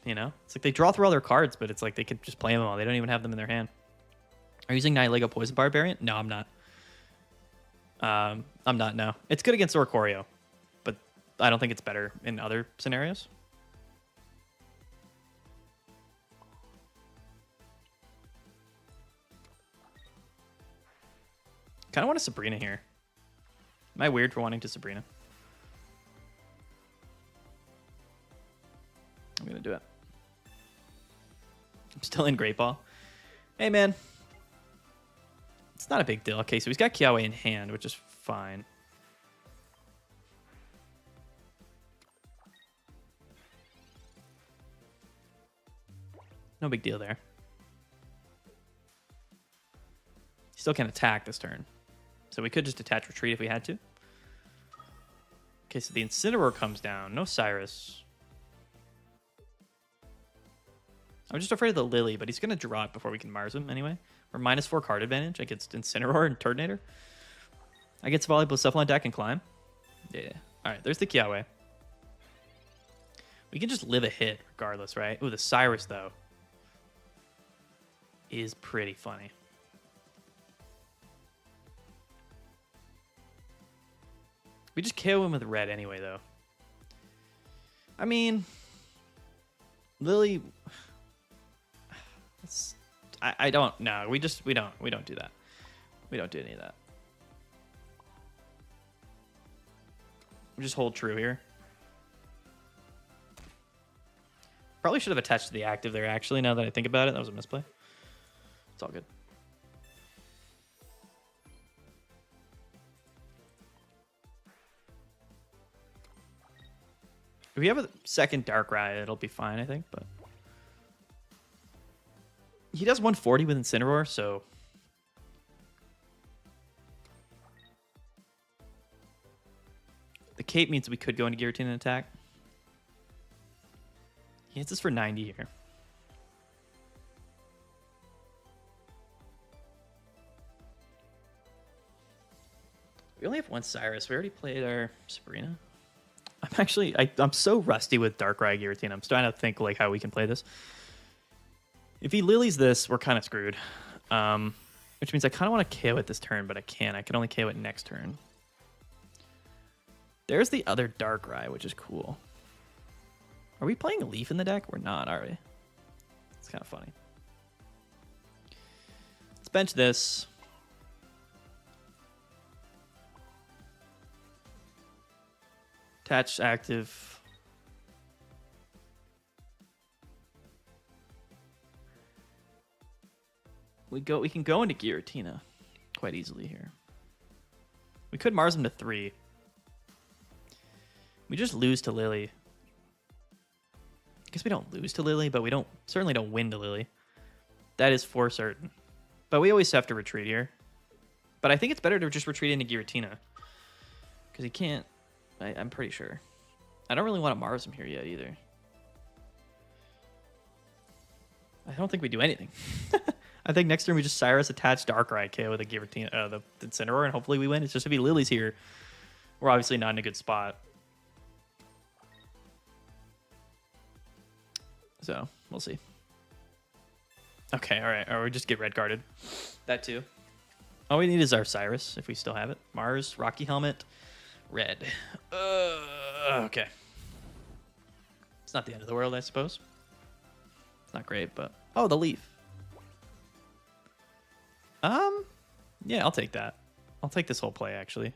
you know? It's like they draw through all their cards, but it's like they could just play them all. They don't even have them in their hand. Are you using Nihilego Poison Barbarian? No, I'm not. I'm not, no. It's good against Oricorio, but I don't think it's better in other scenarios. Kind of want a Sabrina here. Am I weird for wanting to Sabrina? I'm going to do it. I'm still in Great Ball. Hey, man. It's not a big deal. Okay, so he's got Kiawe in hand, which is fine. No big deal there. He still can't attack this turn. So we could just attach retreat if we had to. Okay, so the Incineroar comes down. No Cyrus. I'm just afraid of the Lily, but he's going to draw it before we can Mars him anyway. We're -4 card advantage against Incineroar and Turtonator. I get Volleyball Cephalon deck and climb. Yeah. All right, there's the Kiawe. We can just live a hit regardless, right? Ooh, the Cyrus, though, is pretty funny. We just KO him with red anyway, though. I mean, Lily... I don't know. We don't do that. We don't do any of that. We just hold true here. Probably should have attached to the active there, actually, now that I think about it. That was a misplay. It's all good. If we have a second Darkrai, it'll be fine, I think, but... He does 140 with Incineroar, so... The cape means we could go into Giratina and attack. He hits us for 90 here. We only have one Cyrus. We already played our Sabrina. I'm so rusty with Darkrai Giratina. I'm starting to think like how we can play this. If he Lilies this, we're kind of screwed. Which means I kind of want to KO it this turn, but I can't. I can only KO it next turn. There's the other Darkrai, which is cool. Are we playing a Leaf in the deck? We're not, are we? It's kind of funny. Let's bench this. Attach active. We can go into Giratina quite easily here. We could Mars him to 3. We just lose to Lily. I guess we don't lose to Lily, but we certainly don't win to Lily. That is for certain. But we always have to retreat here. But I think it's better to just retreat into Giratina. Because he can't I'm pretty sure. I don't really want to Mars him here yet either. I don't think we do anything. I think next turn we just Cyrus attach Darkrai KO with a Giratina, the Incineroar, and hopefully we win. It's just if he Lily's here, we're obviously not in a good spot. So we'll see. Okay, all right. Or we just get red guarded. That too. All we need is our Cyrus if we still have it. Mars, Rocky Helmet, red. Okay. It's not the end of the world, I suppose. It's not great, but oh, the leaf. Yeah, I'll take that. I'll take this whole play actually.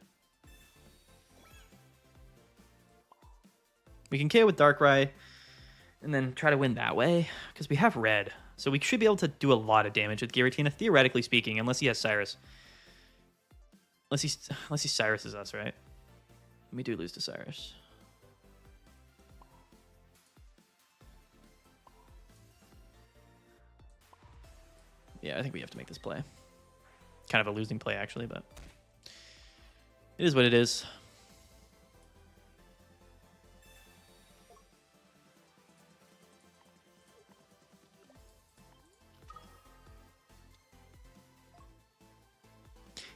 We can KO with Darkrai and then try to win that way because we have red. So we should be able to do a lot of damage with Giratina, theoretically speaking, unless he has Cyrus. Unless he Cyruses us, right? We do lose to Cyrus. Yeah, I think we have to make this play. Kind of a losing play, actually, but it is what it is.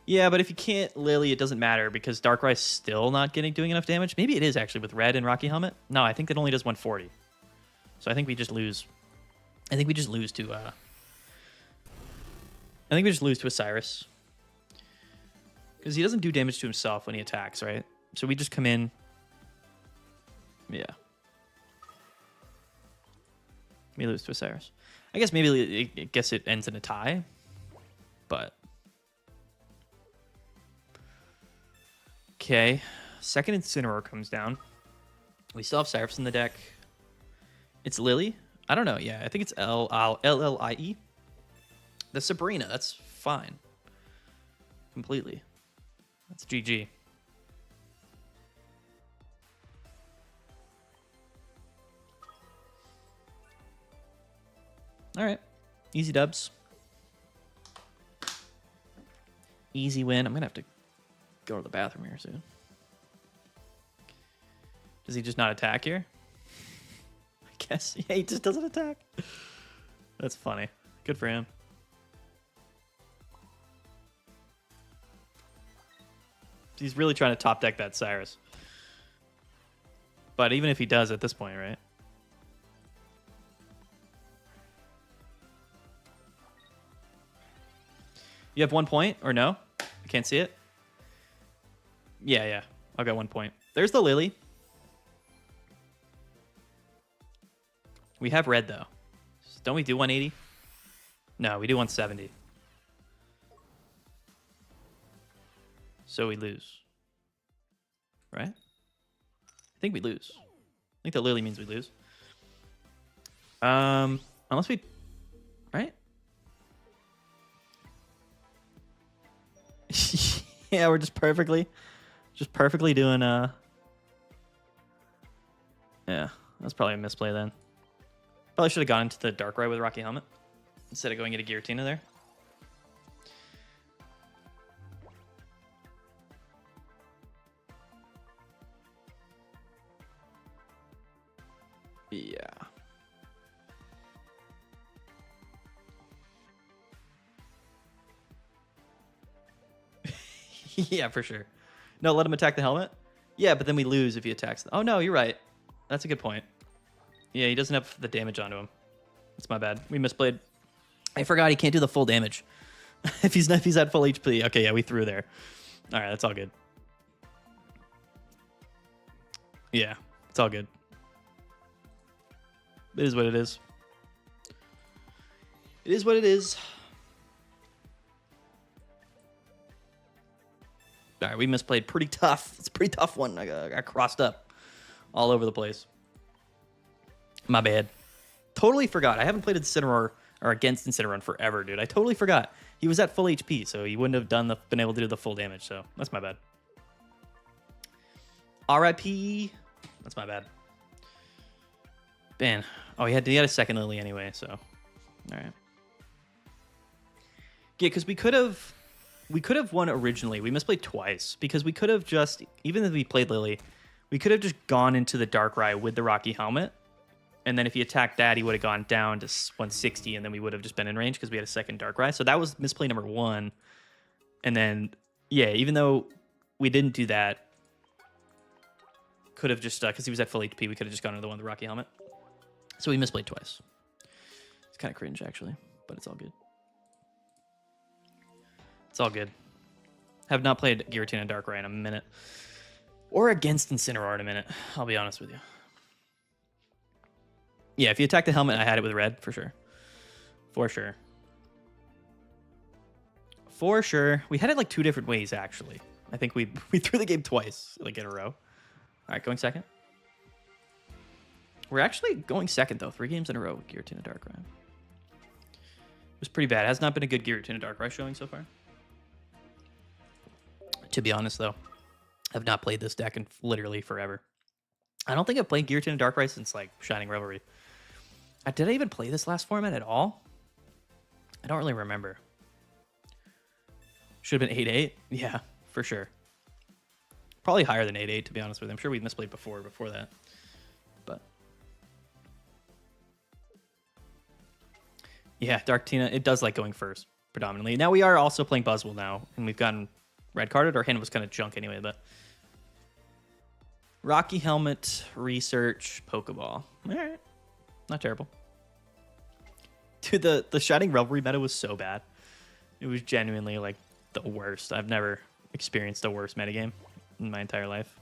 Yeah, but if you can't Lily, it doesn't matter because Darkrai's still not doing enough damage. Maybe it is actually with red and Rocky Helmet. No, I think it only does 140. So I think we just lose. I think we just lose to a Cyrus. Because he doesn't do damage to himself when he attacks, right? So we just come in. Yeah. We lose to a Cyrus. I guess maybe it ends in a tie. But okay. Second Incineroar comes down. We still have Cyrus in the deck. It's Lily. I don't know. Yeah, I think it's Llie. The Sabrina, that's fine. Completely. That's GG. All right. Easy dubs. Easy win. I'm going to have to go to the bathroom here soon. Does he just not attack here? I guess. Yeah, he just doesn't attack. That's funny. Good for him. He's really trying to top deck that Cyrus. But even if he does at this point, right? You have 1 point or no? I can't see it. Yeah. I'll get 1 point. There's the Lily. We have red though. Don't we do 180? No, we do 170. So we lose. Right? I think we lose. I think that Lily means we lose. Unless we... Right? Yeah, we're just perfectly doing... Yeah, that's probably a misplay then. Probably should have gone into the Darkrai with Rocky Helmet instead of going into Giratina there. Yeah. Yeah, for sure. No, let him attack the helmet. Yeah, but then we lose if he attacks. Oh, no, you're right. That's a good point. Yeah, he doesn't have the damage onto him. That's my bad. We misplayed. I forgot he can't do the full damage. if he's at full HP. Okay, yeah, we threw there. All right, that's all good. Yeah, it's all good. It is what it is. It is what it is. All right, we misplayed pretty tough. It's a pretty tough one. I got crossed up all over the place. My bad. Totally forgot. I haven't played Incineroar or against Incineroar in forever, dude. I totally forgot. He was at full HP, so he wouldn't have been able to do the full damage. So that's my bad. RIP. That's my bad. Man. Oh, he had a second Lily anyway, so. All right. Yeah, because we could have won originally. We misplayed twice because we could have just, even if we played Lily, We could have just gone into the Darkrai with the Rocky Helmet. And then if he attacked that, he would have gone down to 160, and then we would have just been in range because we had a second Darkrai. So that was misplay number 1. And then, yeah, even though we didn't do that, could have just, because he was at full HP, we could have just gone into the one with the Rocky Helmet. So we misplayed twice. It's kind of cringe, actually, but it's all good. It's all good. Have not played Giratina Darkrai in a minute. Or against Incineroar in a minute, I'll be honest with you. Yeah, if you attack the helmet, I had it with red, for sure. For sure. For sure. We had it like 2 different ways, actually. I think we threw the game twice, like in a row. All right, going second. We're actually going second, though. 3 games in a row with Giratina Darkrai. It was pretty bad. It has not been a good Giratina Darkrai showing so far. To be honest, though, I've not played this deck in literally forever. I don't think I've played Giratina Darkrai since, like, Shining Revelry. Did I even play this last format at all? I don't really remember. Should have been 8-8? Yeah, for sure. Probably higher than 8-8, to be honest with you. I'm sure we misplayed before that. But yeah, Dark Tina, it does like going first, predominantly. Now we are also playing Buzzwell now, and we've gotten red carded. Our hand was kind of junk anyway, but Rocky Helmet, Research, Pokeball. All right. Not terrible. Dude, the Shining Revelry meta was so bad. It was genuinely like the worst. I've never experienced a worse metagame in my entire life.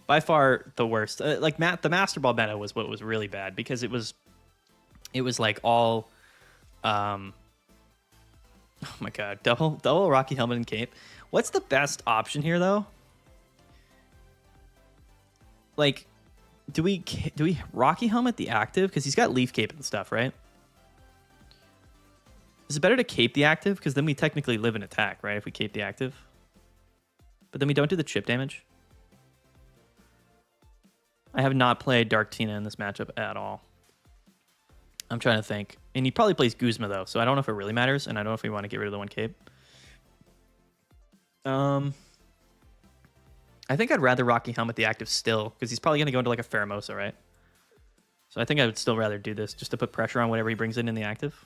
By far the worst. Like the Master Ball meta was what was really bad because it was like all oh my god, double Rocky Helmet and Cape. What's the best option here though? Like do we Rocky Helmet the active because he's got Leaf Cape and stuff, right? Is it better to cape the active? Because then we technically live in attack, right? If we cape the active. But then we don't do the chip damage. I have not played Dark Tina in this matchup at all. I'm trying to think. And he probably plays Guzma, though, so I don't know if it really matters, and I don't know if we want to get rid of the 1 cape. I think I'd rather Rocky Helmet the active still, because he's probably going to go into like a Pheromosa, right? So I think I would still rather do this, just to put pressure on whatever he brings in the active.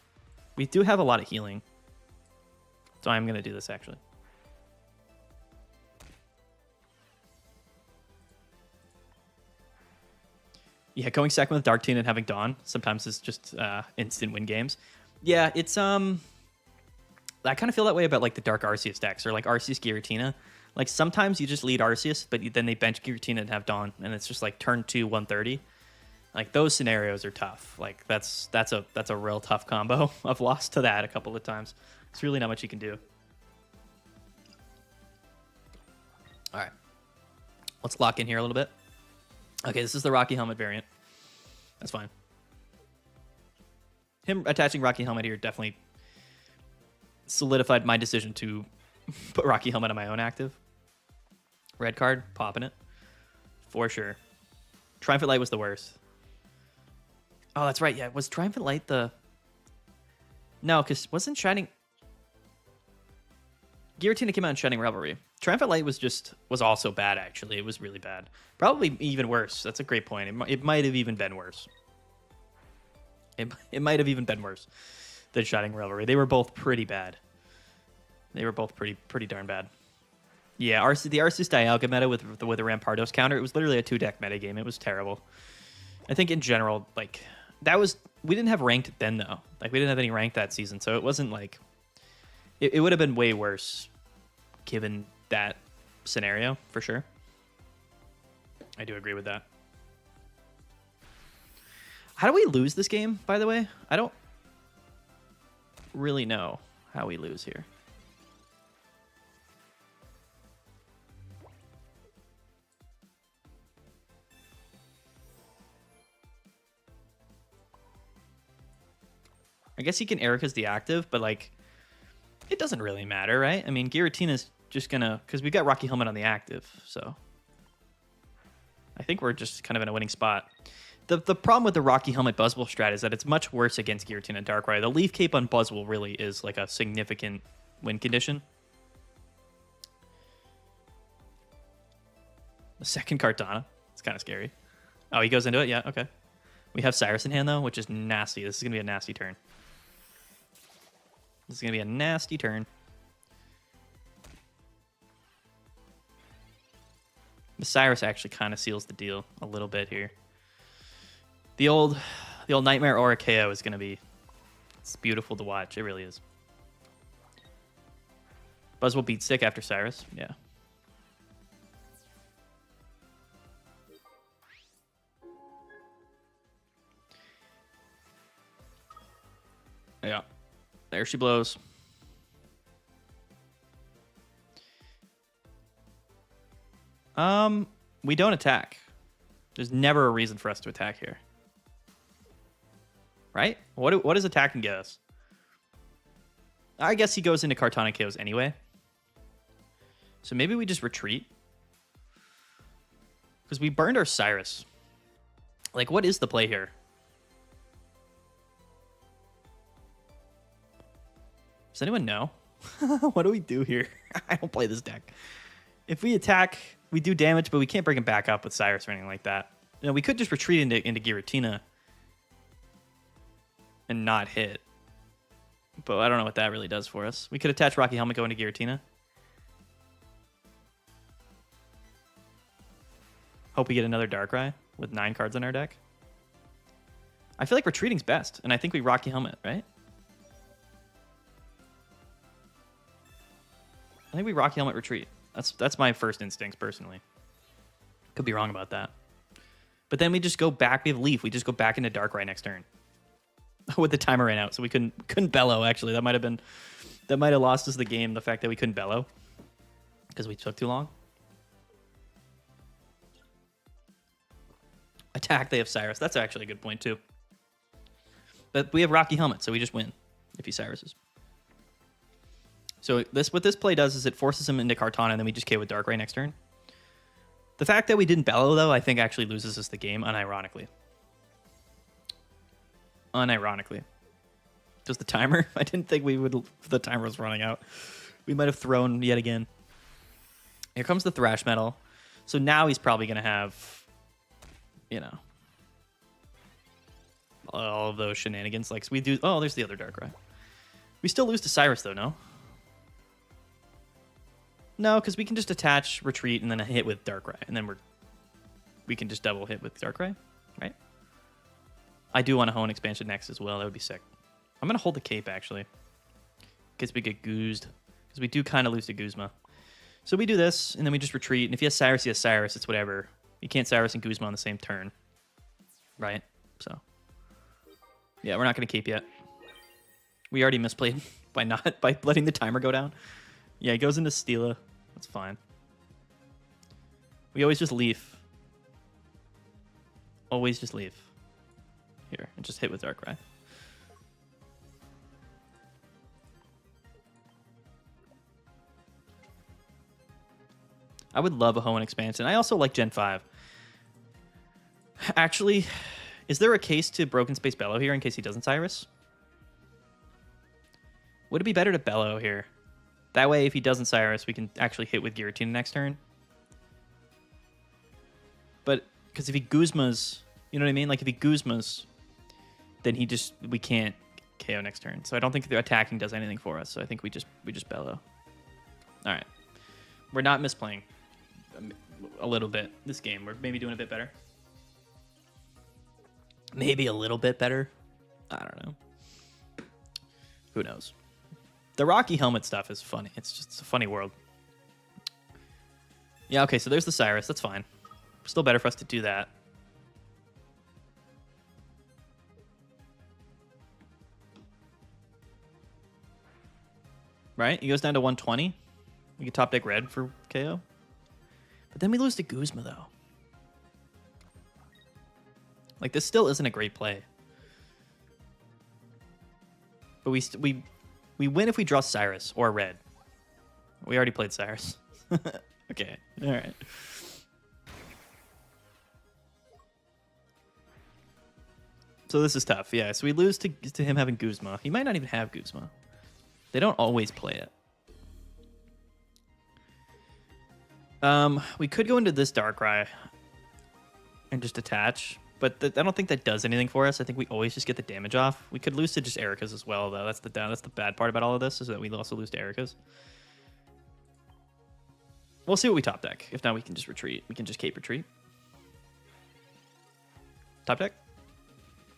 We do have a lot of healing. So I'm going to do this, actually. Yeah, going second with Dark Tina and having Dawn sometimes is just instant win games. Yeah, it's... I kind of feel that way about like the Dark Arceus decks, or like Arceus Giratina. Like sometimes you just lead Arceus, but then they bench Giratina and have Dawn, and it's just like turn 2, 130. Like those scenarios are tough. Like that's a real tough combo. I've lost to that a couple of times. It's really not much you can do. All right, let's lock in here a little bit. Okay, this is the Rocky Helmet variant. That's fine. Him attaching Rocky Helmet here definitely solidified my decision to put Rocky Helmet on my own active. Red card, popping it. For sure. Triumphant Light was the worst. Oh, that's right. Yeah, was Triumphant Light the... No, because wasn't Shining... Giratina came out in Shining Revelry. Triumphant Light was also bad, actually. It was really bad. Probably even worse. That's a great point. It might have even been worse. It might have even been worse than Shining Revelry. They were both pretty bad. They were both pretty darn bad. Yeah, the Arceus Dialga meta with the Rampardos counter, it was literally a 2-deck meta game. It was terrible. I think in general, like, we didn't have ranked then, though. Like, we didn't have any ranked that season, so it wasn't like... It would have been way worse given that scenario, for sure. I do agree with that. How do we lose this game, by the way? I don't really know how we lose here. I guess he can Erica's the active, but like, it doesn't really matter, right? I mean, Giratina's just gonna, because we got Rocky Helmet on the active, so I think we're just kind of in a winning spot. The problem with the Rocky Helmet Buzzwell strat is that it's much worse against Giratina and Darkrai. The Leaf Cape on Buzzwell really is like a significant win condition. A second Kartana. It's kind of scary. Oh, he goes into it? Yeah, okay. We have Cyrus in hand, though, which is nasty. This is going to be a nasty turn. This is going to be a nasty turn. The Cyrus actually kind of seals the deal a little bit here. The old Nightmare Aura KO is going to be... It's beautiful to watch. It really is. Buzzwell beat stick after Cyrus. Yeah. Yeah. There she blows. We don't attack. There's never a reason for us to attack here. Right? What does attacking get us? I guess he goes into Kartana KOs anyway. So maybe we just retreat. Because we burned our Cyrus. Like, what is the play here? Does anyone know? What do we do here? I don't play this deck. If we attack, we do damage, but we can't bring him back up with Cyrus or anything like that. You know, we could just retreat into Giratina and not hit. But I don't know what that really does for us. We could attach Rocky Helmet, go into Giratina. Hope we get another Darkrai with 9 cards on our deck. I feel like retreating's best, and I think we Rocky Helmet, right? I think we Rocky Helmet retreat. That's my first instinct, personally. Could be wrong about that. But then we just go back. We have Leaf. We just go back into Darkrai next turn. With the timer ran out, so we couldn't bellow, actually. That might have lost us the game, the fact that we couldn't bellow. Because we took too long. Attack, they have Cyrus. That's actually a good point, too. But we have Rocky Helmet, so we just win if he Cyruses. So what this play does is it forces him into Kartana, and then we just KO with Darkrai next turn. The fact that we didn't bellow, though, I think actually loses us the game, unironically. Unironically. Does the timer? I didn't think we would... The timer was running out. We might have thrown yet again. Here comes the Thrash Metal. So now he's probably going to have... You know... all of those shenanigans. Like, so we do... Oh, there's the other Darkrai. We still lose to Cyrus, though, no? No, because we can just attach, retreat, and then a hit with Darkrai. And then we can just double hit with Darkrai, right? I do want to Hone Expansion next as well. That would be sick. I'm going to hold the Cape, actually. In case we get goozed. Because we do kind of lose to Guzma. So we do this, and then we just retreat. And if he has Cyrus, he has Cyrus. It's whatever. You can't Cyrus and Guzma on the same turn. Right? So. Yeah, we're not going to Cape yet. We already misplayed by letting the timer go down. Yeah, he goes into Steela. That's fine. We always just leave. Always just leave. Here, and just hit with Darkrai. I would love a Hoenn expansion. I also like Gen 5. Actually, is there a case to Broken Space Bellow here in case he doesn't Cyrus? Would it be better to Bellow here? That way, if he doesn't Cyrus, we can actually hit with Giratina next turn. But, because if he Guzmas, you know what I mean? Like, if he Guzmas, then we can't KO next turn. So I don't think the attacking does anything for us. So I think we just Bellow. All right. We're not misplaying a little bit this game. We're maybe doing a bit better. Maybe a little bit better. I don't know. Who knows? The Rocky Helmet stuff is funny. It's a funny world. Yeah, okay, so there's the Cyrus. That's fine. Still better for us to do that. Right? He goes down to 120. We can top deck red for KO. But then we lose to Guzma, though. Like, this still isn't a great play. But we win if we draw Cyrus or red. We already played Cyrus. Okay, all right. So this is tough, yeah. So we lose to him having Guzma. He might not even have Guzma. They don't always play it. We could go into this Darkrai and just attach, but I don't think that does anything for us. I think we always just get the damage off. We could lose to just Erika's as well, though. That's the bad part about all of this, is that we also lose to Erika's. We'll see what we top deck. If not, we can just retreat. We can just cape retreat. Top deck?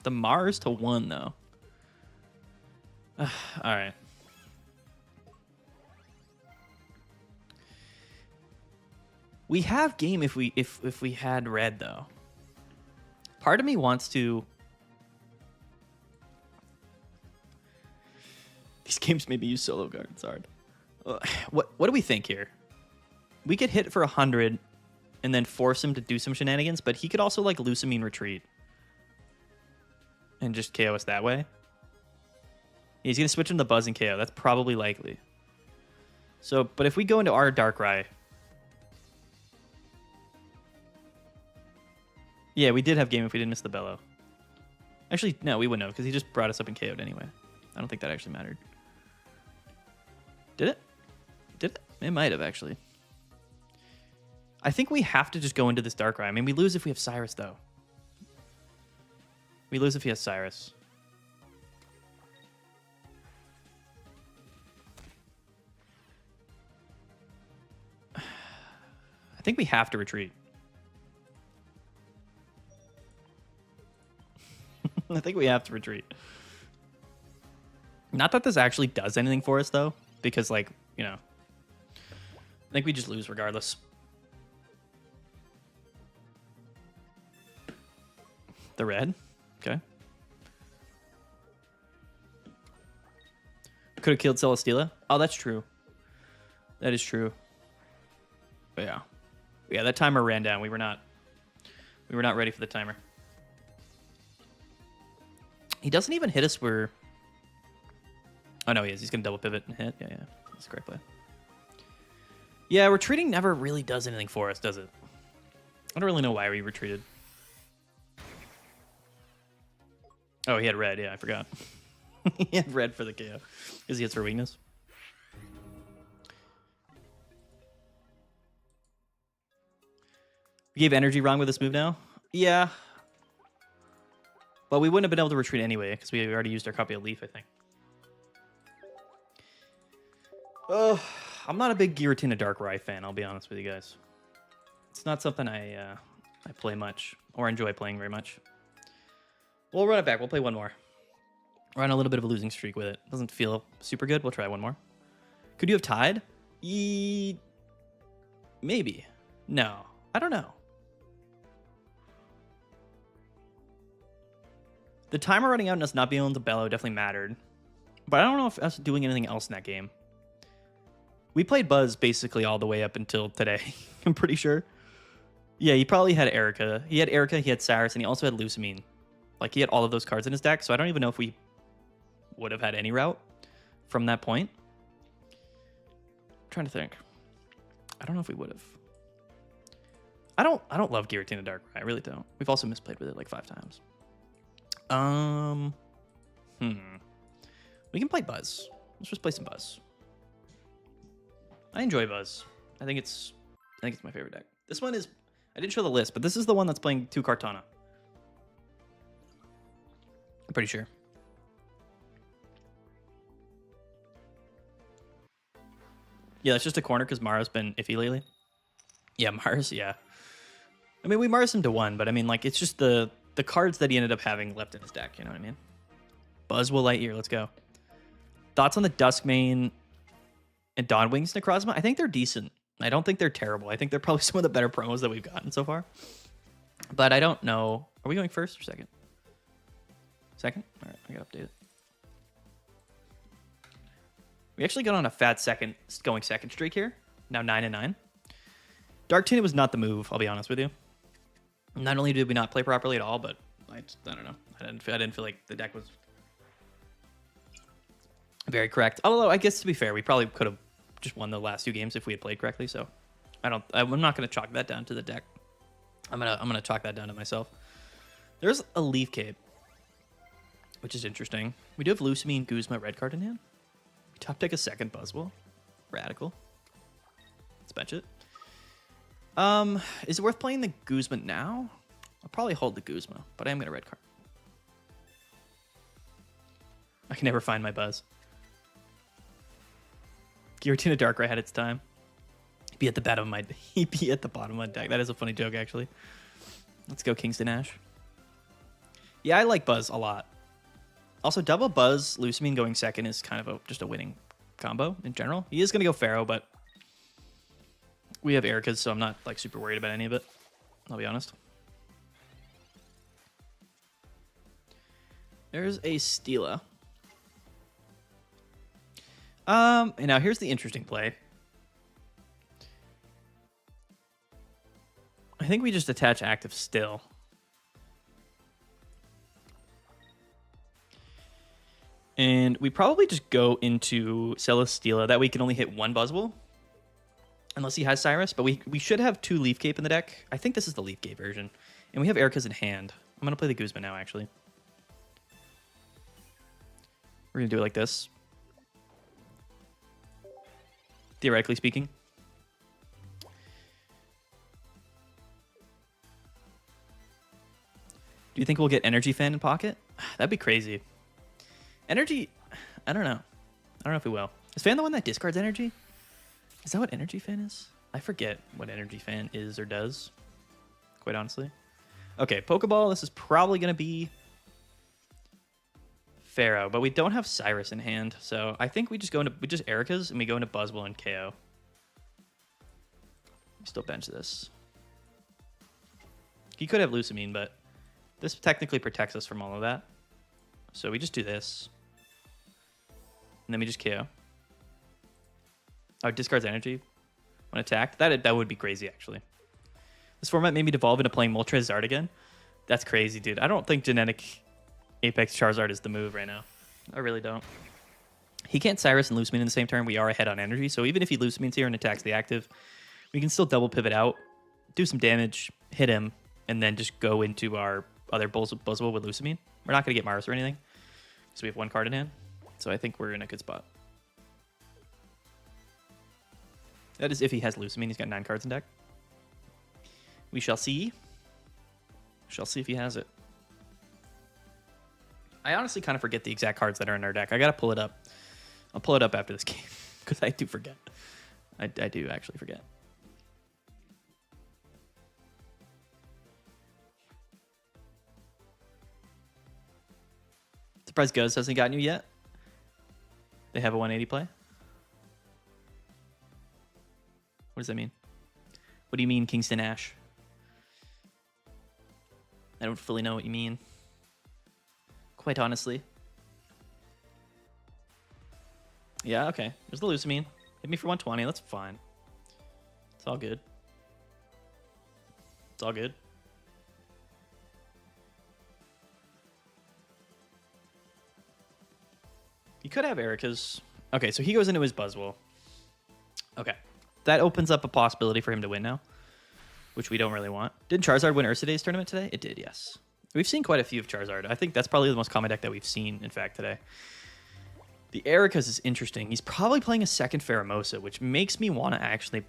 The Mars to 1, though. All right. We have game if we had red, though. Part of me wants to... These games made me use solo guard. It's hard. What do we think here? We could hit for 100 and then force him to do some shenanigans, but he could also like Lusamine retreat and just KO us that way. He's going to switch into the Buzz and KO. That's probably likely. So, but if we go into our Darkrai... Yeah, we did have game if we didn't miss the Bellow. Actually, no, we wouldn't have, because he just brought us up and KO'd anyway. I don't think that actually mattered. Did it? Did it? It might have, actually. I think we have to just go into this Darkrai. I mean, we lose if we have Cyrus, though. We lose if he has Cyrus. I think we have to retreat. I think we have to retreat. Not that this actually does anything for us, though, because, like, you know, I think we just lose regardless. The red? Okay. Could have killed Celesteela. Oh, that's true. That is true. But yeah. Yeah, that timer ran down. We were not ready for the timer. He doesn't even hit us where... Oh, no, he is. He's going to double pivot and hit. Yeah, yeah. That's a great play. Yeah, retreating never really does anything for us, does it? I don't really know why we retreated. Oh, he had red. Yeah, I forgot. He had red for the KO. Because he hits for weakness. We gave energy wrong with this move now? Yeah. But we wouldn't have been able to retreat anyway, because we already used our copy of Leaf, I think. Oh, I'm not a big Giratina Darkrai fan, I'll be honest with you guys. It's not something I play much, or enjoy playing very much. We'll run it back. We'll play one more. We're on a little bit of a losing streak with it. Doesn't feel super good. We'll try one more. Could you have tied? Maybe. No. I don't know. The timer running out and us not being able to bellow definitely mattered. But I don't know if us doing anything else in that game. We played Buzz basically all the way up until today. I'm pretty sure. Yeah, he probably had Erika. He had Erika, he had Cyrus, and he also had Lusamine. Like, he had all of those cards in his deck, so I don't even know if we would have had any route from that point. I'm trying to think. I don't know if we would have. I don't love Giratina Darkrai. I really don't. We've also misplayed with it like 5 times. We can play Buzz. Let's just play some Buzz. I enjoy Buzz. I think it's my favorite deck. This one is... I didn't show the list, but this is the one that's playing 2 Kartana. I'm pretty sure. Yeah, that's just a corner because Mara's been iffy lately. Yeah, Mars, yeah. I mean, we Mars him to 1, but I mean, like, it's just the cards that he ended up having left in his deck, you know what I mean? Buzzwell Lightyear, let's go. Thoughts on the Duskmane and Dawnwings Necrozma? I think they're decent. I don't think they're terrible. I think they're probably some of the better promos that we've gotten so far. But I don't know. Are we going first or second? Second? All right, I gotta update it. We actually got on a fat second streak here. Now 9-9. Dark Tuna was not the move, I'll be honest with you. Not only did we not play properly at all, but I don't know. I didn't feel like the deck was very correct. Although I guess to be fair, we probably could have just won the last 2 games if we had played correctly. So I'm not going to chalk that down to the deck. I'm gonna chalk that down to myself. There's a Leaf Cape, which is interesting. We do have Lusamine, Guzma, red card in hand. We top deck a second Buzzwell. Radical. Let's bench it. Is it worth playing the Guzma now? I'll probably hold the Guzma, but I am going to red card. I can never find my Buzz. Giratina Darkrai had its time. He'd be at the bottom of my he'd be at the bottom of my deck. That is a funny joke, actually. Let's go Kingston Ash. Yeah, I like Buzz a lot. Also, double Buzz, Lusamine going second is kind of just a winning combo in general. He is going to go Pharaoh, but we have Erica's, so I'm not like super worried about any of it. I'll be honest. There's a Steela. And now here's the interesting play. I think we just attach active still. And we probably just go into Celesteela. That way we can only hit one Buzzwell. Unless he has Cyrus. But we should have 2 Leaf Cape in the deck. I think this is the Leaf Cape version. And we have Erica's in hand. I'm going to play the Guzma now, actually. We're going to do it like this. Theoretically speaking. Do you think we'll get Energy Fan in pocket? That'd be crazy. Energy, I don't know. I don't know if we will. Is Fan the one that discards energy? Is that what Energy Fan is? I forget what Energy Fan is or does, quite honestly. Okay, Pokeball, this is probably going to be Pharaoh, but we don't have Cyrus in hand, so I think we just Erica's and we go into Buzzwell and KO. We still bench this. He could have Lusamine, but this technically protects us from all of that. So we just do this. And then we just KO. Oh, discards energy when attacked. That would be crazy, actually. This format made me devolve into playing Moltres again. That's crazy, dude. I don't think Genetic Apex Charizard is the move right now. I really don't. He can't Cyrus and Lusamine in the same turn. We are ahead on energy. So even if he Lusamine's here and attacks the active, we can still double pivot out, do some damage, hit him, and then just go into our other Buzzwell with Lusamine. We're not going to get Mars or anything. So we have 1 card in hand. So I think we're in a good spot. That is if he has Lusamine. He's got 9 cards in deck. We shall see. Shall see if he has it. I honestly kind of forget the exact cards that are in our deck. I got to pull it up. I'll pull it up after this game because I do forget. I do actually forget. Surprised Guz hasn't gotten you yet. They have a 180 play. What does that mean? What do you mean, Kingston Ash? I don't fully know what you mean. Quite honestly. Yeah, okay. There's the Lusamine. Hit me for 120. That's fine. It's all good. It's all good. He could have Erica's. Okay, so he goes into his Buzzwell. Okay. That opens up a possibility for him to win now, which we don't really want. Did Charizard win Ursa Day's tournament today? It did, yes. We've seen quite a few of Charizard. I think that's probably the most common deck that we've seen, in fact, today. The Erica's is interesting. He's probably playing a second Pheromosa, which makes me want to actually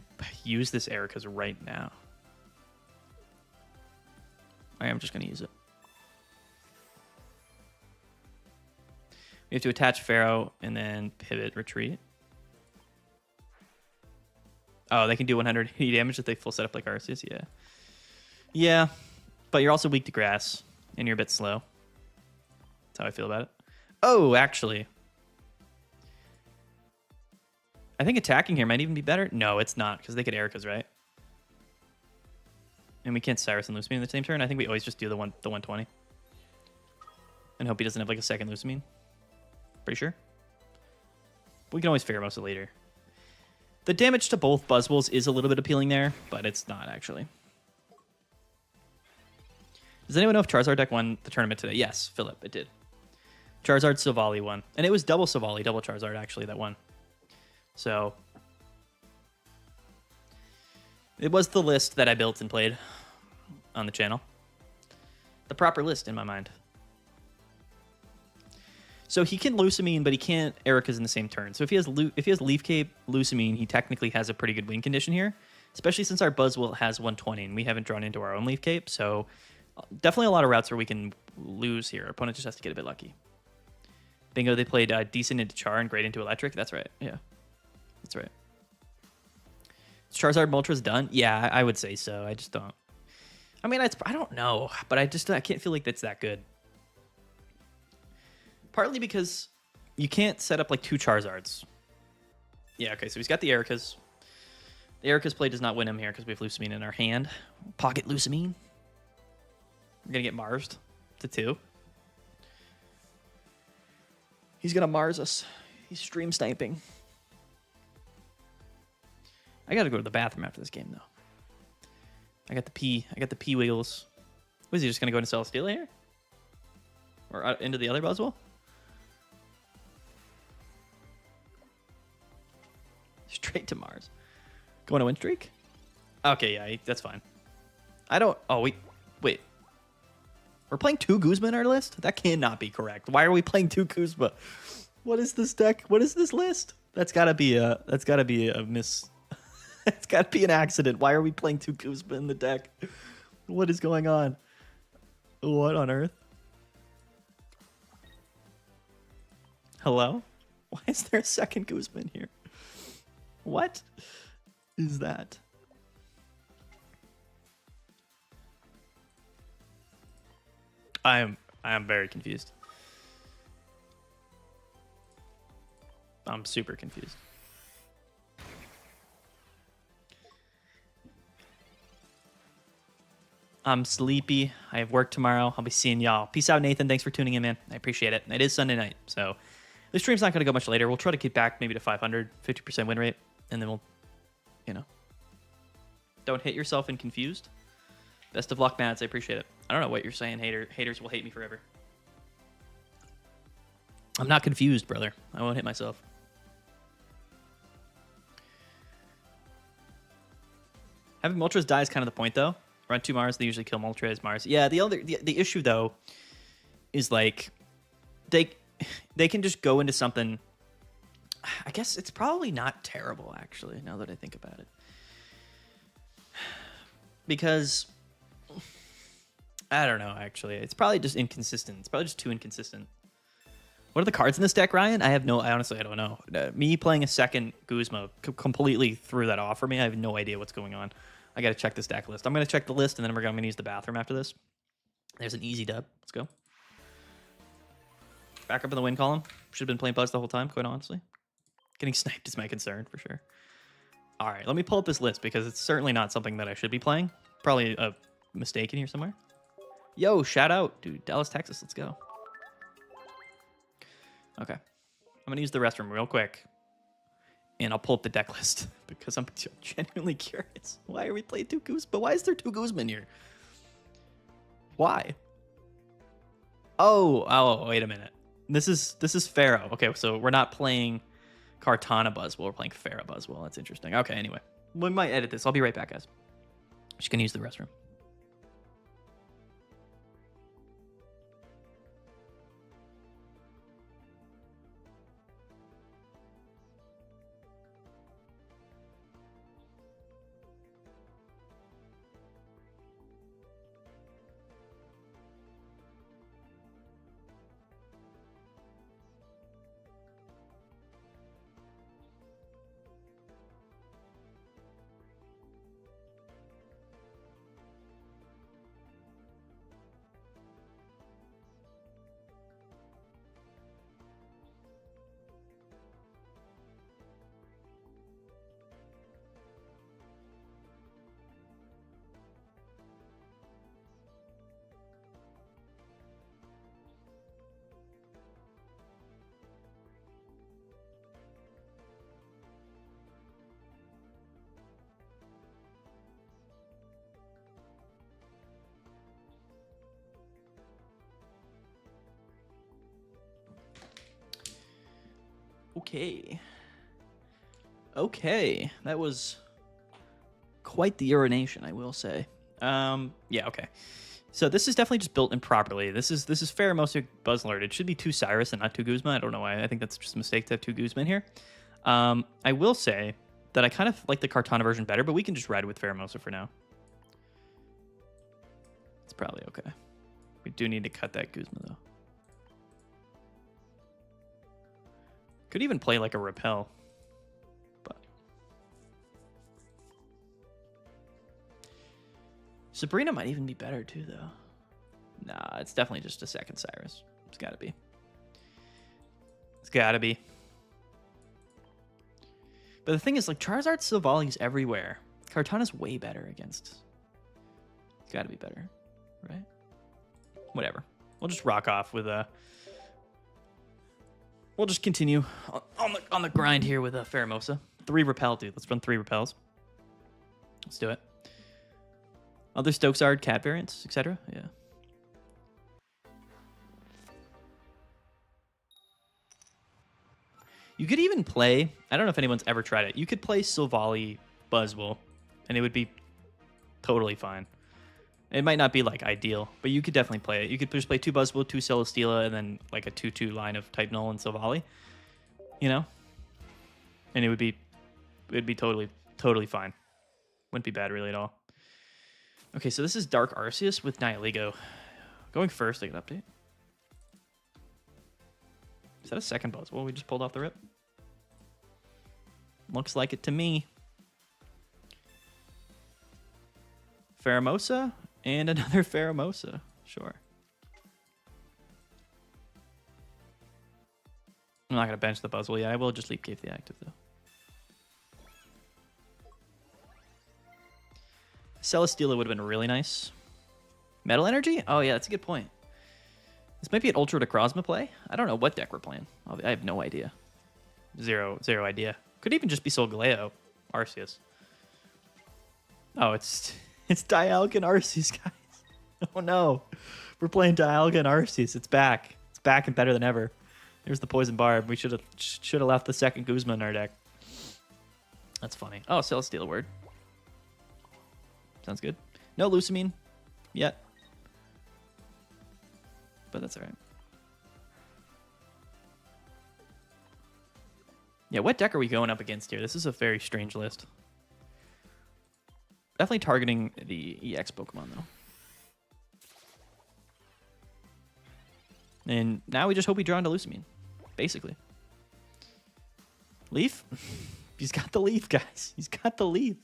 use this Erica's right now. I am just going to use it. We have to attach Pharaoh and then pivot, retreat. Oh, they can do 180 damage if they full setup like Arceus? Yeah. Yeah, but you're also weak to grass, and you're a bit slow. That's how I feel about it. Oh, actually. I think attacking here might even be better. No, it's not, because they get Erica's, right? And we can't Cyrus and Lusamine in the same turn. I think we always just do the 120. And hope he doesn't have like a second Lusamine. Pretty sure. But we can always Pheromosa later. The damage to both Buzzwells is a little bit appealing there, but it's not actually. Does anyone know if Charizard deck won the tournament today? Yes, Philip, it did. Charizard Silvally won. And it was double Silvally, double Charizard actually that won. So it was the list that I built and played on the channel. The proper list in my mind. So he can Lusamine, but he can't Erica's in the same turn. So if he has Leaf Cape, Lusamine, he technically has a pretty good win condition here. especially since our Buzzwell has 120 and we haven't drawn into our own Leaf Cape. So definitely a lot of routes where we can lose here. Our opponent just has to get a bit lucky. Bingo, they played decent into Char and great into Electric. That's right. Yeah, that's right. Is Charizard Moltres done? Yeah, I would say so. I just don't. I mean, I don't know, but I can't feel like that's that good. Partly because you can't set up like 2 Charizards. Yeah, okay, so he's got the Erika's. The Erika's play does not win him here because we have Lusamine in our hand. Pocket Lusamine. We're going to get Marsed to 2. He's going to Mars us. He's stream sniping. I got to go to the bathroom after this game, though. I got the pee wiggles. Was he just going to go into Celesteela here? Or out into the other Buzzwell? Straight to Mars. Going to win streak? Okay, yeah, that's fine. I don't... Oh, wait. We're playing 2 Guzma in our list? That cannot be correct. Why are we playing 2 Guzma? What is this deck? What is this list? That's gotta be a miss... It's gotta be an accident. Why are we playing 2 Guzma in the deck? What is going on? What on earth? Hello? Why is there a second Guzma in here? What is that? I am very confused. I'm super confused. I'm sleepy. I have work tomorrow. I'll be seeing y'all. Peace out, Nathan. Thanks for tuning in, man. I appreciate it. It is Sunday night, so the stream's not going to go much later. We'll try to get back maybe to 500, 50% win rate, and then we'll, don't hit yourself and confused. Best of luck, Mads. I appreciate it. I don't know what you're saying, haters will hate me forever. I'm not confused, brother. I won't hit myself. Having Moltres die is kind of the point, though. Run 2 Mars, they usually kill Moltres, Mars. Yeah, the issue, though, is, like, they can just go into something... I guess it's probably not terrible, actually, now that I think about it. Because... I don't know, actually. It's probably just inconsistent. It's probably just too inconsistent. What are the cards in this deck, Ryan? I honestly, I don't know. Me playing a second Guzma completely threw that off for me. I have no idea what's going on. I got to check this deck list. I'm going to check the list, and then we're going to use the bathroom after this. There's an easy dub. Let's go. Back up in the win column. Should have been playing Buzz the whole time, quite honestly. Getting sniped is my concern, for sure. All right, let me pull up this list, because it's certainly not something that I should be playing. Probably a mistake in here somewhere. Yo, shout out, dude. Dallas, Texas. Let's go. Okay. I'm going to use the restroom real quick. And I'll pull up the deck list because I'm genuinely curious. Why are we playing 2 Guzma? Why is there 2 Guzma in here? Why? Oh, wait a minute. This is Pharaoh. Okay, so we're not playing Kartana Buzzwell. We're playing Pharaoh Buzzwell. That's interesting. Okay, anyway. We might edit this. I'll be right back, guys. Just going to use the restroom. Okay, that was quite the urination, I will say. Yeah, okay. So this is definitely just built improperly. This is Pheromosa Buzzlord. It should be 2 Cyrus and not 2 Guzma. I don't know why. I think that's just a mistake to have 2 Guzma in here. I will say that I kind of like the Kartana version better, but we can just ride with Pheromosa for now. It's probably okay. We do need to cut that Guzma, though. Could even play like a Repel. But Sabrina might even be better, too, though. Nah, it's definitely just a second Cyrus. It's got to be. It's got to be. But the thing is, like, Charizard Silvali's everywhere. Kartana's way better against. It's got to be better, right? Whatever. We'll just rock off with a. We'll just continue on the grind here with a Pheromosa. 3 Repel, dude. Let's run 3 Repels. Let's do it. Other Stokesard, cat variants, etc. Yeah. You could even play, I don't know if anyone's ever tried it. You could play Silvally Buzzwell, and it would be totally fine. It might not be like ideal, but you could definitely play it. You could just play 2 Buzzwell, 2 Celesteela, and then like a 2-2 line of Type Null and Silvally. You know? And it'd be totally fine. Wouldn't be bad really at all. Okay, so this is Dark Arceus with Nihilego. Going first, I can update. Is that a second Buzzwell we just pulled off the rip? Looks like it to me. Pheromosa and another Pheromosa. Sure. I'm not going to bench the Buzzwell yet. I will just leap cave the active, though. Celesteela would have been really nice. Metal Energy? Oh, yeah, that's a good point. This might be an Ultra Necrozma play. I don't know what deck we're playing. I have no idea. Zero idea. Could even just be Solgaleo Arceus. Oh, it's Dialga and Arceus, guys. Oh no. We're playing Dialga and Arceus. It's back. It's back and better than ever. Here's the Poison Barb. We should have left the second Guzma in our deck. That's funny. Oh, Celesteela word. Sounds good. No Lusamine yet. But that's all right. Yeah, what deck are we going up against here? This is a very strange list. Definitely targeting the EX Pokemon, though. And now we just hope we draw into Lusamine, basically. Leaf? He's got the Leaf, guys. He's got the Leaf.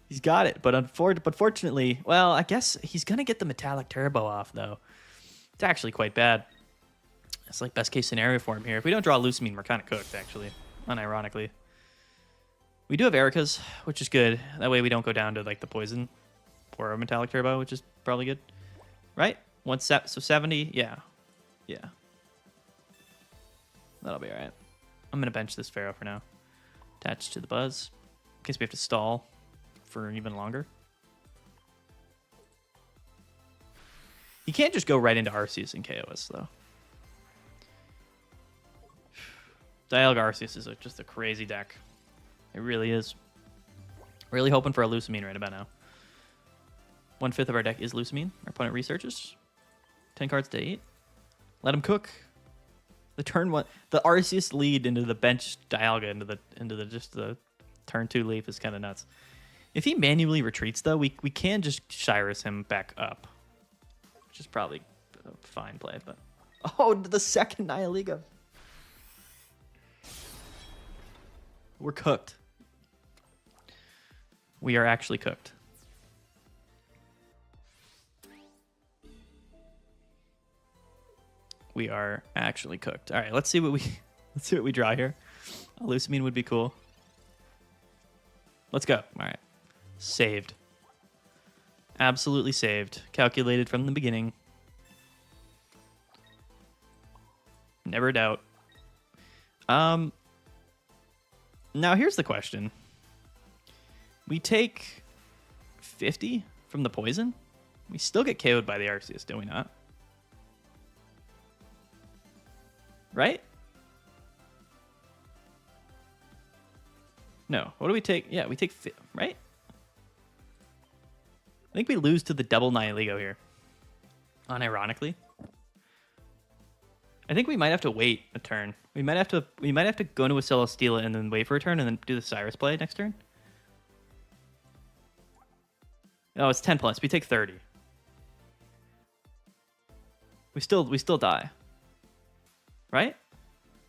He's got it. But fortunately, well, I guess he's going to get the Metallic Turbo off, though. It's actually quite bad. It's like best case scenario for him here. If we don't draw Lusamine, we're kind of cooked, actually. Unironically. We do have Erika's, which is good. That way we don't go down to like the poison for a Metallic Turbo, which is probably good. Right? So 70? Yeah. Yeah. That'll be alright. I'm going to bench this Pharaoh for now. Attached to the Buzz. In case we have to stall for even longer. You can't just go right into Arceus and KOS, though. Dialga Arceus is just a crazy deck. It really is. Really hoping for a Lusamine right about now. 1/5 of our deck is Lusamine. Our opponent researches. 10 cards to 8. Let him cook. The turn 1, the Arceus lead into the bench Dialga into the turn 2 Leaf is kind of nuts. If he manually retreats, though, we can just Shyrus him back up, which is probably a fine play. But oh, the second Nihilego. We're cooked. We are actually cooked. We are actually cooked. All right, let's see what we draw here. A Lusamine would be cool. Let's go. All right. Saved. Absolutely saved. Calculated from the beginning. Never doubt. Now here's the question. We take 50 from the poison. We still get KO'd by the Arceus, do we not? Right? No. What do we take? Yeah, we take... Right? I think we lose to the double Nihilego here. Unironically. I think we might have to wait a turn We might have to go into a Celesteela and then wait for a turn and then do the Cyrus play next turn. Oh, it's 10 plus. We take 30. We still die. Right?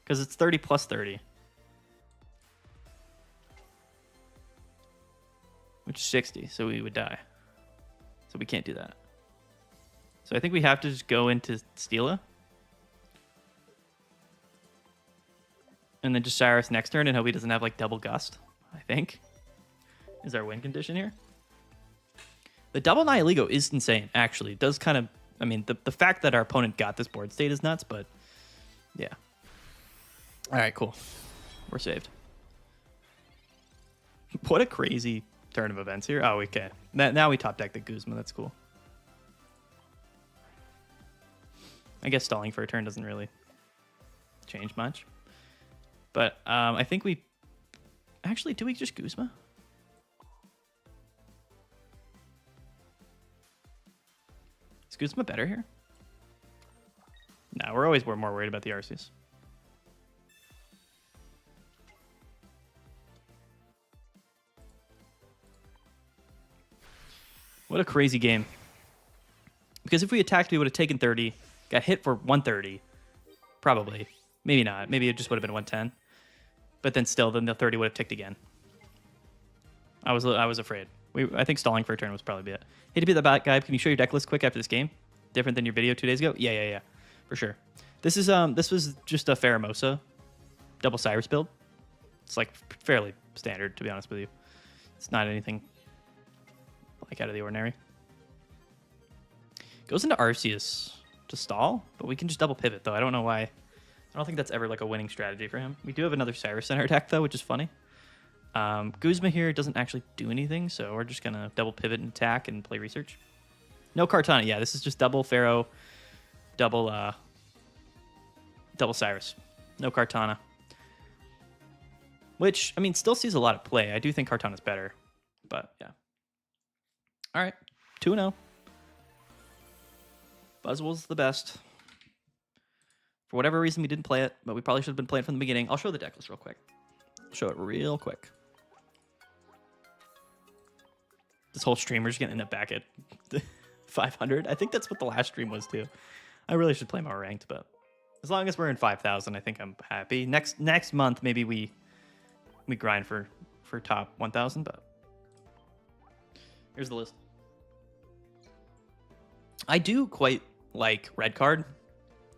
Because it's 30 plus 30. Which is 60, so we would die. So we can't do that. So I think we have to just go into Steela. And then just Cyrus next turn and hope he doesn't have like double gust, I think. Is our win condition here. The double Nihilego is insane, actually. It does kind of, I mean, the fact that our opponent got this board state is nuts, but yeah. All right, cool. We're saved. What a crazy turn of events here. Oh, okay. Now we top deck the Guzma. That's cool. I guess stalling for a turn doesn't really change much. But I think we... Actually, do we just Guzma? Is Guzma better here? No, we're more worried about the Arceus. What a crazy game. Because if we attacked, we would have taken 30, got hit for 130. Probably. Maybe not. Maybe it just would have been 110. But then still, then the 30 would have ticked again. I was afraid. I think stalling for a turn was probably it. Hey, to be the bot guy, can you show your deck list quick after this game? Different than your video 2 days ago? Yeah. For sure. This was just a Pheromosa double Cyrus build. It's like fairly standard, to be honest with you. It's not anything like out of the ordinary. Goes into Arceus to stall, but we can just double pivot though. I don't know why. I don't think that's ever like a winning strategy for him. We do have another Cyrus in our deck though, which is funny. Guzma here doesn't actually do anything, so we're just gonna double pivot and attack and play research. No Kartana. Yeah, this is just double Pharaoh, double Cyrus. No Kartana. Which, I mean, still sees a lot of play. I do think Kartana's better, but yeah. All right, 2-0. Buzzwell's the best. For whatever reason, we didn't play it, but we probably should have been playing from the beginning. I'll show the deck list real quick. Show it real quick. This whole streamer's gonna end up back at 500. I think that's what the last stream was too. I really should play more ranked, but as long as we're in 5,000, I think I'm happy. Next month, maybe we grind for top 1,000, but here's the list. I do quite like red card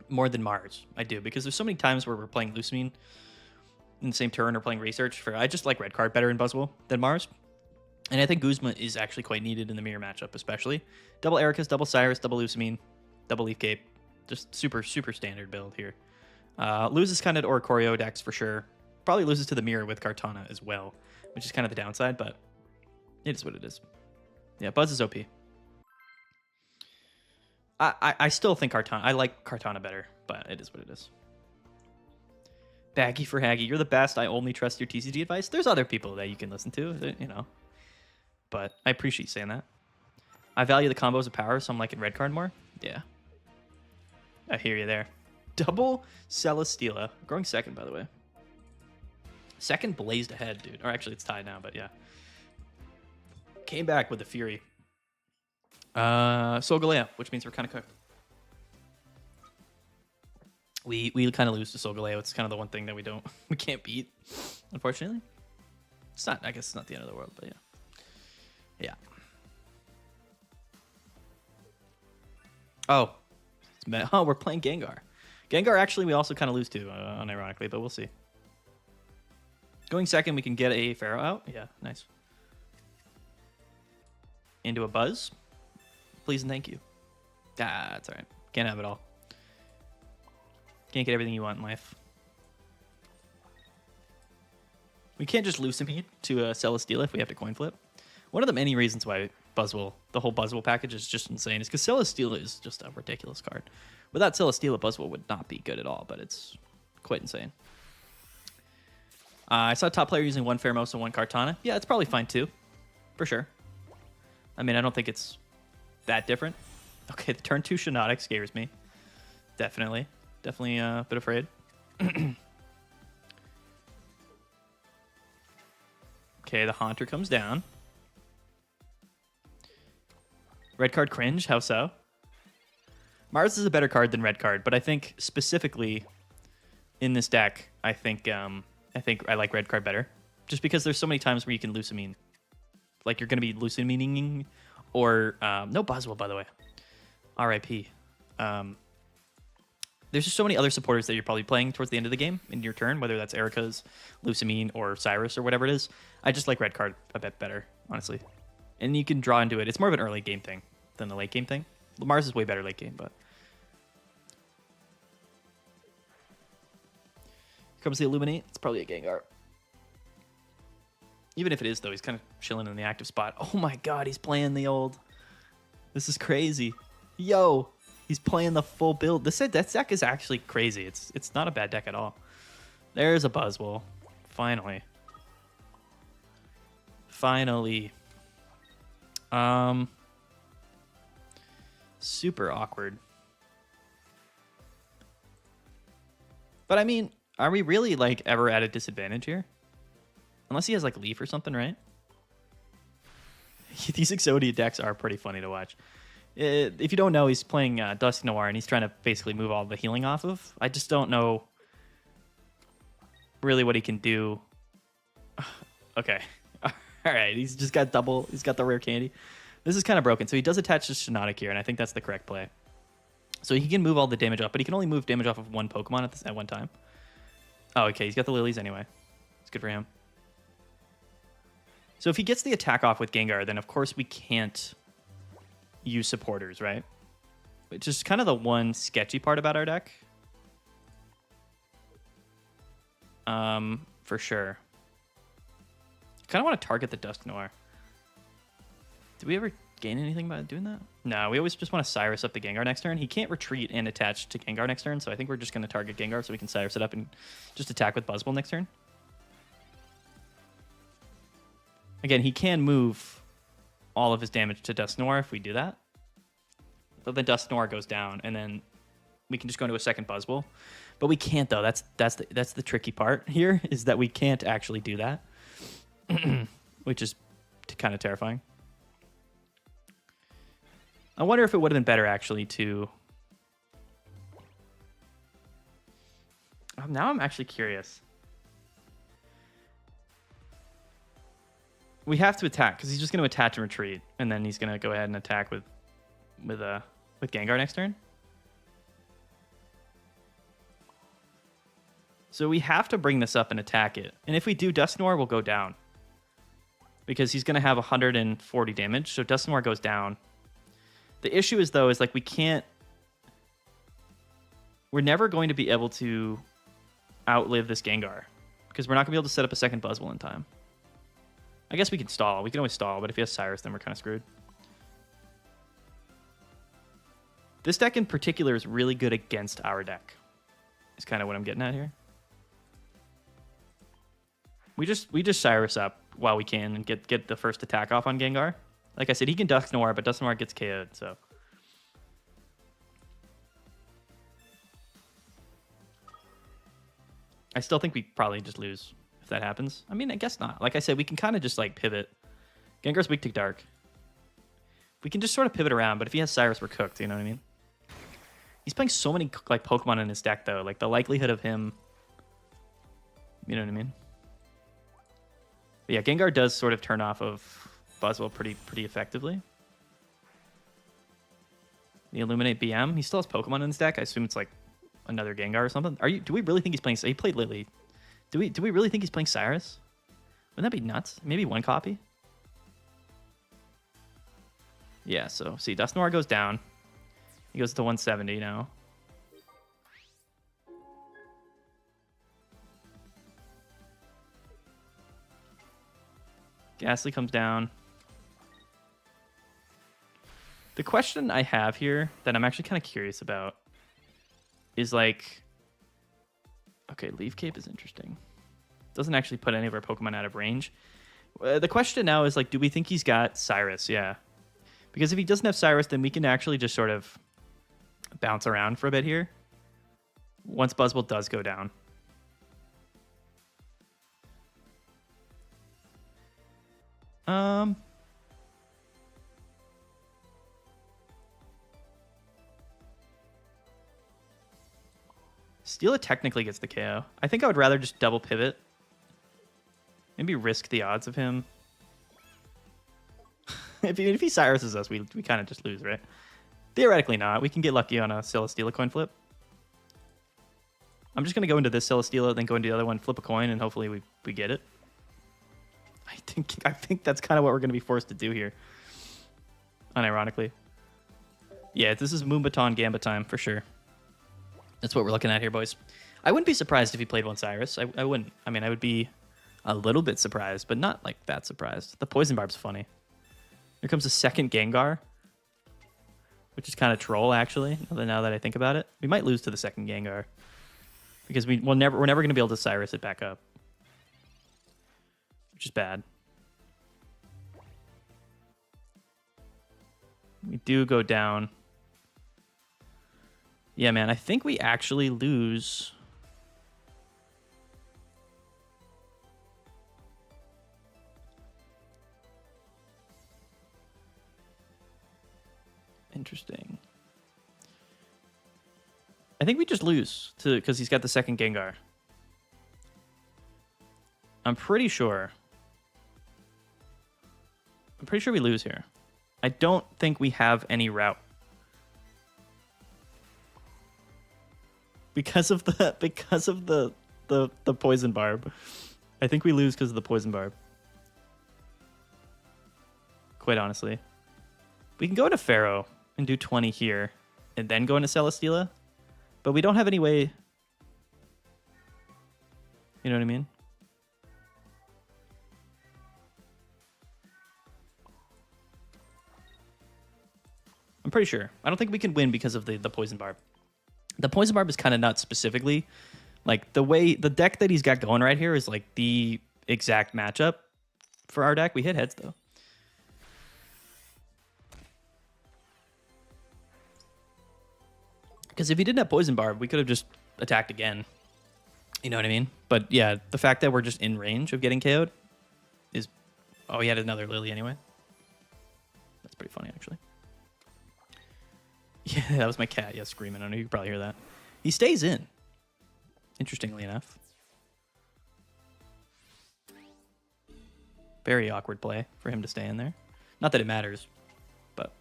more than Mars. I do, because there's so many times where we're playing Lucamine in the same turn or playing research. I just like red card better in Buzzwell than Mars. And I think Guzma is actually quite needed in the mirror matchup, especially. Double Ericus, double Cyrus, double Lucamine, double Leaf Cape. Just super, super standard build here. Loses kind of to Oricorio decks for sure. Probably loses to the mirror with Kartana as well, which is kind of the downside, but it is what it is. Yeah, Buzz is OP. I still think Kartana... I like Kartana better, but it is what it is. Baggy for Haggy, you're the best. I only trust your TCG advice. There's other people that you can listen to, you know. But I appreciate you saying that. I value the combos of power, so I'm liking red card more. Yeah. I hear you there. Double Celesteela. Growing second, by the way. Second blazed ahead, dude. Or actually, it's tied now, but yeah. Came back with the Fury. Solgaleo, which means we're kind of cooked. We kind of lose to Solgaleo. It's kind of the one thing that we can't beat, unfortunately. It's not, I guess it's not the end of the world, but yeah. Yeah. Oh. Oh, we're playing Gengar. Gengar, actually, we also kind of lose to, unironically, but we'll see. Going second, we can get a Pharaoh out. Yeah, nice. Into a Buzz. Please and thank you. Ah, that's all right. Can't have it all. Can't get everything you want in life. We can't just Lucamine to Celesteela if we have to coin flip. One of the many reasons why Buzzwell, the whole Buzzwell package is just insane is because Celesteela is just a ridiculous card. Without Celesteela, Buzzwell would not be good at all, but it's quite insane. I saw a top player using one Pheromosa and one Kartana. Yeah, it's probably fine too, for sure. I mean, I don't think it's that different. Okay, the turn 2 Shiinotic scares me. Definitely a bit afraid. Okay, the Haunter comes down. Red card cringe, how so? Mars is a better card than red card, but I think specifically in this deck, I think I like red card better. Just because there's so many times where you can Lucamine. Like you're going to be Lucamining or no Buzzwell, by the way. RIP. There's just so many other supporters that you're probably playing towards the end of the game in your turn, whether that's Erica's, Lucamine, or Cyrus, or whatever it is. I just like red card a bit better, honestly. And you can draw into it. It's more of an early game thing than the late game thing. Mars is way better late game, but... Here comes the Illuminate. It's probably a Gengar. Even if it is, though, he's kind of chilling in the active spot. Oh my god, he's playing the old... This is crazy. Yo! He's playing the full build. That deck is actually crazy. It's not a bad deck at all. There's a Buzzwell. Finally. Finally. Super awkward. But I mean, are we really like ever at a disadvantage here? Unless he has like Leaf or something, right? These Exodia decks are pretty funny to watch. If you don't know, he's playing Dust Noir, and he's trying to basically move all the healing off of. I just don't know really what he can do. Okay. All right, he's just got double. He's got the rare candy. This is kind of broken. So he does attach to Shiinotic here, and I think that's the correct play. So he can move all the damage off, but he can only move damage off of one Pokemon at one time. Oh, okay. He's got the Lilies anyway. It's good for him. So if he gets the attack off with Gengar, then of course we can't use supporters, right? Which is kind of the one sketchy part about our deck. For sure. Kind of want to target the Dust Noir. Did we ever gain anything by doing that? No, we always just want to Cyrus up the Gengar next turn. He can't retreat and attach to Gengar next turn, so I think we're just going to target Gengar so we can Cyrus it up and just attack with Buzzwell next turn. Again, he can move all of his damage to Dust Noir if we do that. But then Dust Noir goes down, and then we can just go into a second Buzzwell. But we can't, though. That's the tricky part here, is that we can't actually do that. Which is kind of terrifying. I wonder if it would have been better, actually, to... Now I'm actually curious. We have to attack, because he's just going to attach and retreat, and then he's going to go ahead and attack with Gengar next turn. So we have to bring this up and attack it. And if we do, Dusknoir will go down. Because he's going to have 140 damage, so Dusknoir goes down. The issue is, though, is like we can't... We're never going to be able to outlive this Gengar. Because we're not going to be able to set up a second Buzzwell in time. I guess we can stall. We can always stall, but if he has Cyrus, then we're kind of screwed. This deck in particular is really good against our deck. Is kind of what I'm getting at here. We just Cyrus up while we can and get the first attack off on Gengar. Like I said, he can Dusk Noir, but Dusk Noir gets KO'd, so. I still think we probably just lose if that happens. I mean, I guess not. Like I said, we can kind of just like pivot. Gengar's weak to dark. We can just sort of pivot around, but if he has Cyrus, we're cooked, you know what I mean? He's playing so many like Pokemon in his deck, though. Like the likelihood of him, you know what I mean? But yeah, Gengar does sort of turn off of Buzzwell pretty effectively. The Illuminate BM. He still has Pokemon in his deck. I assume it's like another Gengar or something. Do we really think he's playing? He played Lily. Do we really think he's playing Cyrus? Wouldn't that be nuts? Maybe one copy. Yeah. So see, Dusknoir goes down. He goes to 170 now. Ghastly comes down. The question I have here that I'm actually kind of curious about is like, okay, Leaf Cape is interesting. Doesn't actually put any of our Pokemon out of range. The question now is like, do we think he's got Cyrus? Yeah. Because if he doesn't have Cyrus, then we can actually just sort of bounce around for a bit here. Once Buzzwell does go down. Steela technically gets the KO. I think I would rather just double pivot. Maybe risk the odds of him. if he Cyruses us, we kind of just lose, right? Theoretically not. We can get lucky on a Celesteela coin flip. I'm just going to go into this Celesteela, then go into the other one, flip a coin, and hopefully we get it. I think that's kind of what we're going to be forced to do here. Unironically. Yeah, this is Moonbaton Gamba time for sure. That's what we're looking at here, boys. I wouldn't be surprised if he played one Cyrus. I wouldn't. I mean, I would be a little bit surprised, but not like that surprised. The Poison Barb's funny. Here comes a second Gengar, which is kind of troll, actually, now that I think about it. We might lose to the second Gengar because we're never going to be able to Cyrus it back up, which is bad. We do go down. Yeah, man, I think we actually lose. Interesting. I think we just lose because he's got the second Gengar. I'm pretty sure we lose here. I don't think we have any route. Because of the Poison Barb. I think we lose because of the Poison Barb. Quite honestly. We can go into Pharaoh and do 20 here and then go into Celesteela, but we don't have any way. You know what I mean? I'm pretty sure. I don't think we can win because of the Poison Barb. The Poison Barb is kind of nuts specifically. Like, the deck that he's got going right here is like the exact matchup for our deck. We hit heads, though. Because if he didn't have Poison Barb, we could have just attacked again. You know what I mean? But yeah, the fact that we're just in range of getting KO'd is... Oh, he had another Lily anyway. That's pretty funny, actually. Yeah, that was my cat, yeah, screaming. I know you can probably hear that. He stays in, interestingly enough. Very awkward play for him to stay in there. Not that it matters, but...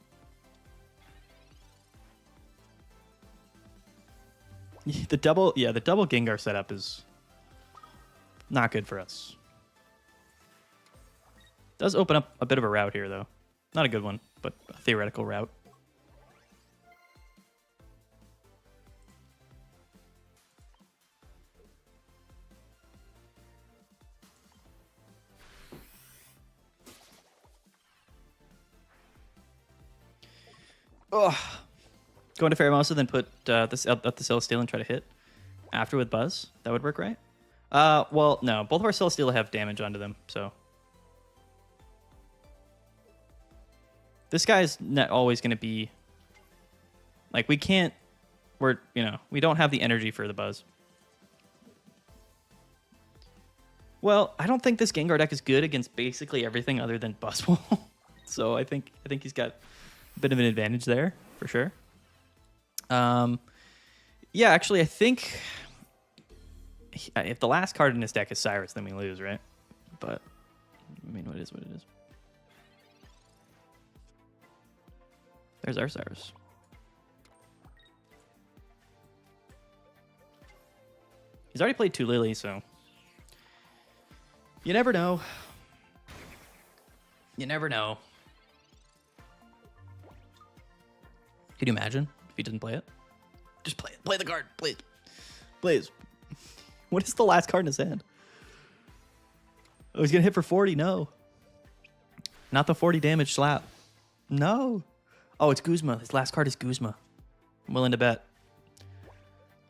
The double Gengar setup is not good for us. Does open up a bit of a route here, though. Not a good one, but a theoretical route. Ugh. Go into Pheromosa, then put this up the Celesteela and try to hit after with Buzz. That would work, right? Well, no. Both of our Celesteela have damage onto them, so... This guy's not always going to be... Like, we can't... we don't have the energy for the Buzz. Well, I don't think this Gengar deck is good against basically everything other than Buzzwell. So I think he's got a bit of an advantage there, for sure. Yeah, actually, I think if the last card in this deck is Cyrus, then we lose, right? But, I mean, what it is. There's our Cyrus. He's already played 2 Lily, so... You never know. You never know. Could you imagine if he didn't play it? Just play it. Play the card, please. Please. What is the last card in his hand? Oh, he's going to hit for 40? No. Not the 40 damage slap. No. Oh, it's Guzma. His last card is Guzma. I'm willing to bet.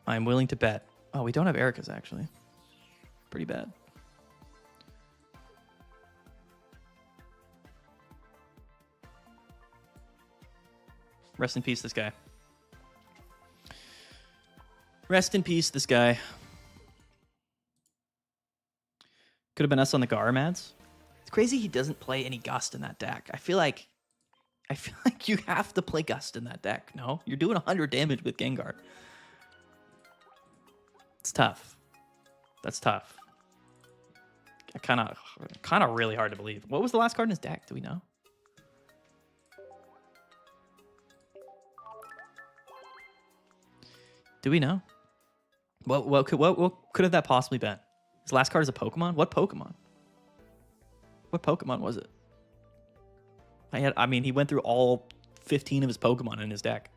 I'm willing to bet. Oh, we don't have Erica's, actually. Pretty bad. Rest in peace, this guy. Rest in peace, this guy. Could have been us on the Gar Mads. It's crazy he doesn't play any Gust in that deck. I feel like you have to play Gust in that deck. No, you're doing 100 damage with Gengar. It's tough. That's tough. Kind of really hard to believe. What was the last card in his deck? Do we know? Do we know? What could have that possibly been? His last card is a Pokemon? What Pokemon? What Pokemon was it? I mean, he went through all 15 of his Pokemon in his deck.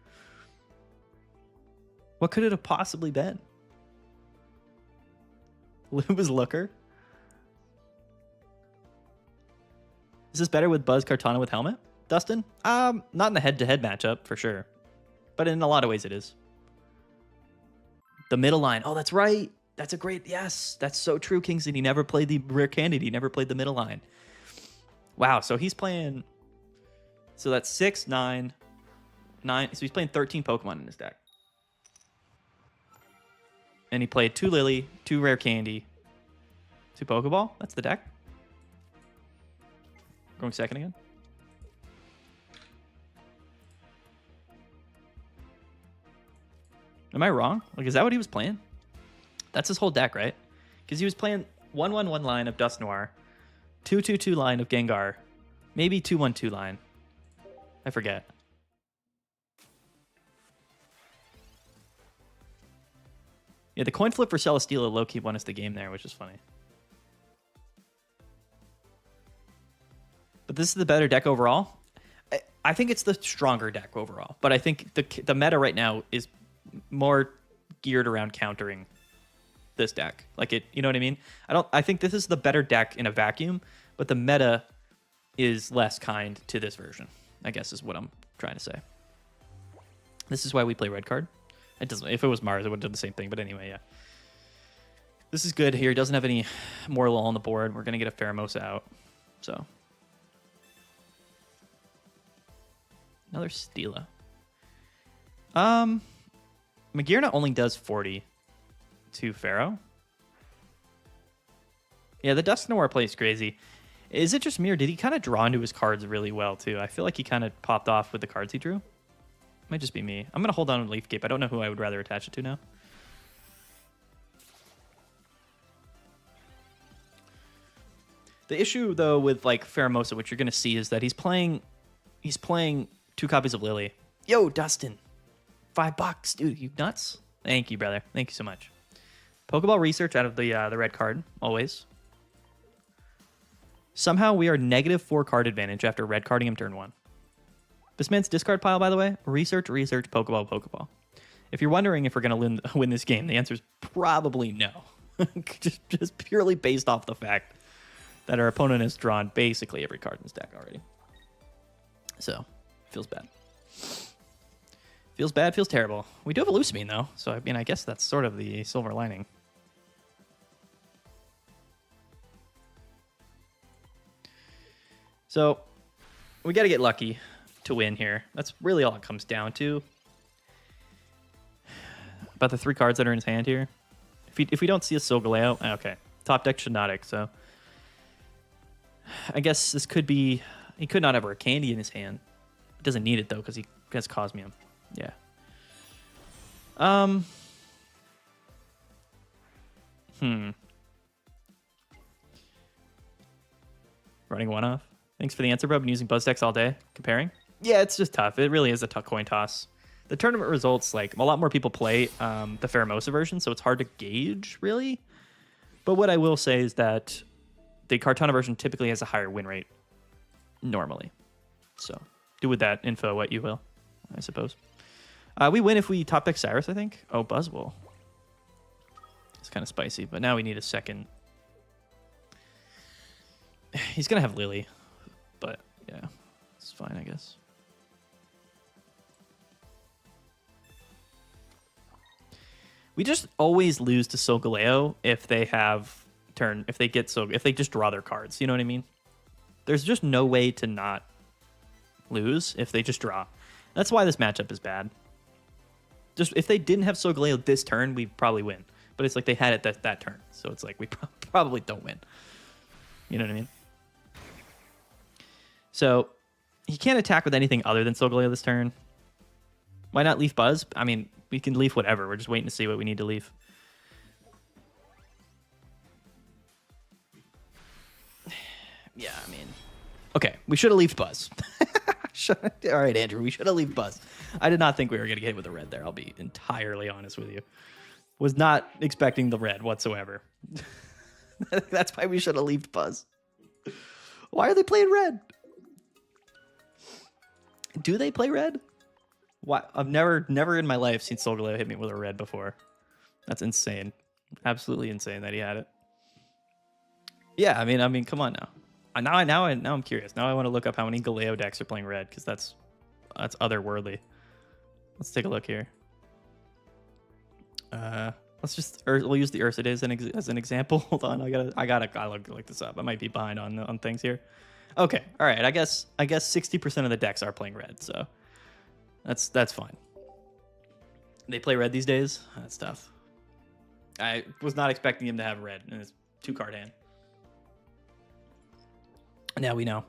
What could it have possibly been? It was Looker? Is this better with Buzz Kartana with Helmet, Dustin? Not in the head-to-head matchup, for sure. But in a lot of ways it is. The middle line. Oh, that's right. That's a great... Yes, that's so true, Kingston. He never played the Rare Candy. He never played the middle line. Wow, so he's playing... So that's 6, 9, 9. So he's playing 13 Pokemon in his deck. And he played 2 Lily, 2 Rare Candy, 2 Pokeball. That's the deck. Going second again. Am I wrong? Like, is that what he was playing? That's his whole deck, right? Because he was playing 1-1-1 line of Dusknoir, 2-2-2 line of Gengar, maybe 2-1-2 line. I forget. Yeah, the coin flip for Celesteela low-key won us the game there, which is funny. But this is the better deck overall. I think it's the stronger deck overall. But I think the meta right now is more geared around countering this deck. Like it, you know what I mean? I think this is the better deck in a vacuum, but the meta is less kind to this version, I guess is what I'm trying to say. This is why we play red card. It doesn't. If it was Mars, it would have done the same thing. But anyway, yeah. This is good here. He doesn't have any Morlul on the board. We're going to get a Pheromosa out. So. Another Steela. Magearna only does 40 to Pharaoh. Yeah, the Dusknoir play is crazy. Is it just me, or did he kind of draw into his cards really well, too? I feel like he kind of popped off with the cards he drew. Might just be me. I'm going to hold on to Leaf Cape. I don't know who I would rather attach it to now. The issue, though, with like Pheromosa, which you're going to see, is that he's playing 2 copies of Lily. Yo, Dustin. $5, dude. You nuts? Thank you, brother. Thank you so much. Pokeball research out of the red card, always. Somehow we are -4 card advantage after red carding him turn 1. This man's discard pile, by the way, research, Pokeball, Pokeball. If you're wondering if we're going to win this game, the answer is probably no. just purely based off the fact that our opponent has drawn basically every card in his deck already. So, feels bad. Feels bad, feels terrible. We do have a Lusamine, though, so I mean, I guess that's sort of the silver lining. So, we got to get lucky to win here. That's really all it comes down to. About the 3 cards that are in his hand here. If we don't see a Solgaleo, okay. Top deck Shiinotic, so I guess this could be... He could not have a candy in his hand. He doesn't need it, though, because he has Cosmium. Yeah. Running one off. Thanks for the answer, bro. I've been using Buzztex all day. Comparing. Yeah, it's just tough. It really is a tough coin toss. The tournament results, like, a lot more people play the Pheromosa version, so it's hard to gauge, really. But what I will say is that the Kartana version typically has a higher win rate, normally. So, do with that info what you will, I suppose. We win if we top deck Cyrus, I think. Oh, Buzzwell. It's kind of spicy, but now we need a second. He's going to have Lily, but yeah, it's fine, I guess. We just always lose to Solgaleo if they have if they just draw their cards. You know what I mean? There's just no way to not lose if they just draw. That's why this matchup is bad. Just if they didn't have Solgaleo this turn, we'd probably win. But it's like they had it that turn, so it's like we probably don't win. You know what I mean? So he can't attack with anything other than Solgaleo this turn. Why not leaf Buzz? I mean, we can leaf whatever. We're just waiting to see what we need to leaf. Yeah, I mean... Okay, we should have leafed Buzz. All right, Andrew, we should have leafed Buzz. I did not think we were going to get hit with a red there. I'll be entirely honest with you. Was not expecting the red whatsoever. That's why we should have leafed Buzz. Why are they playing red? Do they play red? Why? I've never in my life seen Solgaleo hit me with a red before. That's insane. Absolutely insane that he had it. Yeah, I mean, come on now. Now I'm curious. Now I want to look up how many Galeo decks are playing red because that's otherworldly. Let's take a look here. We'll use the Ursa as an example. Hold on, I gotta look this up. I might be behind on things here. Okay, all right. I guess 60% of the decks are playing red, so that's fine. They play red these days. That's tough. I was not expecting him to have red in his 2-card hand. Now we know.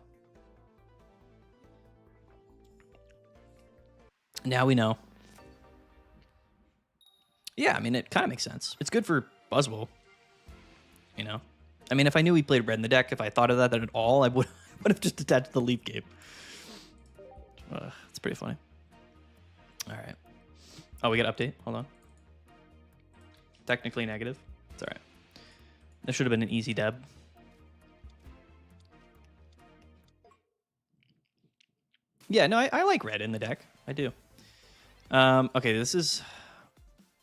Now we know. Yeah, I mean, it kind of makes sense. It's good for Buzzwell. You know? I mean, if I knew he played red in the deck, if I thought of that at all, I would have just attached the Leaf Cape. It's pretty funny. All right. Oh, we got an update. Hold on. Technically negative. It's all right. That should have been an easy deb. Yeah, no, I like red in the deck. I do. Okay, this is,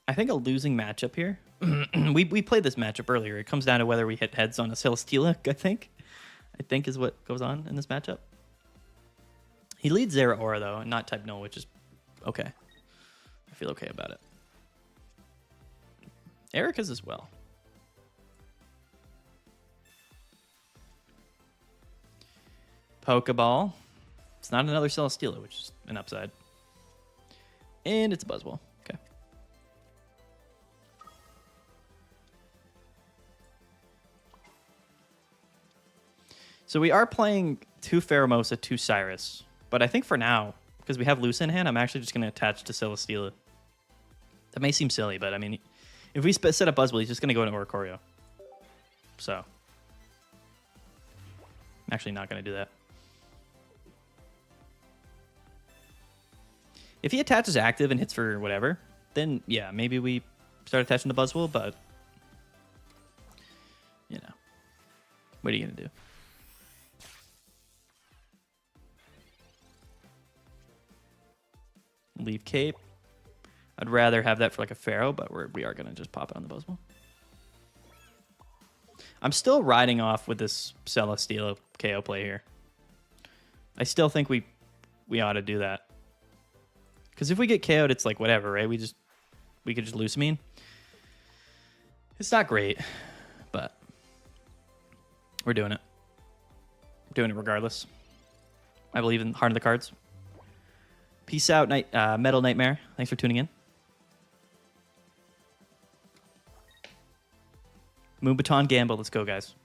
I think, a losing matchup here. we played this matchup earlier. It comes down to whether we hit heads on a Celesteela, I think is what goes on in this matchup. He leads Zeraora, though, and not type null, which is okay. I feel okay about it. Erica's as well. Pokeball. It's not another Celesteela, which is an upside. And it's a Buzzwell. Okay. So we are playing 2 Pheromosa, 2 Cyrus. But I think for now, because we have Luce in hand, I'm actually just going to attach to Celesteela. That may seem silly, but I mean, if we set up Buzzwell, he's just going to go into Oricorio. So, I'm actually not going to do that. If he attaches active and hits for whatever, then yeah, maybe we start attaching to Buzzwell, but you know, what are you going to do? Leave Cape. I'd rather have that for like a Pharaoh, but we are going to just pop it on the Buzzwell. I'm still riding off with this Celesteela KO play here. I still think we ought to do that. Because if we get KO'd, it's like whatever, right? We could just Lucamine. It's not great, but we're doing it. We're doing it regardless. I believe in Heart of the Cards. Peace out, Metal Nightmare. Thanks for tuning in. Moonbaton Gamble. Let's go, guys.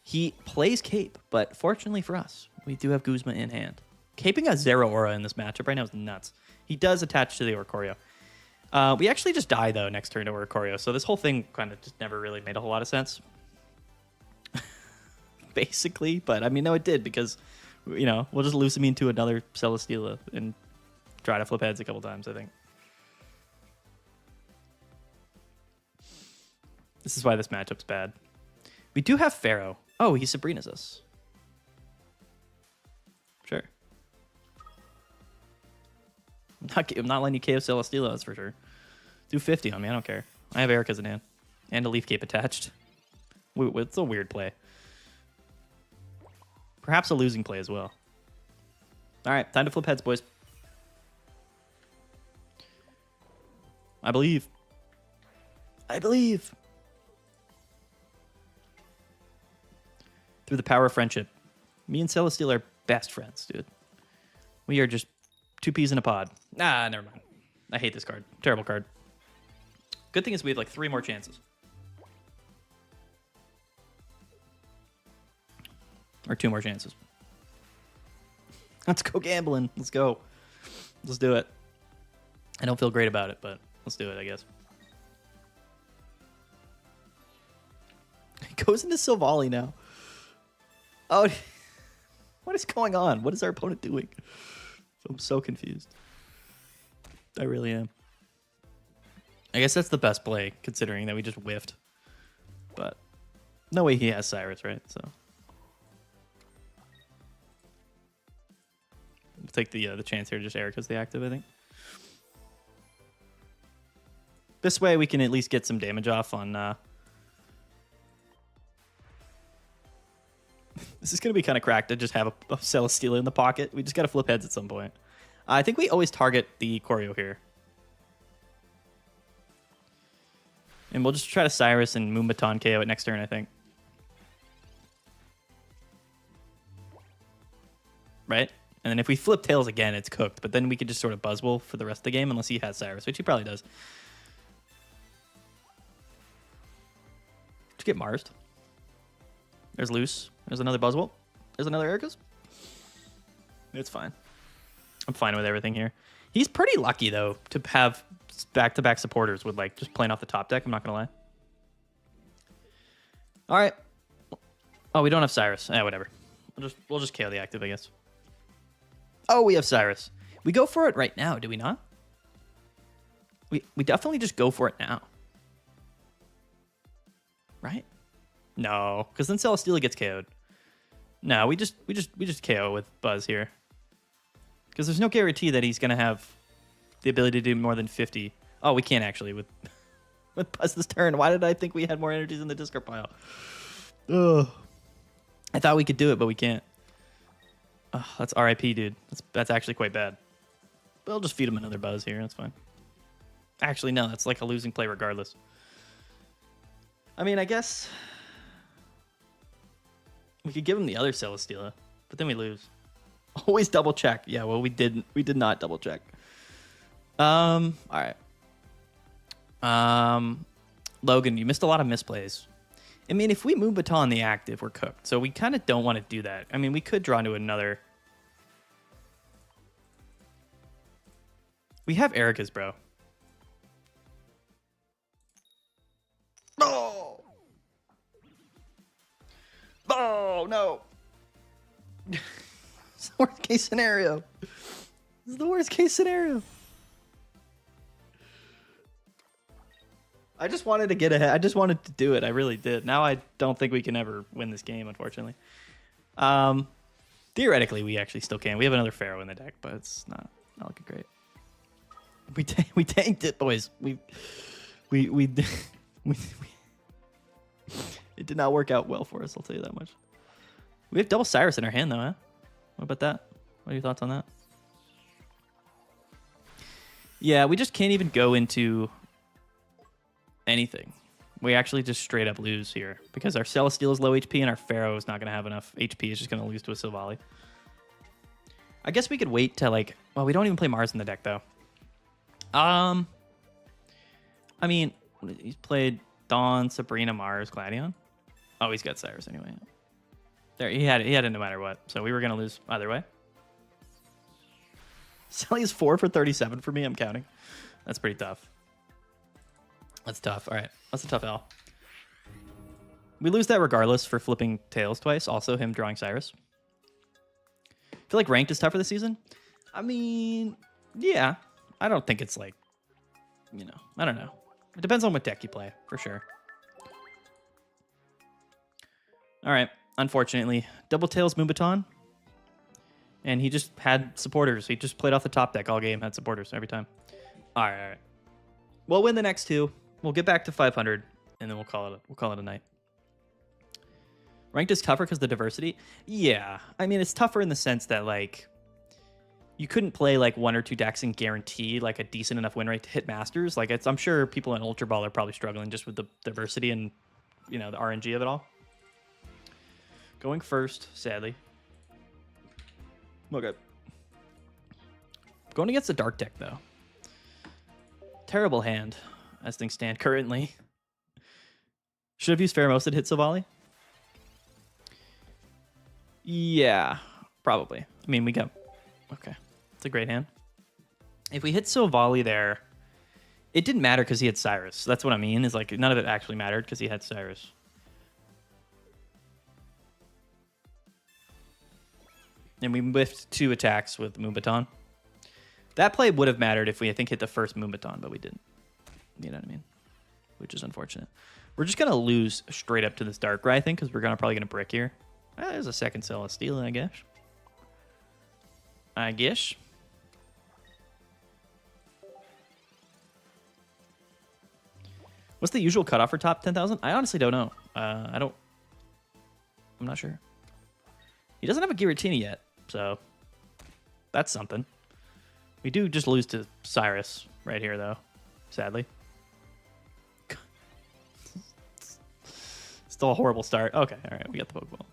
He plays Cape, but fortunately for us, we do have Guzma in hand. Caping a Zeraora in this matchup right now is nuts. He does attach to the Oricorio. We actually just die, though, next turn to Oricorio, so this whole thing kind of just never really made a whole lot of sense. Basically, but I mean, no, it did, because, you know, we'll just Lucamine to another Celesteela and try to flip heads a couple times, I think. This is why this matchup's bad. We do have Pharaoh. Oh, he Sabrina's us. Sure. I'm not letting you KO Celesteela, that's for sure. Do 50 on me, I don't care. I have Erica's in hand. And a Leaf Cape attached. It's a weird play. Perhaps a losing play as well. Alright, time to flip heads, boys. I believe. I believe. Through the power of friendship. Me and Celesteela are best friends, dude. We are just 2 peas in a pod. Nah, never mind. I hate this card. Terrible card. Good thing is we have like 3 more chances. Or 2 more chances. Let's go gambling. Let's go. Let's do it. I don't feel great about it, but let's do it, I guess. He goes into Silvally now. Oh, what is going on? What is our opponent doing? I'm so confused. I really am. I guess that's the best play, considering that we just whiffed. But no way he has Cyrus, right? So we'll take the chance here to just Erica's the active, I think. This way we can at least get some damage off on... This is going to be kind of cracked to just have a Celesteela in the pocket. We just got to flip heads at some point. I think we always target the Choreo here. And we'll just try to Cyrus and Moonbaton KO it next turn, I think. Right? And then if we flip Tails again, it's cooked. But then we could just sort of Buzzwell for the rest of the game, unless he has Cyrus, which he probably does. Just get Marsed. There's Loose. There's another Buzzwell. There's another Erica's. It's fine. I'm fine with everything here. He's pretty lucky, though, to have back-to-back supporters with, like, just playing off the top deck. I'm not going to lie. All right. Oh, we don't have Cyrus. Whatever. We'll just KO the active, I guess. Oh, we have Cyrus. We go for it right now, do we not? We definitely just go for it now. Right? No, because then Celesteela gets KO'd. No, we just KO with Buzz here. Because there's no guarantee that he's going to have the ability to do more than 50. Oh, we can't actually with Buzz this turn. Why did I think we had more energies in the discard pile? Ugh. I thought we could do it, but we can't. Oh, that's RIP, dude. That's actually quite bad. But I'll just feed him another Buzz here. That's fine. Actually, no. That's like a losing play regardless. I mean, I guess we could give him the other Celesteela, but then we lose. Always double check. Yeah, well, we didn't. We did not double check. All right. Logan, you missed a lot of misplays. I mean, if we move Baton the active, we're cooked. So we kind of don't want to do that. I mean, we could draw into another. We have Erica's, bro. Oh! Oh, no. It's the worst case scenario. This is the worst case scenario. I just wanted to get ahead. I just wanted to do it. I really did. Now I don't think we can ever win this game, unfortunately. Theoretically, we actually still can. We have another Pharaoh in the deck, but it's not looking great. We tanked it, boys. We it did not work out well for us, I'll tell you that much. We have double Cyrus in our hand, though, huh? What about that? What are your thoughts on that? Yeah, we just can't even go into anything. We actually just straight up lose here because our Celesteela is low HP and our Pharaoh is not going to have enough HP. It's just going to lose to a Silvally. I guess we could wait to, like... Well, we don't even play Mars in the deck, though. I mean, he's played Dawn, Sabrina, Mars, Gladion. Oh, he's got Cyrus anyway. There, he had it no matter what. So we were going to lose either way. Sally is 4 for 37 for me. I'm counting. That's pretty tough. That's tough. All right. That's a tough L. We lose that regardless for flipping Tails twice. Also him drawing Cyrus. I feel like ranked is tougher this season. I mean, yeah. I don't think it's like, you know, I don't know. It depends on what deck you play, for sure. All right. Unfortunately, double Tails Moonbaton. And he just had supporters. He just played off the top deck all game, had supporters every time. All right, all right. We'll win the next two. We'll get back to 500, and then we'll call it a night. Ranked is tougher because of the diversity? Yeah. I mean, it's tougher in the sense that, like, you couldn't play, like, 1 or 2 decks and guarantee, like, a decent enough win rate to hit Masters. Like, I'm sure people in Ultra Ball are probably struggling just with the diversity and, you know, the RNG of it all. Going first, sadly. Okay. Going against the Dark deck, though. Terrible hand, as things stand currently. Should have used Pheromosa to hit Silvally. Yeah, probably. I mean, we got Okay. It's a great hand. If we hit Silvally there, it didn't matter because he had Cyrus. That's what I mean, is like none of it actually mattered because he had Cyrus. And we whiffed 2 attacks with Moonbaton. That play would have mattered if we, I think, hit the first Moonbaton, but we didn't. You know what I mean? Which is unfortunate. We're just going to lose straight up to this Darkrai, I think, because we're probably going to brick here. There's a second Celesteela, I guess. I guess. What's the usual cutoff for top 10,000? I honestly don't know. I'm not sure. He doesn't have a Giratina yet, so that's something. We do just lose to Cyrus right here, though, sadly. Still a horrible start. Okay, all right, we got the Pokeball.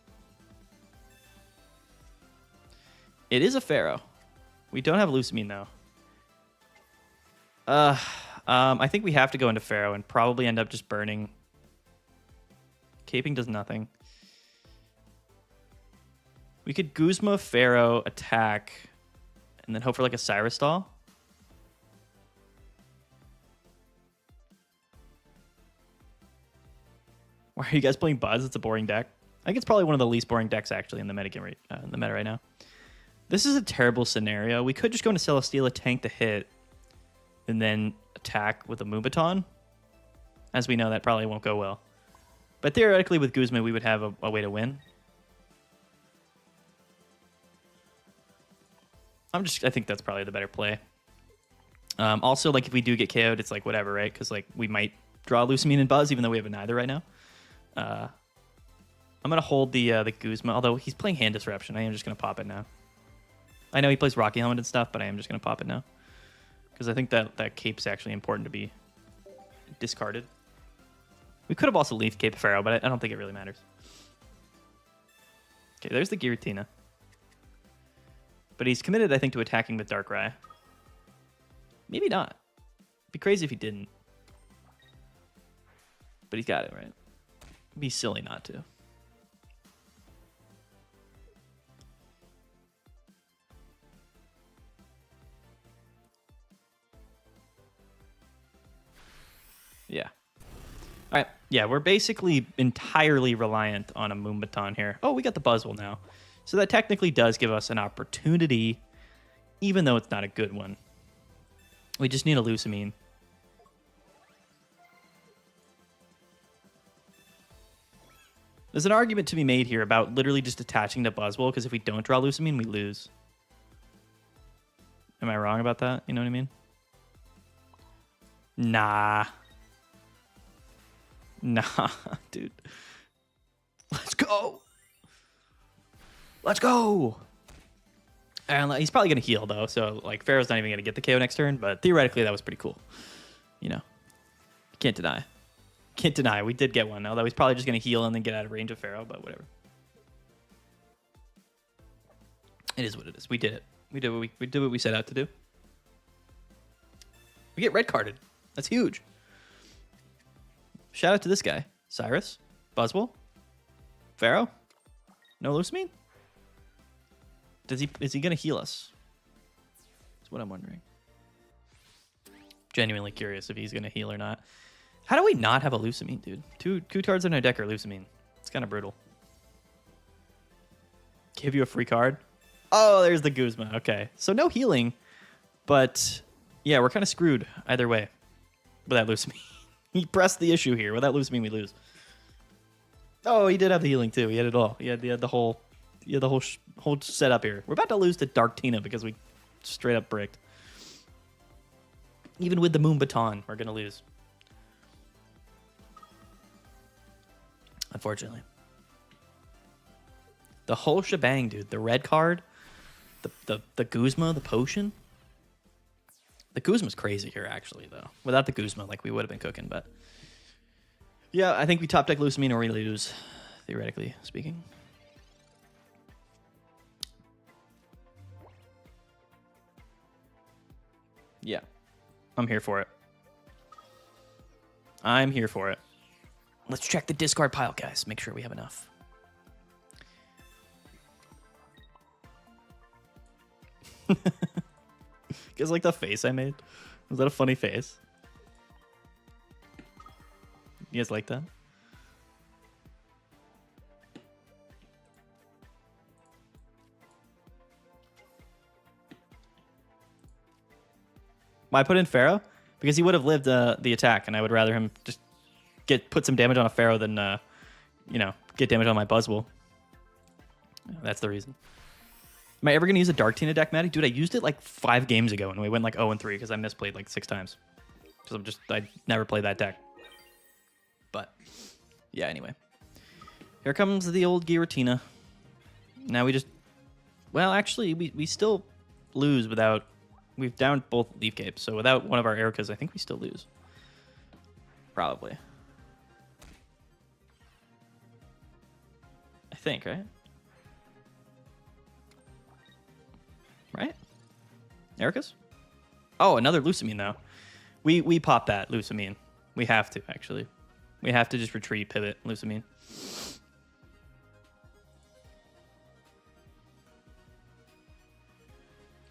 It is a Pharaoh. We don't have Lucamine, though. I think we have to go into Pharaoh and probably end up just burning. Caping does nothing. We could Guzma, Pharaoh, attack, and then hope for like a Cyrus stall. Why are you guys playing Buzz? It's a boring deck. I think it's probably one of the least boring decks actually in the meta right now. This is a terrible scenario. We could just go into Celesteela, tank the hit, and then attack with a Moonbaton. As we know, that probably won't go well. But theoretically, with Guzma, we would have a way to win. I think that's probably the better play. Also, like if we do get KO'd, it's like whatever, right? Because like we might draw Lucamine and Buzz, even though we have a neither right now. I'm gonna hold the Guzma, although he's playing Hand Disruption. I am just gonna pop it now. I know he plays Rocky Helmet and stuff, but I am just gonna pop it now because I think that cape's actually important to be discarded. We could have also leafed Cape Pharaoh, but I don't think it really matters. Okay, there's the Giratina. But he's committed, I think, to attacking with Darkrai. Maybe not. It'd be crazy if he didn't. But he's got it, right? It'd be silly not to. Yeah. All right. Yeah, we're basically entirely reliant on a Moonbaton here. Oh, we got the Buzzwell now. So that technically does give us an opportunity, even though it's not a good one. We just need a Lucamine. There's an argument to be made here about literally just attaching to Buzzwell, because if we don't draw Lucamine, we lose. Am I wrong about that? You know what I mean? Nah. Nah, dude. Let's go. Let's go. And he's probably going to heal, though. So, like, Pharaoh's not even going to get the KO next turn. But theoretically, that was pretty cool. You know. Can't deny. Can't deny. We did get one, although he's probably just going to heal and then get out of range of Pharaoh. But whatever. It is what it is. We did it. We did what we set out to do. We get red carded. That's huge. Shout out to this guy. Cyrus. Buzzwell. Pharaoh. No Lucamine? Is he gonna heal us? That's what I'm wondering. Genuinely curious if he's gonna heal or not. How do we not have a Lucamine, dude? Two cards in our deck are Lucamine. It's kind of brutal. Give you a free card. Oh, there's the Guzma. Okay, so no healing, but yeah, we're kind of screwed either way without Lucamine. He pressed the issue here. Without Lucamine, we lose. Oh, he did have the healing too. He had it all. He had the whole whole setup here. We're about to lose to Darktina because we straight up bricked. Even with the Moonbaton, we're gonna lose. Unfortunately. The whole shebang, dude. The red card, the Guzma, the potion. The Guzma's crazy here, actually, though. Without the Guzma, like, we would have been cooking, but... Yeah, I think we top deck Lucamine or we lose, theoretically speaking. Yeah. I'm here for it. I'm here for it. Let's check the discard pile, guys. Make sure we have enough. You guys like the face I made? Was that a funny face? You guys like that? Why put in Pharaoh? Because he would have lived the attack, and I would rather him just put some damage on a Pharaoh than you know, get damage on my Buzzwell. That's the reason. Am I ever gonna use a Dark Tina deck, Maddie? Dude, I used it like 5 games ago, and we went like 0-3 because I misplayed like 6 times. Because I never played that deck. But yeah, anyway, here comes the old Giratina. Now we just, well, actually, we still lose without. We've downed both Leaf Capes, so without one of our Ericas, I think we still lose. Probably. I think, right? Right? Ericas? Oh, another Lusamine, though. We pop that Lusamine. We have to, actually. We have to just retreat, pivot, Lusamine.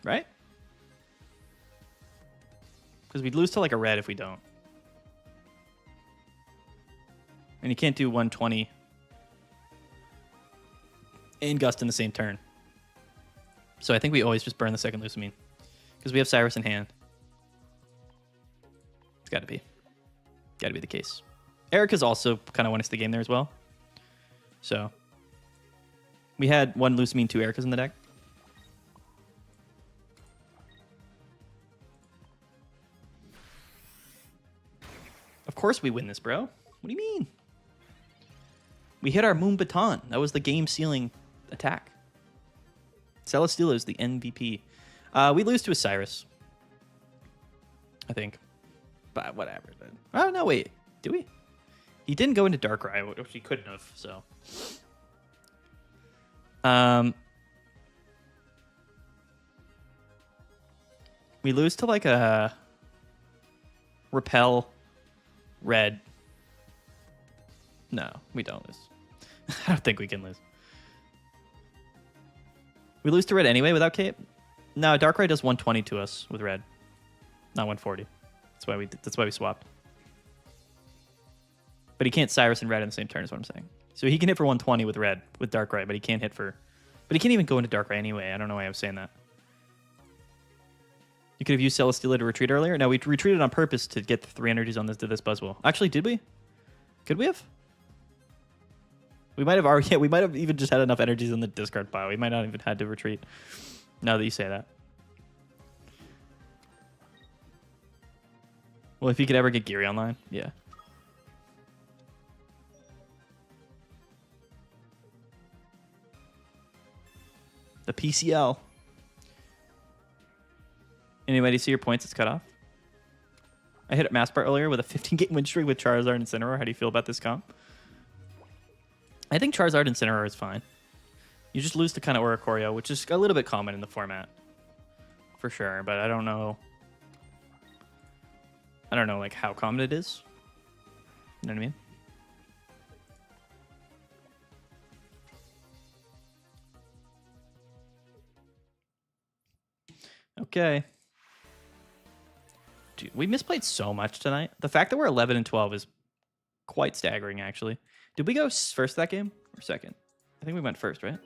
Right? Because we'd lose to like a red if we don't. And you can't do 120 and Gust in the same turn. So I think we always just burn the second Lusamine. Because we have Cyrus in hand. It's got to be. Got to be the case. Erica's also kind of won us the game there as well. So we had 1 Lusamine, 2 Ericas in the deck. Of course we win this, bro. What do you mean? We hit our Moon Baton. That was the game-sealing attack. Celesteela is the MVP. We lose to a Cyrus. I think. But whatever. Oh, no, wait. Do we? He didn't go into Darkrai, which he couldn't have, so. We lose to like a Repel Red. No, we don't lose. I don't think we can lose. We lose to Red anyway without Cape? No, Darkrai does 120 to us with Red. Not 140. That's why we swapped. But he can't Cyrus and Red in the same turn is what I'm saying. So he can hit for 120 with Red, with Darkrai, but he can't hit for... But he can't even go into Darkrai anyway. I don't know why I was saying that. You could have used Celesteela to retreat earlier. No, we retreated on purpose to get the 3 energies on this Buzzwell. Actually, did we? Could we have? We might have already... Yeah, we might have even just had enough energies in the discard pile. We might not even had to retreat. Now that you say that. Well, if you could ever get Geary online, yeah. The PCL. Anybody see your points? It's cut off. I hit at Masspar earlier with a 15-game win streak with Charizard and Incineroar. How do you feel about this comp? I think Charizard and Incineroar is fine. You just lose to kind of Oricorio, which is a little bit common in the format. For sure, but I don't know. I don't know like how common it is. You know what I mean? Okay. Dude, we misplayed so much tonight. The fact that we're 11 and 12 is quite staggering, actually. Did we go first that game or second? I think we went first, right?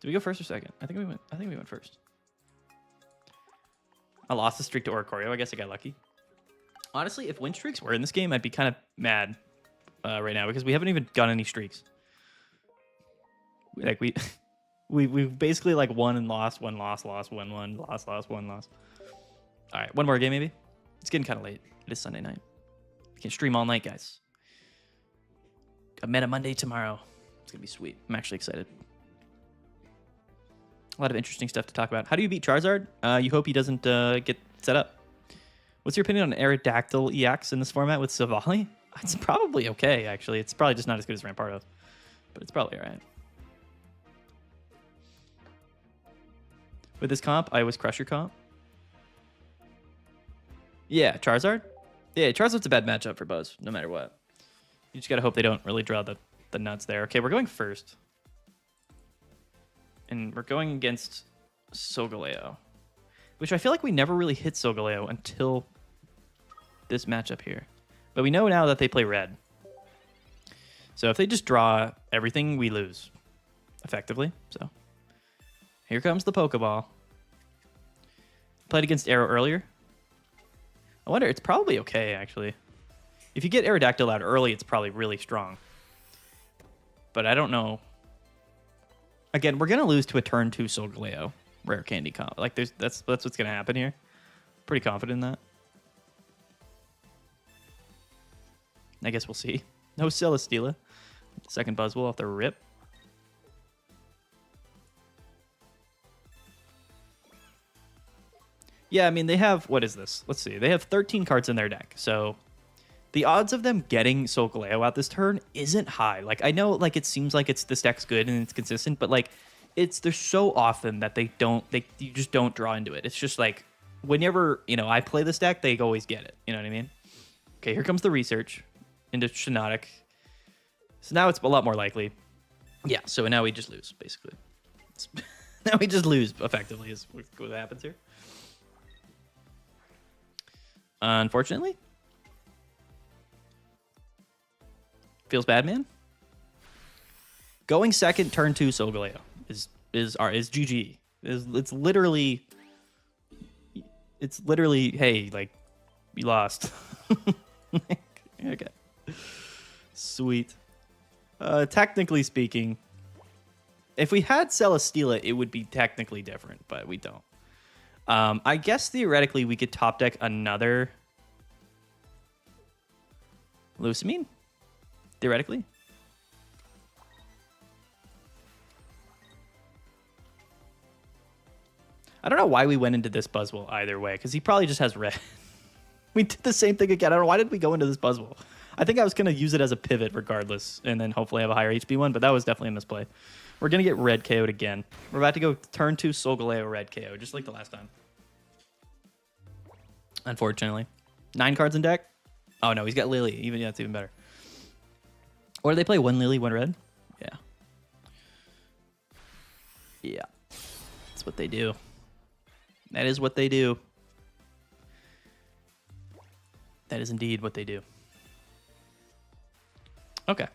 Did we go first or second? I think we went first. I lost the streak to Oricorio. I guess I got lucky. Honestly, if win streaks were in this game, I'd be kind of mad right now because we haven't even got any streaks. Like we've basically like won and lost, one loss, lost, won, lost, one loss. All right, one more game maybe. It's getting kind of late. It is Sunday night. We can stream all night, guys. A Meta Monday tomorrow. It's gonna be sweet. I'm actually excited. A lot of interesting stuff to talk about. How do you beat Charizard? You hope he doesn't get set up. What's your opinion on Aerodactyl EX in this format with Savali? It's probably okay, actually. It's probably just not as good as Rampardos, but it's probably all right. With this comp, I always crush your comp. Yeah, Charizard? Yeah, Charizard's a bad matchup for Buzz, no matter what. You just gotta hope they don't really draw the nuts there. Okay, we're going first. And we're going against Solgaleo. Which I feel like we never really hit Solgaleo until this matchup here. But we know now that they play red. So if they just draw everything, we lose. Effectively. So here comes the Pokeball. Played against Arrow earlier. I wonder, it's probably okay, actually. If you get Aerodactyl out early, it's probably really strong. But I don't know. Again, we're going to lose to a turn 2 Solgaleo rare candy comp. Like, that's what's going to happen here. Pretty confident in that. I guess we'll see. No Celesteela. Second Buzzwell off the rip. Yeah, I mean, they have... What is this? Let's see. They have 13 cards in their deck. So the odds of them getting Solgaleo out this turn isn't high. Like, I know, like, it seems like this deck's good and it's consistent, but, like, there's so often that you just don't draw into it. It's just, like, whenever, I play this deck, they always get it. You know what I mean? Okay, here comes the research into Shiinotic. So now it's a lot more likely. Yeah, so now we just lose, basically. Now we just lose, effectively, is what happens here. Unfortunately. Feels bad, man. Going second, turn 2 Solgaleo is GG. It's literally, hey, like, we lost. Okay. Sweet. Technically speaking, if we had Celesteela, it would be technically different, but we don't. I guess theoretically we could top deck another Lusamine. Theoretically. I don't know why we went into this Buzzwell either way, because he probably just has red. We did the same thing again. I don't know, why did we go into this Buzzwell? I think I was going to use it as a pivot regardless, and then hopefully have a higher HP one, but that was definitely a misplay. We're going to get red KO'd again. We're about to go turn 2 Solgaleo red KO, just like the last time. Unfortunately. 9 cards in deck? Oh no, he's got Lily. That's even better. Or do they play 1 Lily, 1 red? Yeah. Yeah. That's what they do. That is what they do. That is indeed what they do. Okay.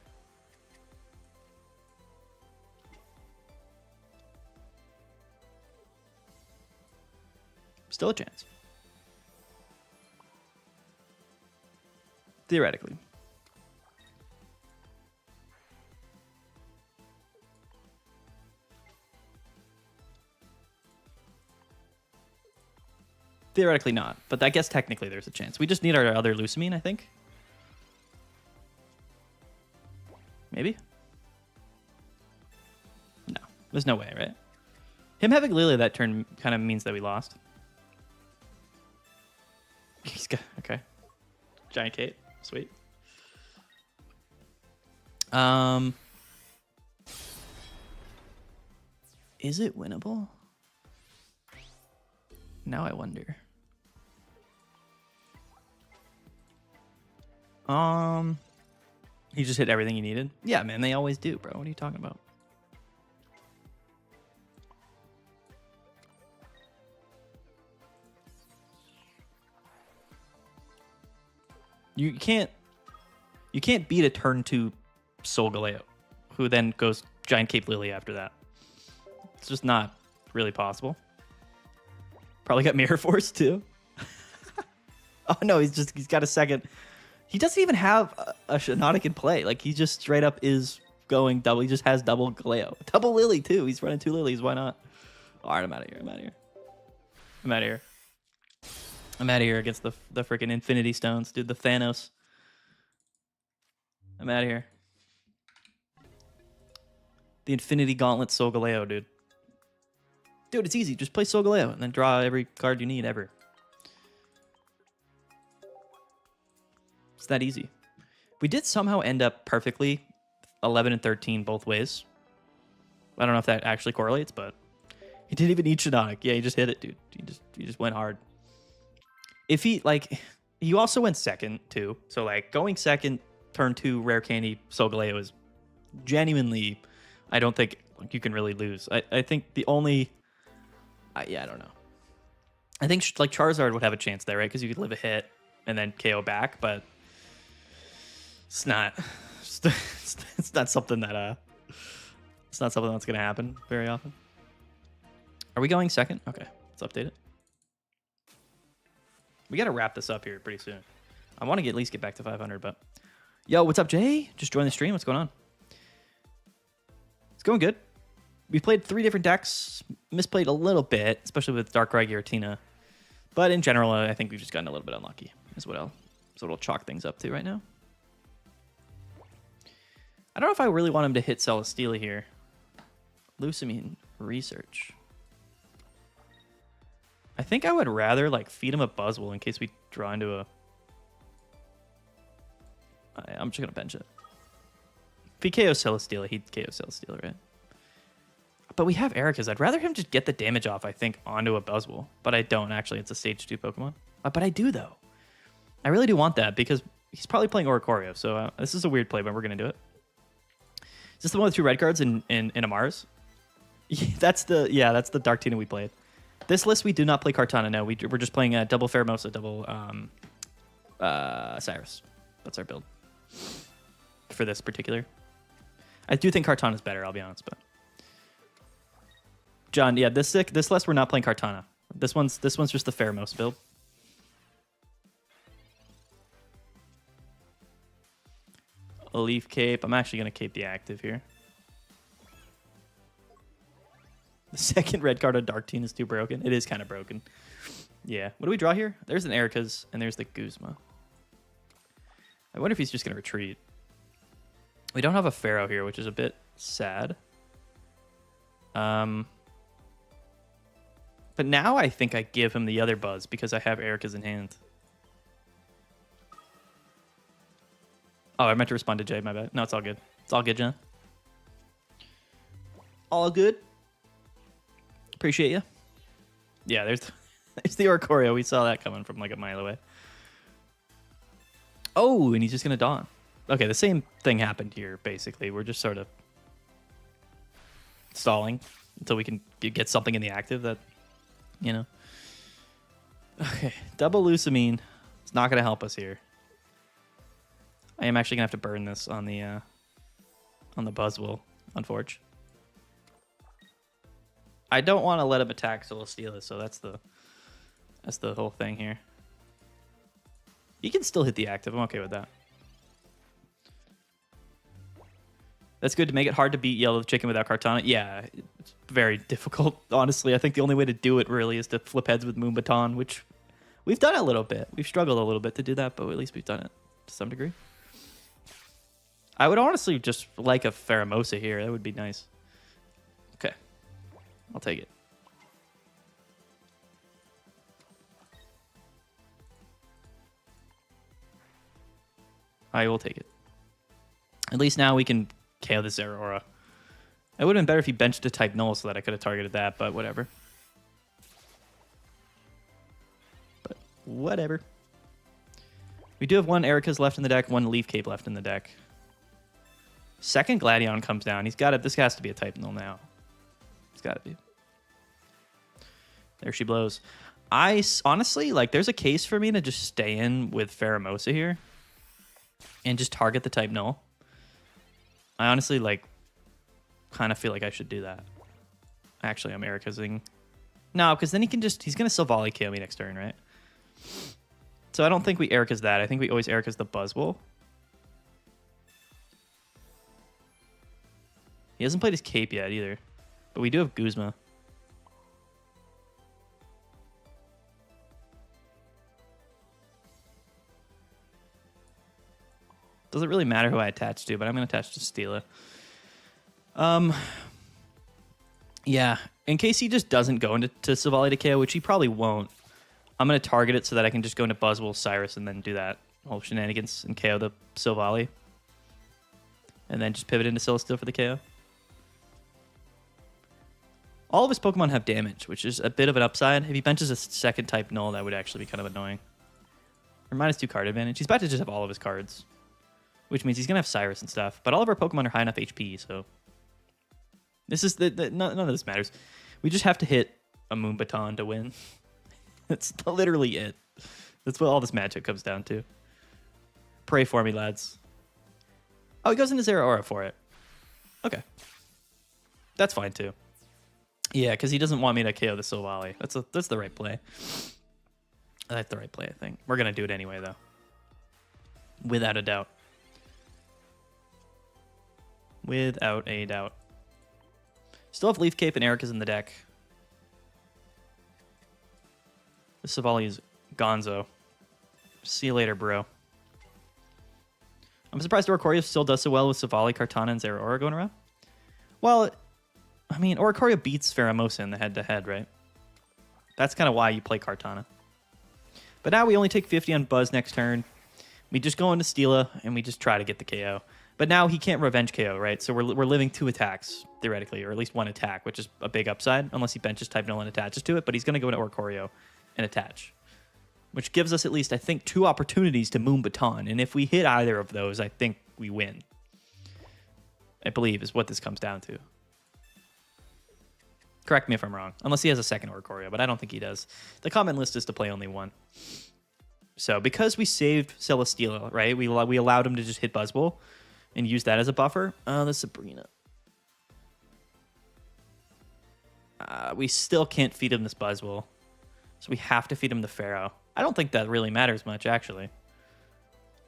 Still a chance. Theoretically. Theoretically not, but I guess technically there's a chance. We just need our other Lusamine, I think. Maybe? No, there's no way, right? Him having Lily that turn kind of means that we lost. He's got, okay. Giant Kate, sweet. Is it winnable? Now I wonder. He just hit everything he needed. Yeah, man, they always do, bro. What are you talking about? You can't beat a turn 2 Solgaleo, who then goes Giant Cape Lily after that. It's just not really possible. Probably got Mirror Force too. Oh no, he's got a second. He doesn't even have a Shiinotic in play. Like, he just straight up is going double. He just has double Galeo. Double Lily too. He's running 2 Lilies. Why not? All right, I'm out of here. I'm out of here against the freaking Infinity Stones, dude. The Thanos. I'm out of here. The Infinity Gauntlet Solgaleo, dude. Dude, it's easy. Just play Solgaleo and then draw every card you need ever. It's that easy. We did somehow end up perfectly 11 and 13 both ways. I don't know if that actually correlates, but he didn't even need Shiinotic. Yeah, he just hit it, dude. He just went hard. If he, like, you also went second too. So, like, going second, turn 2 rare candy Solgaleo is genuinely, I don't think you can really lose. I think the only Yeah, I don't know. I think like Charizard would have a chance there, right? Because you could live a hit and then KO back, but it's not. It's not something that it's not something that's gonna happen very often. Are we going second? Okay, let's update it. We gotta wrap this up here pretty soon. I want to at least get back to 500, but yo, what's up, Jay? Just joined the stream. What's going on? It's going good. We played 3 different decks. Misplayed a little bit, especially with Darkrai Giratina. But in general, I think we've just gotten a little bit unlucky. Is what it'll chalk things up to right now. I don't know if I really want him to hit Celesteela here. Lusamine research. I think I would rather like feed him a Buzzwell in case we draw into a. I'm just gonna bench it. If he KO Celesteela, he'd KO Celesteela, right? But we have Erica's. I'd rather him just get the damage off, I think, onto a Buzzwell. But I don't, actually. It's a Stage 2 Pokemon. But I do, though. I really do want that, because he's probably playing Oricorio. So this is a weird play, but we're going to do it. Is this the one with 2 red cards in a Mars? That's the Darktina we played. This list, we do not play Kartana, no. We're just playing double Pheromosa, double Cyrus. That's our build. For this particular. I do think Kartana's better, I'll be honest, but... John, yeah, this list we're not playing Kartana. This one's just the Pheromosa build. A Leaf Cape. I'm actually gonna cape the active here. The second red card on Darkteen is too broken. It is kind of broken. Yeah. What do we draw here? There's an Erica's and there's the Guzma. I wonder if he's just gonna retreat. We don't have a Pharaoh here, which is a bit sad. But now I think I give him the other Buzz because I have Erica's in hand. Oh, I meant to respond to Jay, my bad. No, it's all good. It's all good, John. All good. Appreciate you. Yeah, there's the Oricorio. We saw that coming from like a mile away. Oh, and he's just going to Dawn. Okay, the same thing happened here, basically. We're just sort of stalling until we can get something in the active that... You know. Okay, double Lusamine. It's not going to help us here. I am actually going to have to burn this on the Buzzwell, unfortunately. I don't want to let him attack Celesteela, so that's the whole thing here. He can still hit the active. I'm okay with that. That's good to make it hard to beat Yellow Chicken without Kartana. Yeah, it's very difficult, honestly. I think the only way to do it, really, is to flip heads with Moon Baton, which we've done a little bit. We've struggled a little bit to do that, but at least we've done it to some degree. I would honestly just like a Pheromosa here. That would be nice. Okay. I'll take it. I will take it. At least now we can KO this Zeraora. It would have been better if he benched a type null so that I could have targeted that, but whatever. But whatever. We do have 1 Erica's left in the deck, 1 Leaf Cape left in the deck. Second Gladion comes down. He's got it. This has to be a type null now. It's got to be. There she blows. I honestly, like, there's a case for me to just stay in with Pheromosa here and just target the type null. I honestly, like, kind of feel like I should do that. Actually, I'm Erica's-ing. No, because then he's going to still volley KO me next turn, right? So I don't think we Erica's that. I think we always Erica's the Buzzwell. He hasn't played his Cape yet either. But we do have Guzma. Doesn't really matter who I attach to, but I'm going to attach to Steela. Yeah, in case he just doesn't go into Silvally to KO, which he probably won't, I'm going to target it so that I can just go into Buzzwell, Cyrus, and then do that whole shenanigans and KO the Silvally. And then just pivot into Celesteela for the KO. All of his Pokemon have damage, which is a bit of an upside. If he benches a second type null, that would actually be kind of annoying. Or -2 card advantage. He's about to just have all of his cards, which means he's going to have Cyrus and stuff. But all of our Pokemon are high enough HP, so... This is none of this matters. We just have to hit a Moon Baton to win. That's literally it. That's what all this matchup comes down to. Pray for me, lads. Oh, he goes into Zero Aura for it. Okay. That's fine, too. Yeah, because he doesn't want me to KO the Silvally. That's the right play. That's the right play, I think. We're going to do it anyway, though. Without a doubt. Without a doubt. Still have Leaf Cape and Erica's in the deck. The Silvally is gonzo. See you later, bro. I'm surprised Oricorio still does so well with Silvally, Kartana, and Zeraora going around. Well, I mean, Oricorio beats Pheromosa in the head-to-head, right? That's kind of why you play Kartana. But now we only take 50 on Buzz next turn. We just go into Steela, and we just try to get the KO. But now he can't revenge KO, right? So we're living 2 attacks, theoretically, or at least 1 attack, which is a big upside, unless he benches type null and attaches to it. But he's going to go into Oricorio and attach, which gives us at least, I think, 2 opportunities to Moon Baton. And if we hit either of those, I think we win. I believe is what this comes down to. Correct me if I'm wrong, unless he has a second Oricorio, but I don't think he does. The comment list is to play only 1. So because we saved Celesteela, right, we allowed him to just hit Buzzwell and use that as a buffer. The Sabrina. We still can't feed him this Buzzwell, so we have to feed him the Pharaoh. I don't think that really matters much, actually.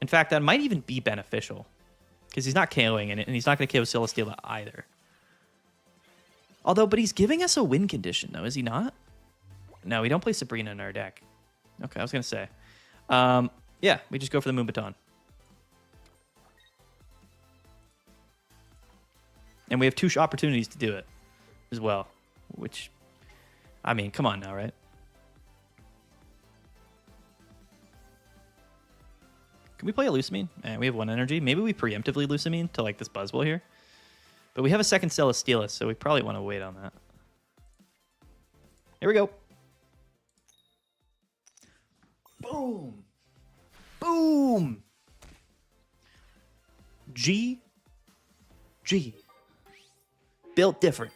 In fact, that might even be beneficial, because he's not KOing in it, and he's not going to KO Celesteela either. Although, but he's giving us a win condition, though, is he not? No, we don't play Sabrina in our deck. Okay, I was going to say. Yeah, we just go for the Moon Baton. And we have 2 opportunities to do it as well, which, I mean, come on now, right? Can we play a Lusamine? We have 1 energy. Maybe we preemptively Lusamine to like this Buzzwell here. But we have a second Celesteela, so we probably want to wait on that. Here we go. Boom. Boom. G. Built different.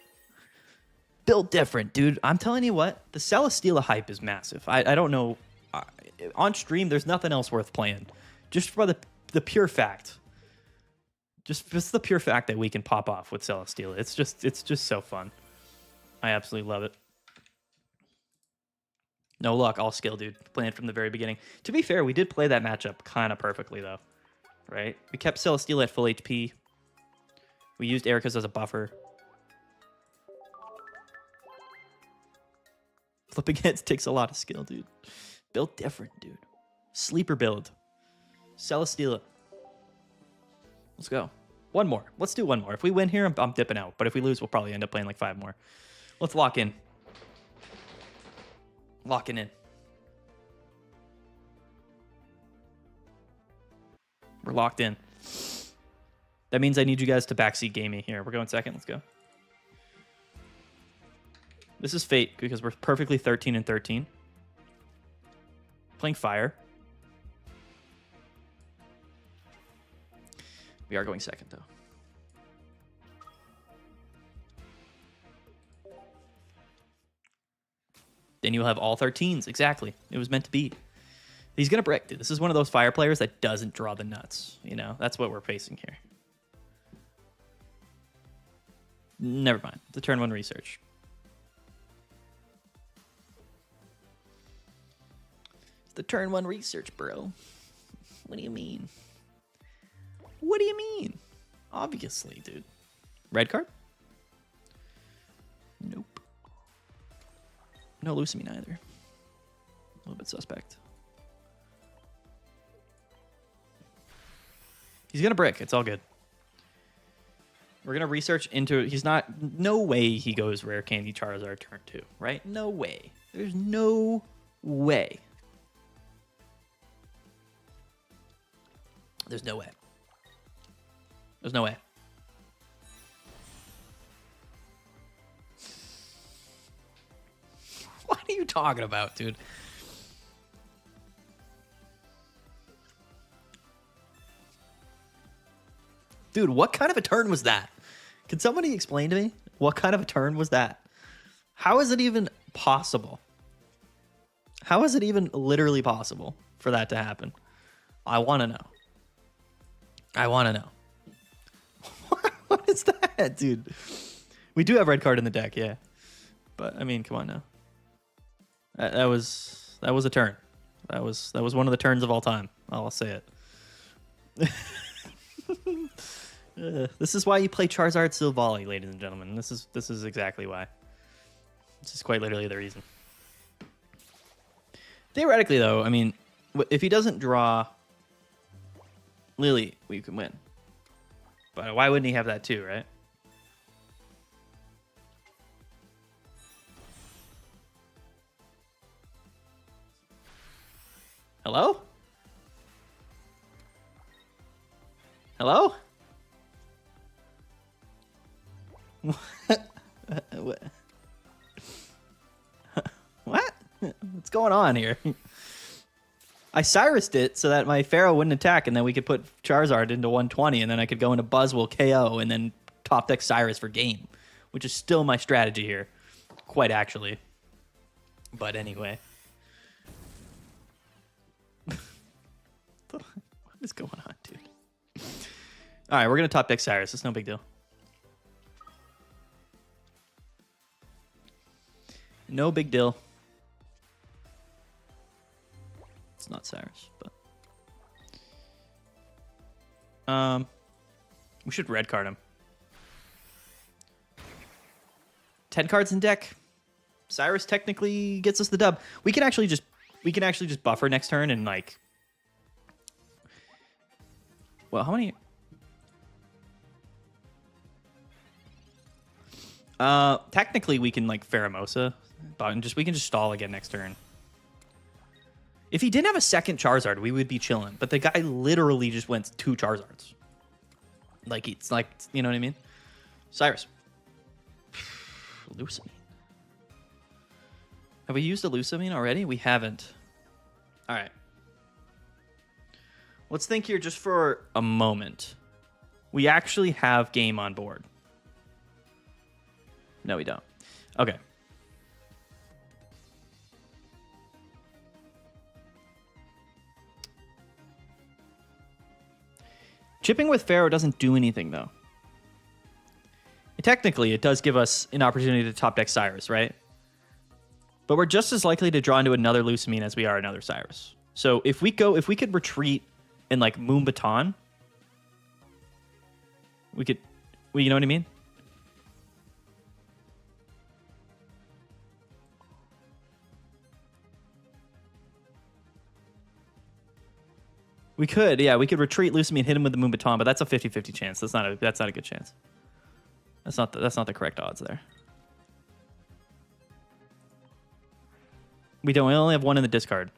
Built different, dude. I'm telling you what, the Celesteela hype is massive. I don't know. On stream, there's nothing else worth playing. Just for the pure fact. Just the pure fact that we can pop off with Celesteela. It's just so fun. I absolutely love it. No luck, all skill, dude. Planned from the very beginning. To be fair, we did play that matchup kind of perfectly, though. Right? We kept Celesteela at full HP. We used Erica's as a buffer. Flipping heads takes a lot of skill, dude. Built different, dude. Sleeper build. Celesteela. Let's go. 1 more. Let's do 1 more. If we win here, I'm dipping out. But if we lose, we'll probably end up playing like 5 more. Let's lock in. Locking in. We're locked in. That means I need you guys to backseat game me here. We're going second. Let's go. This is fate because we're perfectly 13 and 13. Playing fire. We are going second, though. Then you'll have all 13s. Exactly. It was meant to be. He's going to break, dude. This is one of those fire players that doesn't draw the nuts. You know, that's what we're facing here. Never mind. The turn 1 research. It's the turn 1 research, bro. What do you mean? What do you mean? Obviously, dude. Red card? Nope. No Lusamine either. A little bit suspect. He's going to brick. It's all good. We're going to research into... He's not... No way he goes Rare Candy Charizard turn 2, right? No way. There's no way. There's no way. There's no way. What are you talking about, dude? Dude, what kind of a turn was that? Can somebody explain to me? What kind of a turn was that? How is it even possible? How is it even literally possible for that to happen? I want to know. I want to know. What is that, dude? We do have red card in the deck, yeah. But I mean, come on now. That was a turn. That was one of the turns of all time. I'll say it. This is why you play Charizard Silvally, ladies and gentlemen. This is exactly why. This is quite literally the reason. Theoretically, though, I mean, if he doesn't draw Lily, we can win. But why wouldn't he have that too, right? Hello? Hello? What? What? What's going on here? I Cyrused it so that my Pharaoh wouldn't attack, and then we could put Charizard into 120, and then I could go into Buzzwell KO, and then top deck Cyrus for game, which is still my strategy here, quite actually. But anyway. What is going on, dude? All right, we're going to top deck Cyrus. It's no big deal. No big deal. It's not Cyrus, but we should red card him. 10 cards in deck. Cyrus technically gets us the dub. We can actually just buffer next turn and like. Well, how many? Technically we can like Pheromosa, but we can just stall again next turn. If he didn't have a second Charizard, we would be chilling. But the guy literally just went 2 Charizards. Like, it's like, you know what I mean? Cyrus. Lusamine. Have we used a Lusamine already? We haven't. All right. Let's think here just for a moment. We actually have game on board. No, we don't. Okay. Chipping with Pharaoh doesn't do anything, though. Technically, it does give us an opportunity to top deck Cyrus, right? But we're just as likely to draw into another Lusamine as we are another Cyrus. So if we could retreat and like Moon Baton, you know what I mean? We could, yeah, we could retreat Lusamine, hit him with the Moon Baton, but that's a 50-50 chance. That's not a good chance. That's not the correct odds there. We only have one in the discard.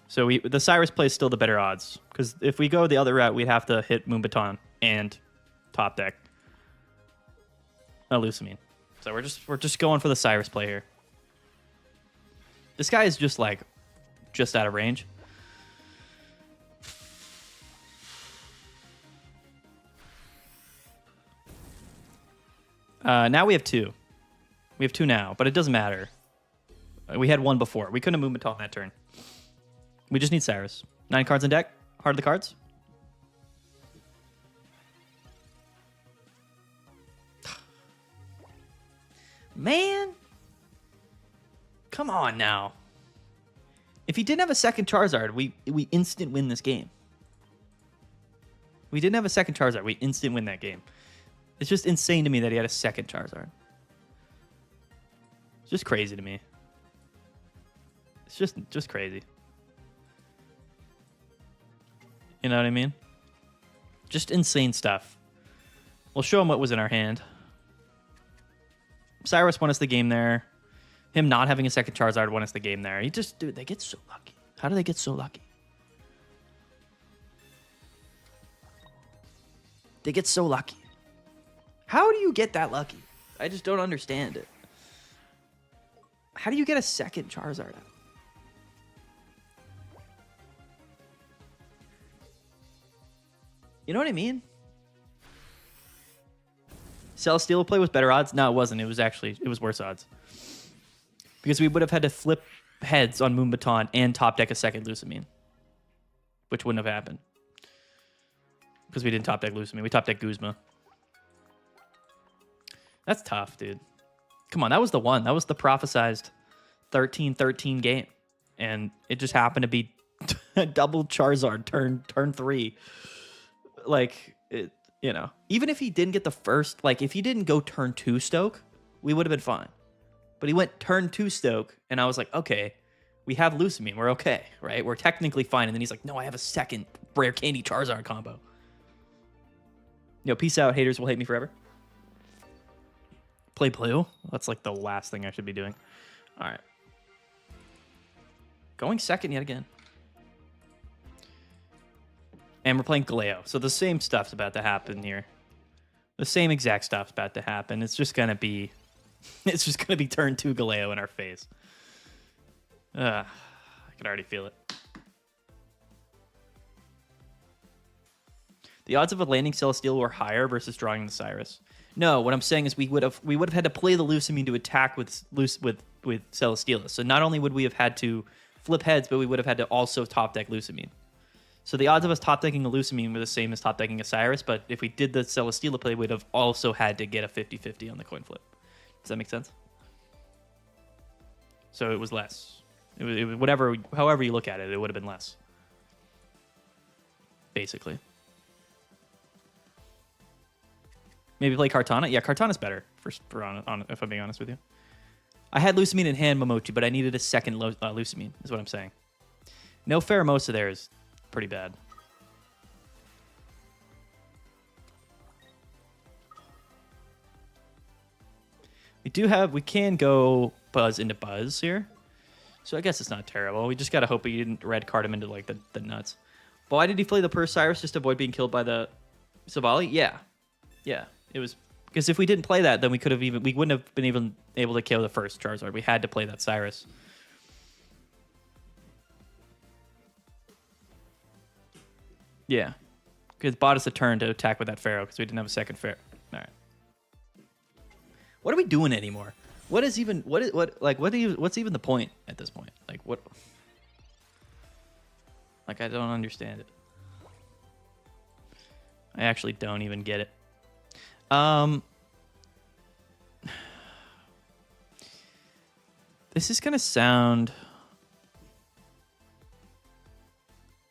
So the Cyrus play is still the better odds, because if we go the other route, we'd have to hit Moon Baton and top deck a Lusamine. So we're just going for the Cyrus play here. This guy is just like just out of range. Now we have 2. We have 2 now, but it doesn't matter. We had 1 before. We couldn't have moved Baton that turn. We just need Cyrus. 9 cards in deck. Heart of the cards. Man. Come on now. If he didn't have a second Charizard, we instant win this game. We didn't have a second Charizard. We instant win that game. It's just insane to me that he had a second Charizard. It's just crazy to me. It's just crazy. You know what I mean? Just insane stuff. We'll show him what was in our hand. Cyrus won us the game there. Him not having a second Charizard won us the game there. Dude, they get so lucky. How do they get so lucky? They get so lucky. How do you get that lucky? I just don't understand it. How do you get a second Charizard out? You know what I mean? Celesteela play was better odds? No, it wasn't. It was worse odds. Because we would have had to flip heads on Moon Baton and top deck a second Lusamine. Which wouldn't have happened. Because we didn't top deck Lusamine. We top deck Guzma. That's tough, dude. Come on, that was the one. That was the prophesized 13-13 game. And it just happened to be a double Charizard turn 3. Like, it, you know. Even if he didn't get the first, like, if he didn't go turn 2 Stoke, we would have been fine. But he went turn 2 Stoke, and I was like, okay, we have Lusamine. We're okay, right? We're technically fine. And then he's like, no, I have a second Rare Candy Charizard combo. Yo, peace out. Haters will hate me forever. Play blue? That's like the last thing I should be doing. All right. Going second yet again. And we're playing Galeo. So the same stuff's about to happen here. The same exact stuff's about to happen. It's just going to be... It's just going to be turn 2 Galeo in our face. I can already feel it. The odds of a landing Celesteela were higher versus drawing the Cyrus. No, what I'm saying is we would have had to play the Lusamine to attack with Celesteela. So not only would we have had to flip heads, but we would have had to also top deck Lusamine. So the odds of us top decking a Lusamine were the same as top decking a Cyrus, but if we did the Celesteela play, we'd have also had to get a 50-50 on the coin flip. Does that make sense? So it was less. It was whatever, however you look at it, it would have been less. Basically. Maybe play Kartana? Yeah, Kartana's better, if I'm being honest with you. I had Lusamine in hand, Momochi, but I needed a second Lusamine, is what I'm saying. No Pheromosa there is pretty bad. We can go Buzz into Buzz here. So I guess it's not terrible. We just got to hope he didn't red card him into like the nuts. But why did he play the Purcyrus just to avoid being killed by the Savali? Yeah. Yeah. It was because if we didn't play that, then we wouldn't have been even able to kill the first Charizard. We had to play that Cyrus. Yeah. Because it bought us a turn to attack with that Pharaoh because we didn't have a second Pharaoh. All right. What are we doing anymore? What's even the point at this point? Like what? Like I don't understand it. I actually don't even get it. This is gonna sound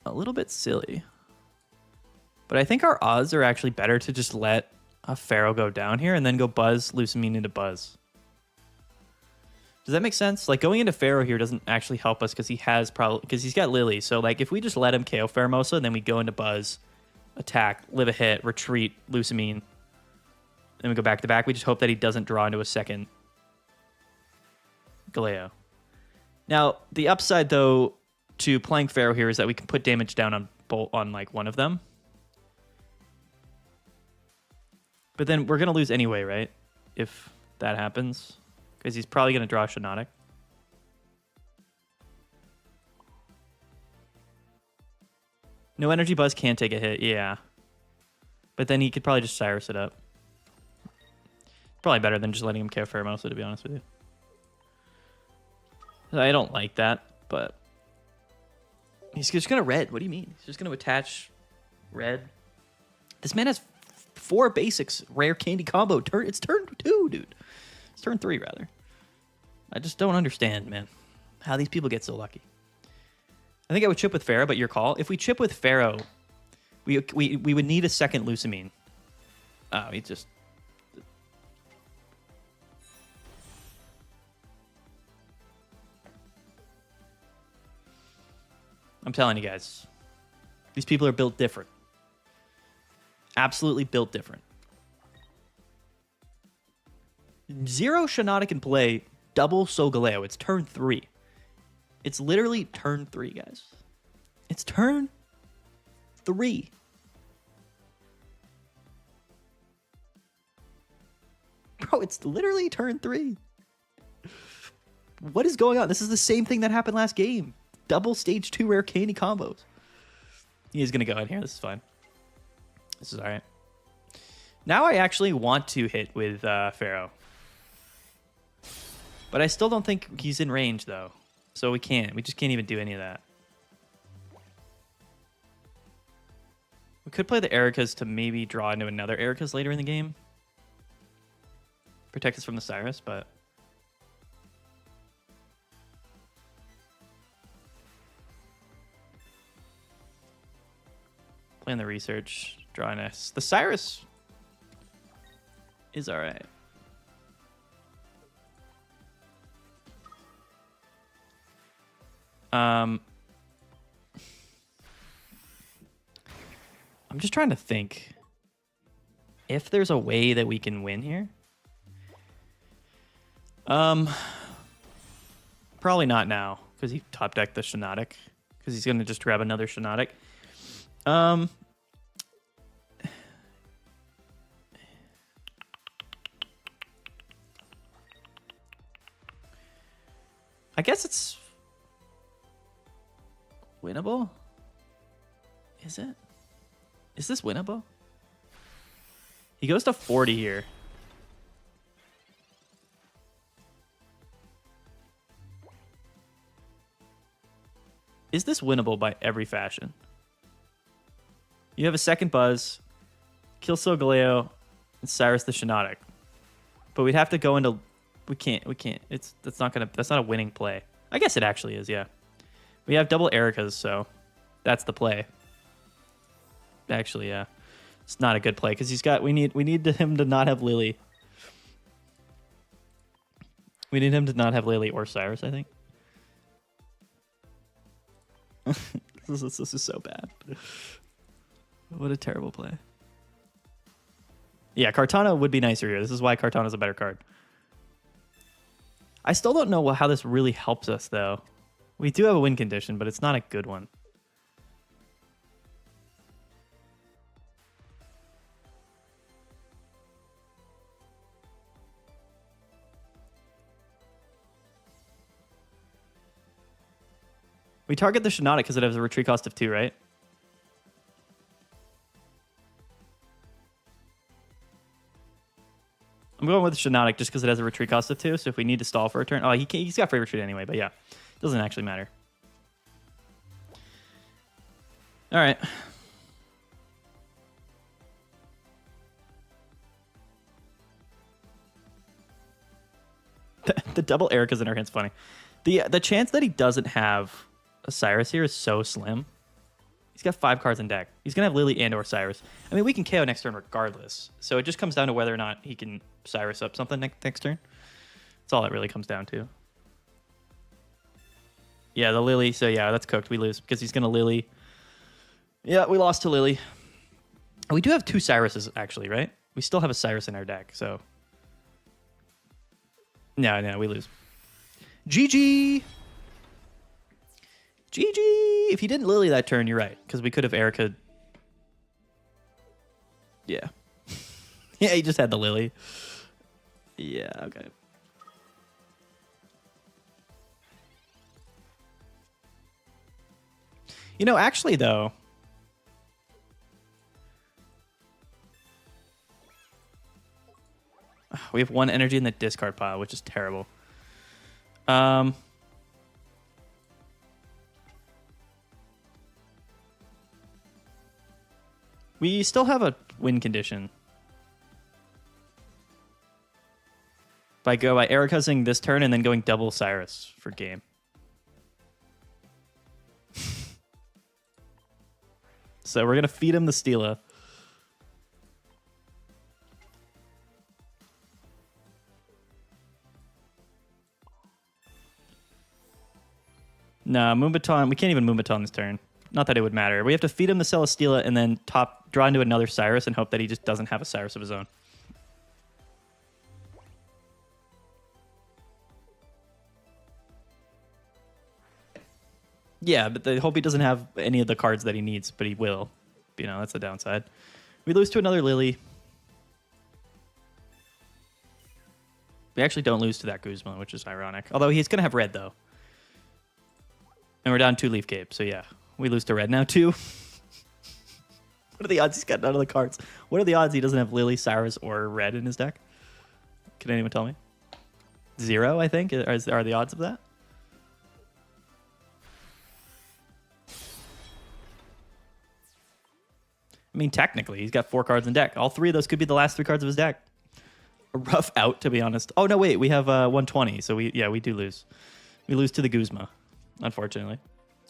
a little bit silly, but I think our odds are actually better to just let a Pharaoh go down here and then go Buzz Lusamine into Buzz. Does that make sense? Like going into Pharaoh here doesn't actually help us because he's got Lily. So like if we just let him KO Pheromosa and then we go into Buzz, attack, live a hit, retreat, Lusamine, then we go back to back. We just hope that he doesn't draw into a second Galeo. Now, the upside, though, to playing Pharaoh here is that we can put damage down on like one of them. But then we're going to lose anyway, right? If that happens. Because he's probably going to draw Shiinotic. No Energy Buzz can take a hit, yeah. But then he could probably just Cyrus it up. Probably better than just letting him KO Pheromosa, to be honest with you. I don't like that, but... He's just going to red. What do you mean? He's just going to attach red. This man has 4 basics. Rare candy combo. It's turn 2, dude. It's turn 3, rather. I just don't understand, man. How these people get so lucky. I think I would chip with Pharaoh, but your call. If we chip with Pharaoh, we would need a second Lusamine. Oh, he just... I'm telling you guys, these people are built different. Absolutely built different. 0 Shiinotic in play, double Solgaleo. It's turn 3. It's literally turn 3, guys. It's turn 3. Bro, it's literally turn 3. What is going on? This is the same thing that happened last game. Double stage 2 rare candy combos. He's going to go in here. This is fine. This is all right. Now I actually want to hit with Pharaoh. But I still don't think he's in range, though. So we can't. We just can't even do any of that. We could play the Ericas to maybe draw into another Ericas later in the game. Protect us from the Cyrus, but... Playing the research, drawing us. The Cyrus is alright. I'm just trying to think if there's a way that we can win here. Probably not now because he top decked the Shinotic because he's gonna just grab another Shinotic. I guess it's winnable. Is it? Is this winnable? He goes to 40 here. Is this winnable by every fashion? You have a second Buzz, kill Solgaleo, and Cyrus the Shinotic. But we'd have to go into... We can't. That's not a winning play. I guess it actually is, yeah. We have double Ericas, so that's the play. Actually, yeah. It's not a good play because we need him to not have Lily. We need him to not have Lily or Cyrus, I think. This is so bad. What a terrible play. Yeah, Kartana would be nicer here. This is why Kartana's a better card. I still don't know how this really helps us, though. We do have a win condition, but it's not a good one. We target the Shinotic because it has a retreat cost of 2, right? I'm going with Shinotic just because it has a retreat cost of 2, so if we need to stall for a turn... Oh, he's got free retreat anyway, but yeah. Doesn't actually matter. All right. The double Ericas in our hand's funny. The chance that he doesn't have a Cyrus here is so slim. He's got 5 cards in deck. He's going to have Lily and or Cyrus. I mean, we can KO next turn regardless. So it just comes down to whether or not he can Cyrus up something next turn. That's all it really comes down to. Yeah, the Lily. So yeah, that's cooked. We lose because he's going to Lily. Yeah, we lost to Lily. We do have 2 Cyruses, actually, right? We still have a Cyrus in our deck, so... No, we lose. GG! GG! If he didn't Lily that turn, you're right, because we could have Erica... Yeah. Yeah, he just had the Lily. Yeah, okay. You know, actually, though... We have 1 energy in the discard pile, which is terrible. We still have a win condition. By Ericasing this turn and then going double Cyrus for game. So we're going to feed him the Steela. No, Moonbaton. We can't even Moonbaton this turn. Not that it would matter. We have to feed him the Celesteela and then draw into another Cyrus and hope that he just doesn't have a Cyrus of his own. Yeah, but I hope he doesn't have any of the cards that he needs, but he will. You know, that's the downside. We lose to another Lily. We actually don't lose to that Guzma, which is ironic. Although he's going to have red, though. And we're down 2 Leaf Cape, so yeah. We lose to red now, too. What are the odds he's got none of the cards? What are the odds he doesn't have Lily, Cyrus, or Red in his deck? Can anyone tell me? 0, I think, are the odds of that? I mean, technically, he's got 4 cards in deck. All 3 of those could be the last 3 cards of his deck. A rough out, to be honest. Oh, no, wait. We have 120, so we do lose. We lose to the Guzma, unfortunately.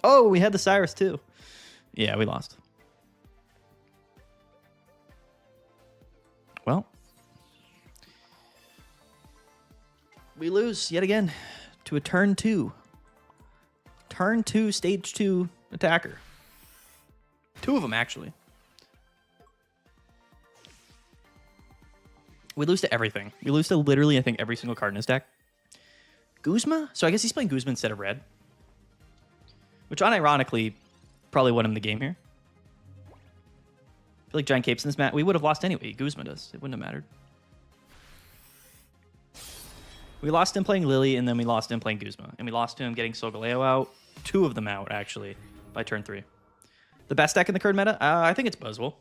Oh, we had the Cyrus, too. Yeah, we lost. Well, we lose yet again to a turn 2. Turn 2, stage 2 attacker. 2 of them, actually. We lose to everything. We lose to literally, I think, every single card in his deck. Guzma? So I guess he's playing Guzma instead of Red. Which, unironically, probably won him the game here. I feel like Giant Capes in this match, we would have lost anyway. Guzma does. It wouldn't have mattered. We lost him playing Lily, and then we lost him playing Guzma. And we lost to him getting Solgaleo out. 2 of them out, actually, by turn 3. The best deck in the current meta? I think it's Buzzwell.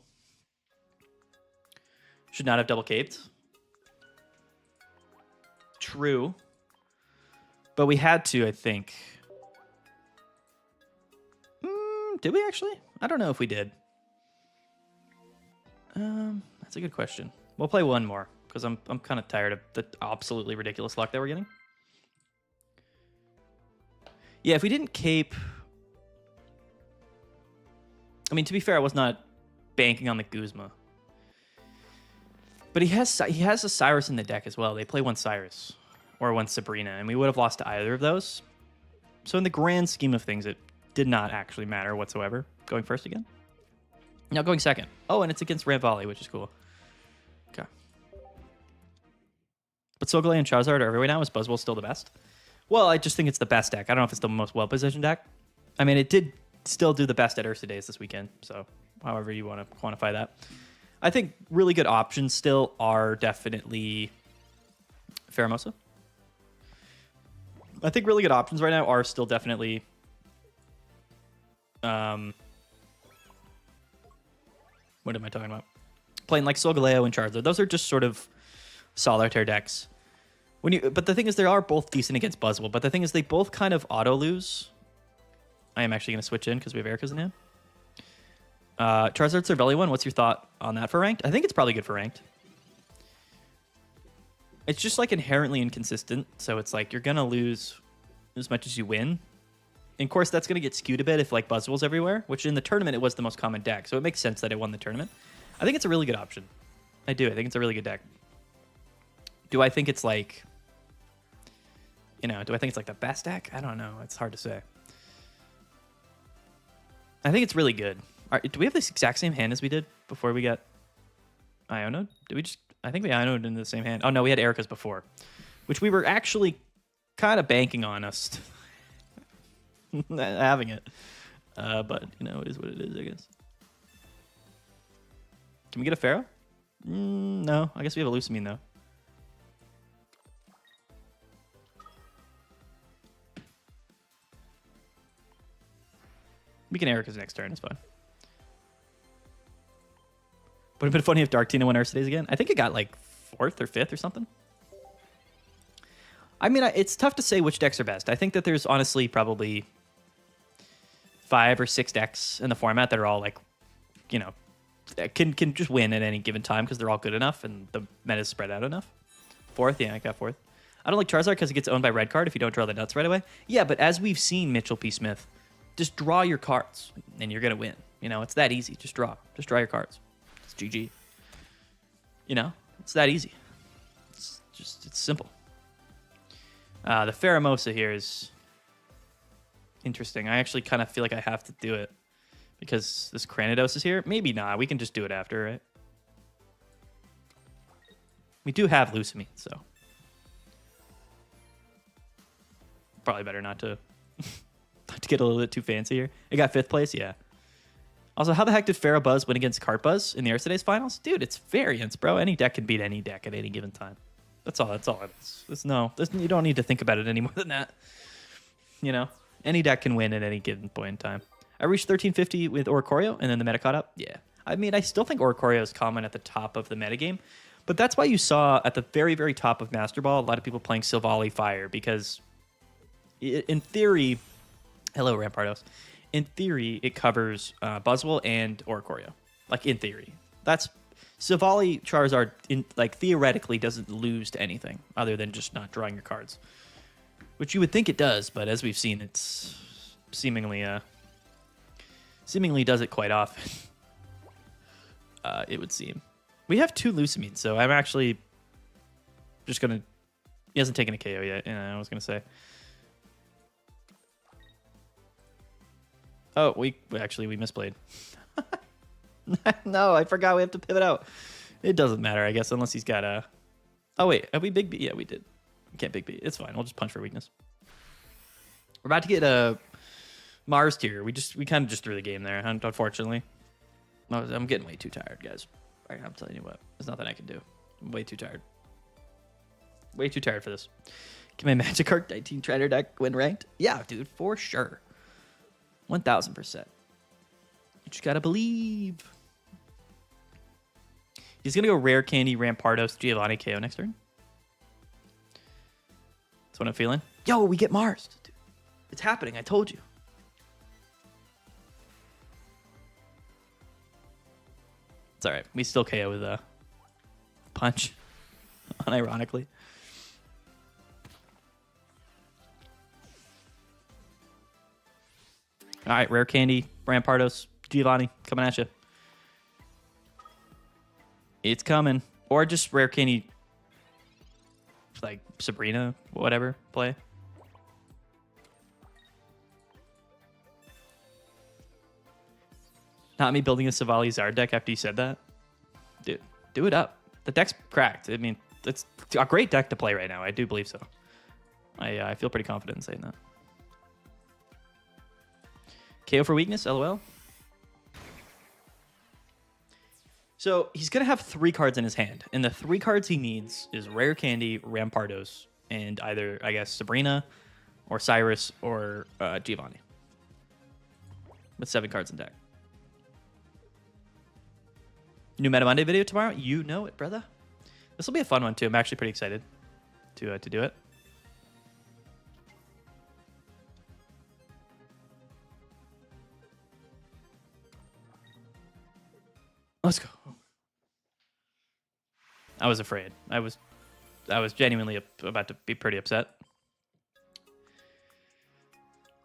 Should not have double caped. True. But we had to, I think. Did we actually? I don't know if we did. That's a good question. We'll play one more because I'm kind of tired of the absolutely ridiculous luck that we're getting. Yeah, if we didn't cape, I mean, to be fair, I was not banking on the Guzma, but he has a Cyrus in the deck as well. They play one Cyrus or one Sabrina, and we would have lost to either of those. So in the grand scheme of things, it did not actually matter whatsoever. Going first again. Now going second. Oh, and it's against Rampardos, which is cool. Okay. But Solgaleo and Charizard are everywhere now. Is Buzzwell still the best? Well, I just think it's the best deck. I don't know if it's the most well-positioned deck. I mean, it did still do the best at Ursa Days this weekend. So however you want to quantify that. I think really good options still are definitely Pheromosa. I think really good options right now are still definitely what am I talking about? Playing like Solgaleo and Charizard. Those are just sort of solitaire decks. But the thing is, they are both decent against Buzzwell. But the thing is, they both kind of auto-lose. I am actually going to switch in because we have Erica's in hand. Charizard Cervelion, what's your thought on that for ranked? I think it's probably good for ranked. It's just like inherently inconsistent. So it's like you're going to lose as much as you win. And of course, that's going to get skewed a bit if like Buzzwell's everywhere, which in the tournament, it was the most common deck. So it makes sense that it won the tournament. I think it's a really good option. I do. I think it's a really good deck. Do I think it's like, do I think it's like the best deck? I don't know. It's hard to say. I think it's really good. Do we have this exact same hand as we did before we got Ionoed? I think we Ionoed in the same hand. Oh, no, we had Erica's before, which we were actually kind of banking on us having it. But, it is what it is, I guess. Can we get a Pharaoh? No, I guess we have a Lucamine, though. We can Erica's next turn, it's fine. Would have been funny if Dark Tina won Ursa Days again. I think it got like 4th or 5th or something. I mean, it's tough to say which decks are best. I think that there's honestly probably 5 or 6 decks in the format that are all like, can just win at any given time because they're all good enough and the meta is spread out enough. 4th, yeah, I got 4th. I don't like Charizard because it gets owned by red card if you don't draw the nuts right away. Yeah, but as we've seen, Mitchell P. Smith, just draw your cards and you're gonna win. It's that easy. Just draw your cards. It's GG. It's that easy. It's simple. The Pheromosa here is interesting. I actually kind of feel like I have to do it because this Cranidos is here. Maybe not. We can just do it after, right? We do have Lucamine, so probably better not to to get a little bit too fancy here. It got 5th place, yeah. Also, how the heck did Pharaoh Buzz win against Cart Buzz in the Ursa Days finals? Dude, it's variance, bro. Any deck can beat any deck at any given time. That's all it is. You don't need to think about it any more than that. Any deck can win at any given point in time. I reached 1350 with Oricorio, and then the meta caught up. Yeah. I mean, I still think Oricorio is common at the top of the metagame, but that's why you saw at the very, very top of Master Ball a lot of people playing Silvally Fire, because in theory, hello Rampardos, in theory it covers Buzzwell and Oricorio. Like in theory, that's Silvally Charizard. Theoretically doesn't lose to anything other than just not drawing your cards, which you would think it does, but as we've seen, it's seemingly does it quite often. It would seem. We have 2 Lucamines, so I'm actually just gonna. He hasn't taken a KO yet. Yeah, I was gonna say. Oh, we misplayed. No, I forgot we have to pivot out. It doesn't matter, I guess, unless he's got a. Oh wait, have we big B? Yeah, we did. We can't big B. It's fine. We'll just punch for weakness. We're about to get a Mars tier. We kind of just threw the game there, unfortunately. I'm getting way too tired, guys. All right, I'm telling you what. There's nothing I can do. I'm way too tired. Way too tired for this. Can my Magikarp 19 Trainer deck win ranked? Yeah, dude, for sure. 1000%. You just gotta believe. He's gonna go Rare Candy, Rampardos, Giovanni, KO next turn. That's what I'm feeling. Yo, we get Mars. Dude. It's happening. I told you. It's all right. We still KO with a punch, unironically. All right, Rare Candy, Rampardos, Giovanni, coming at you. It's coming. Or just Rare Candy, like Sabrina, whatever, play. Not me building a Silvally Zard deck after you said that. Dude, do it up. The deck's cracked. I mean, it's a great deck to play right now. I do believe so. I feel pretty confident in saying that. KO for weakness, LOL. So he's going to have 3 cards in his hand. And the 3 cards he needs is Rare Candy, Rampardos, and either, I guess, Sabrina or Cyrus or Giovanni. With 7 cards in deck. New Meta Monday video tomorrow? You know it, brother. This will be a fun one, too. I'm actually pretty excited to do it. Let's go. I was afraid. I was genuinely about to be pretty upset.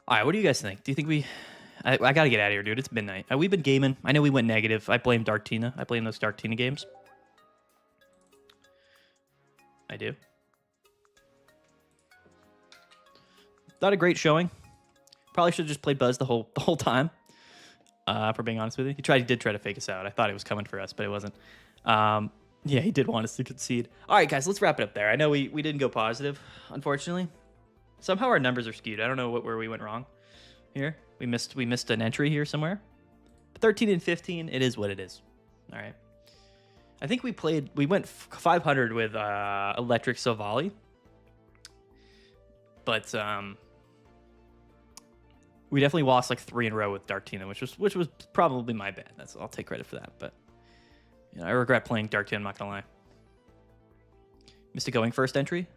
All right, what do you guys think? Do you think we... I got to get out of here, dude. It's midnight. We've been gaming. I know we went negative. I blame Dark Tina. I blame those Dark Tina games. I do. Not a great showing. Probably should have just played Buzz the whole time. For being honest with you, he did try to fake us out. I thought it was coming for us, but it wasn't. Yeah, he did want us to concede. All right, guys, let's wrap it up there. I know we didn't go positive, unfortunately. Somehow our numbers are skewed. I don't know where we went wrong here. We missed an entry here somewhere. 13 and 15, it is what it is. All right. I think we went 500 with Electric Silvally. But we definitely lost like 3 in a row with Dark Tina, which was probably my bad. I'll take credit for that, but you know, I regret playing Dark Tina, I'm not gonna lie. Missed a going first entry?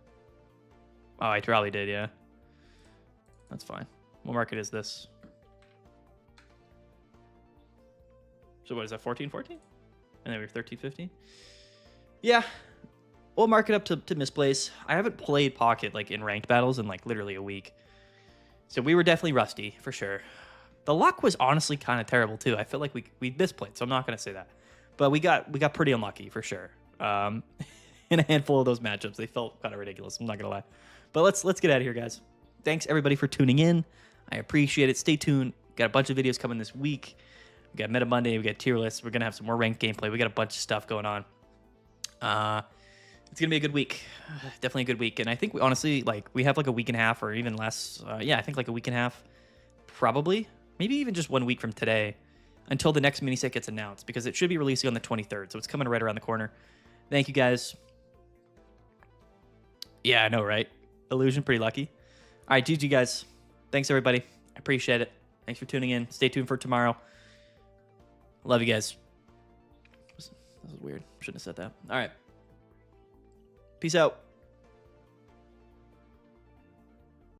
Oh, I probably did, yeah. That's fine. What market is this? So what is that, 14-14? And then we were 13-15? Yeah. We'll mark it up to Misplays. I haven't played Pocket like in ranked battles in like literally a week. So we were definitely rusty, for sure. The luck was honestly kind of terrible too. I feel like we misplayed, so I'm not gonna say that. But we got pretty unlucky for sure. In a handful of those matchups, they felt kind of ridiculous. I'm not gonna lie. But let's get out of here, guys. Thanks everybody for tuning in. I appreciate it. Stay tuned. Got a bunch of videos coming this week. We got Meta Monday. We got tier lists. We're gonna have some more ranked gameplay. We got a bunch of stuff going on. It's gonna be a good week. Definitely a good week. And I think we honestly we have like a week and a half or even less. Yeah, I think like a week and a half, probably. Maybe even just 1 week from today until the next mini set gets announced, because it should be releasing on the 23rd. So it's coming right around the corner. Thank you guys. Yeah, I know, right? Illusion, pretty lucky. All right, GG guys. Thanks everybody. I appreciate it. Thanks for tuning in. Stay tuned for tomorrow. Love you guys. This is weird. Shouldn't have said that. All right. Peace out.